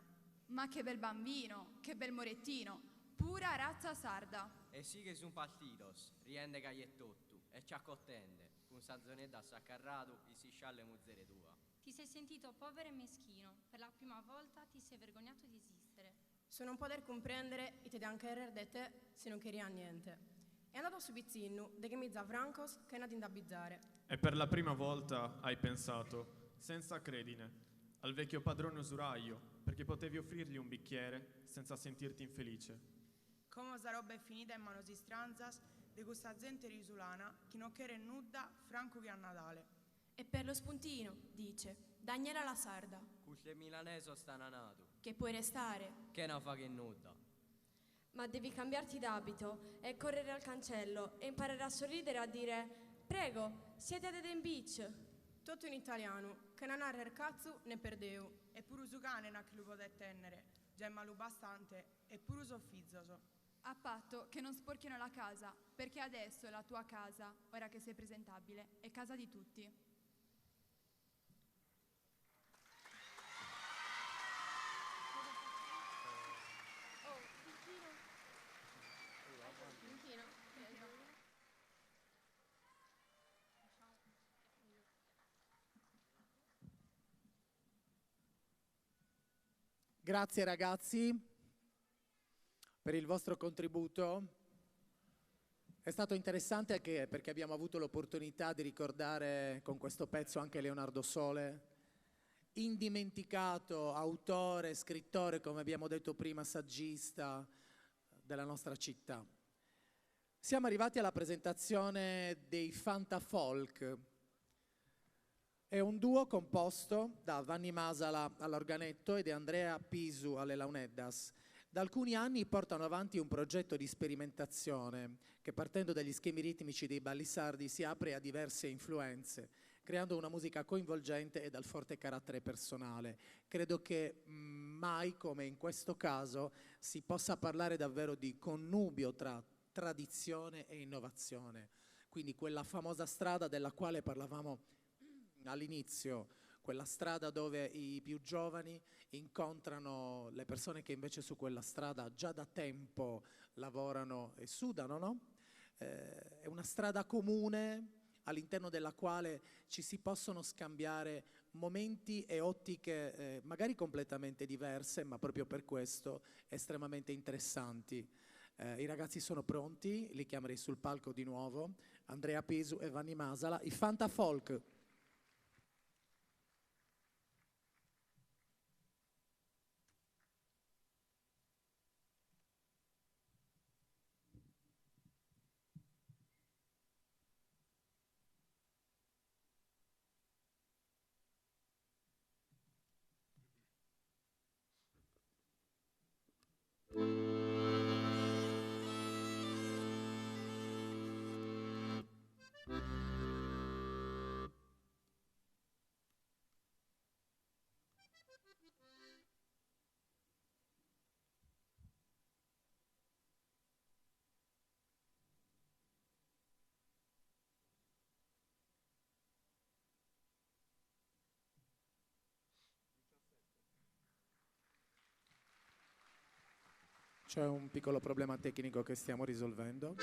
Ma che bel bambino, che bel morettino, pura razza sarda. E sì che son partitos, riende cagliettottu, e ci accottende, con sanzonetta saccarrato, e si scialle muzzere tua. Ti sei sentito povero e meschino, per la prima volta ti sei vergognato di esistere. Se non poter comprendere, e te de anche error de te, se non queria niente. È andato su bizzinnu, de che mizza francos, che è nato in da bizzare. E per la prima volta hai pensato, senza credine, al vecchio padrone usuraio, perché potevi offrirgli un bicchiere senza sentirti infelice. Come sa roba è finita in manos stranzas, de questa gente risulana, chi non chiede nuda, franco che a Natale. E per lo spuntino, dice, Daniela la sarda. Cusce milaneso sta nanato. Che puoi restare. Che non fa che nuda. Ma devi cambiarti d'abito e correre al cancello e imparare a sorridere e a dire «Prego, siete ad Eden Beach». Tutto in italiano, che non ha il cazzo ne perdeu. E pure su cane non che lo potete tenere, già è malu bastante, e pure su fizzoso. A patto che non sporchino la casa, perché adesso la tua casa, ora che sei presentabile, è casa di tutti. Grazie ragazzi per il vostro contributo. È stato interessante anche perché abbiamo avuto l'opportunità di ricordare con questo pezzo anche Leonardo Sole, indimenticato autore, scrittore, come abbiamo detto prima, saggista della nostra città. Siamo arrivati alla presentazione dei Fantafolk. È un duo composto da Vanni Masala all'organetto e da Andrea Pisu alle launeddas. Da alcuni anni portano avanti un progetto di sperimentazione che, partendo dagli schemi ritmici dei balli sardi, si apre a diverse influenze, creando una musica coinvolgente e dal forte carattere personale. Credo che mai come in questo caso si possa parlare davvero di connubio tra tradizione e innovazione. Quindi quella famosa strada della quale parlavamo all'inizio, quella strada dove i più giovani incontrano le persone che invece su quella strada già da tempo lavorano e sudano, no? È una strada comune all'interno della quale ci si possono scambiare momenti e ottiche magari completamente diverse, ma proprio per questo estremamente interessanti. I ragazzi sono pronti, li chiamerei sul palco di nuovo, Andrea Pisu e Vanni Masala, i Fanta Folk. C'è un piccolo problema tecnico che stiamo risolvendo.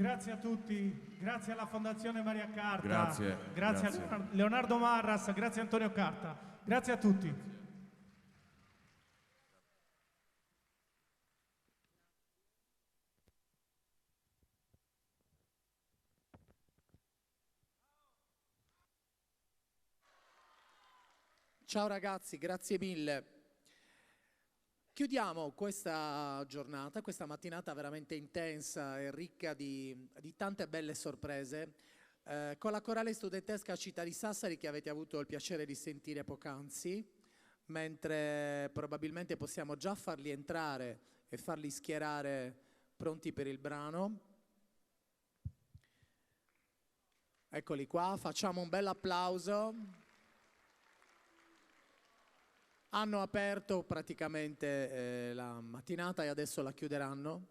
grazie a tutti, grazie alla Fondazione Maria Carta, Grazie, grazie grazie. a Leonardo Marras, grazie a Antonio Carta, grazie a tutti. Ciao ragazzi, grazie mille. Chiudiamo questa giornata, questa mattinata veramente intensa e ricca di tante belle sorprese, con la corale studentesca Città di Sassari che avete avuto il piacere di sentire poc'anzi, mentre probabilmente possiamo già farli entrare e farli schierare pronti per il brano. Eccoli qua, facciamo un bel applauso. Hanno aperto praticamente la mattinata e adesso la chiuderanno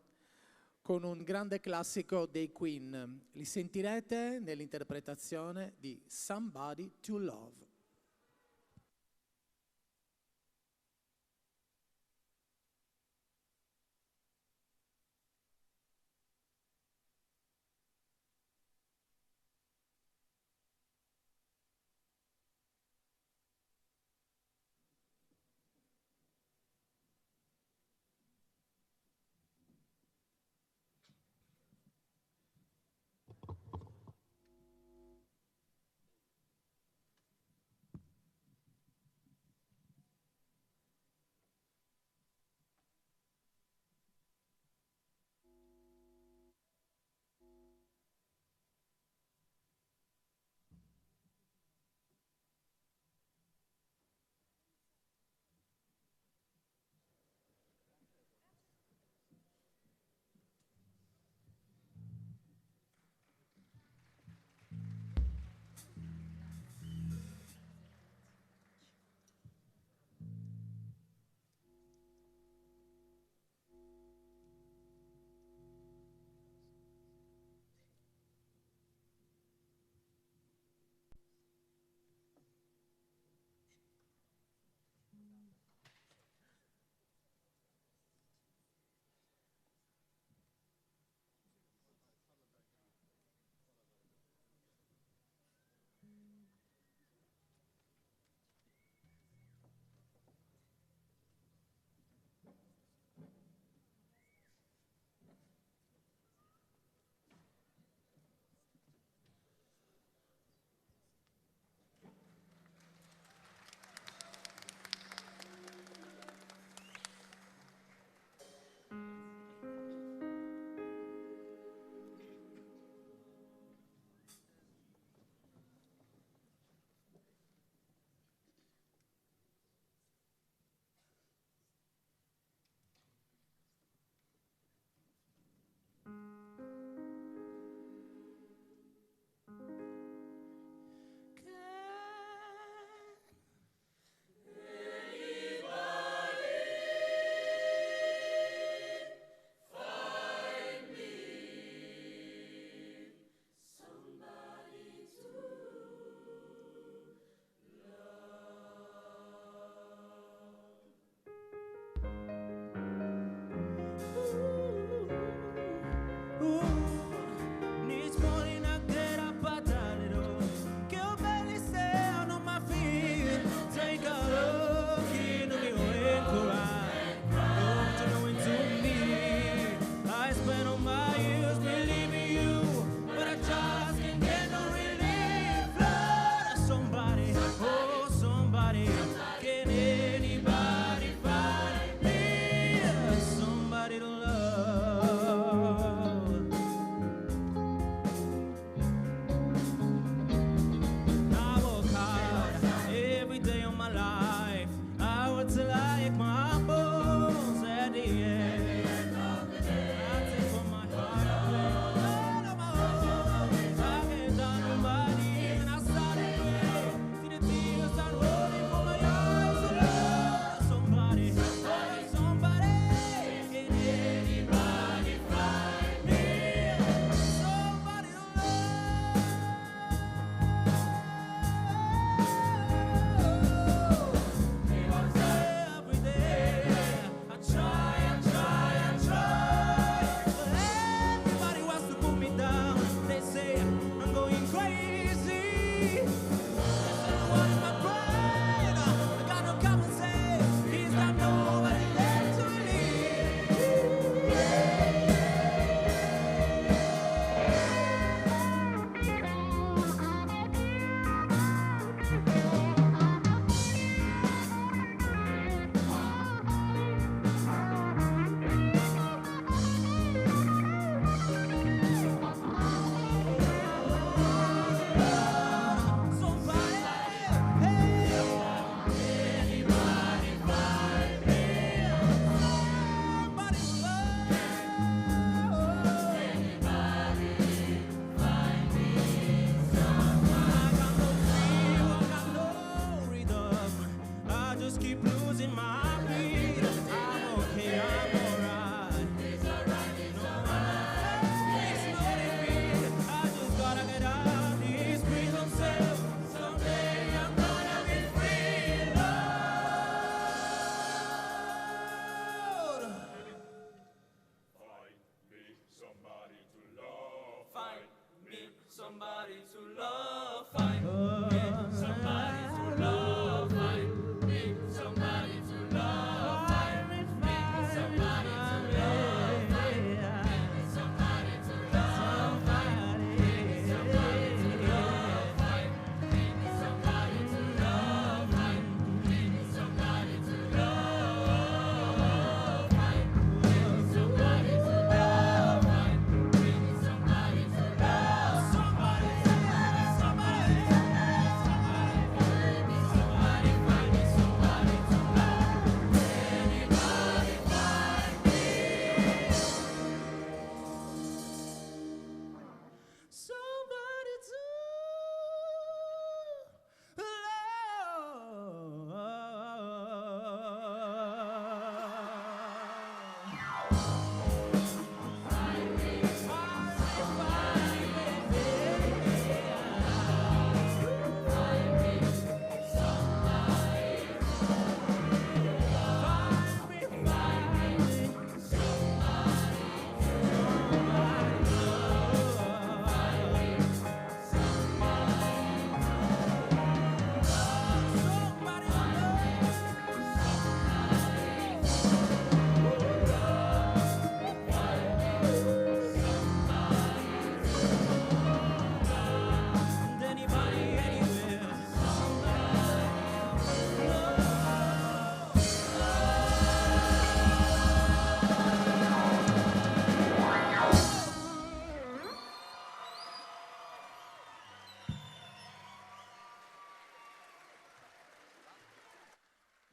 con un grande classico dei Queen. Li sentirete nell'interpretazione di Somebody to Love.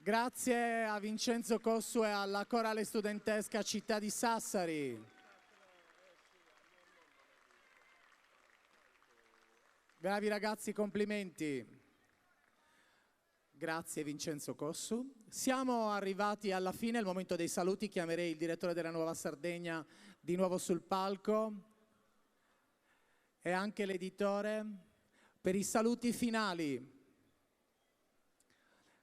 Grazie a Vincenzo Cossu e alla Corale Studentesca Città di Sassari. Bravi ragazzi, complimenti. Grazie Vincenzo Cossu. Siamo arrivati alla fine, il momento dei saluti. Chiamerei il direttore della Nuova Sardegna di nuovo sul palco e anche l'editore per i saluti finali.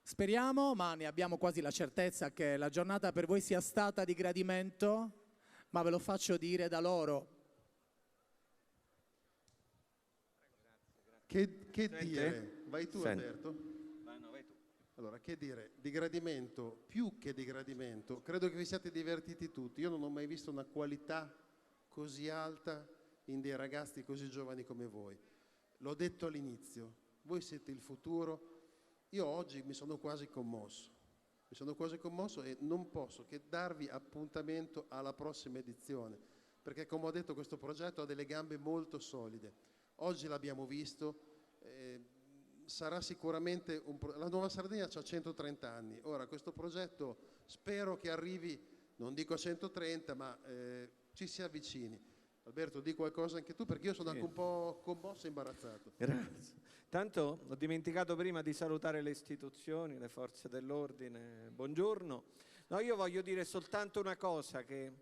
Speriamo, ma ne abbiamo quasi la certezza, che la giornata per voi sia stata di gradimento, ma ve lo faccio dire da loro. Che dire? Vai tu, Senti. Alberto? Vai tu. Allora, che dire? Di gradimento, più che di gradimento, credo che vi siate divertiti tutti. Io non ho mai visto una qualità così alta in dei ragazzi così giovani come voi. L'ho detto all'inizio, voi siete il futuro. Io oggi mi sono quasi commosso e non posso che darvi appuntamento alla prossima edizione, perché come ho detto questo progetto ha delle gambe molto solide. Oggi l'abbiamo visto, sarà sicuramente la Nuova Sardegna ha 130 anni, ora questo progetto spero che arrivi, non dico a 130, ma ci si avvicini. Alberto, di qualcosa anche tu, perché io sono anche un po' commosso e imbarazzato. Grazie. Tanto ho dimenticato prima di salutare le istituzioni, le forze dell'ordine. Buongiorno. No, io voglio dire soltanto una cosa, che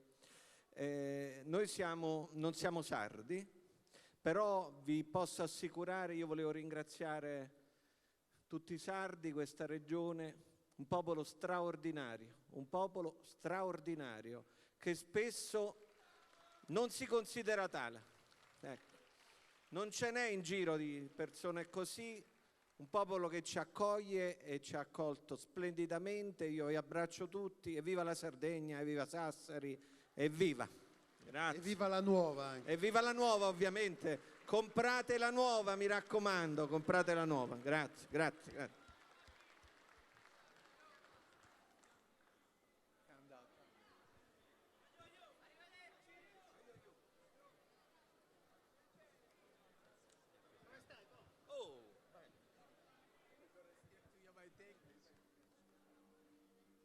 noi non siamo sardi, però vi posso assicurare, io volevo ringraziare tutti i sardi, questa regione, un popolo straordinario che spesso non si considera tale. Ecco. Non ce n'è in giro di persone così, un popolo che ci accoglie e ci ha accolto splendidamente. Io vi abbraccio tutti, e viva la Sardegna, e viva Sassari, evviva! Grazie. E viva la nuova anche. E viva la nuova, ovviamente. Comprate la nuova, mi raccomando, comprate la nuova. Grazie, grazie, grazie.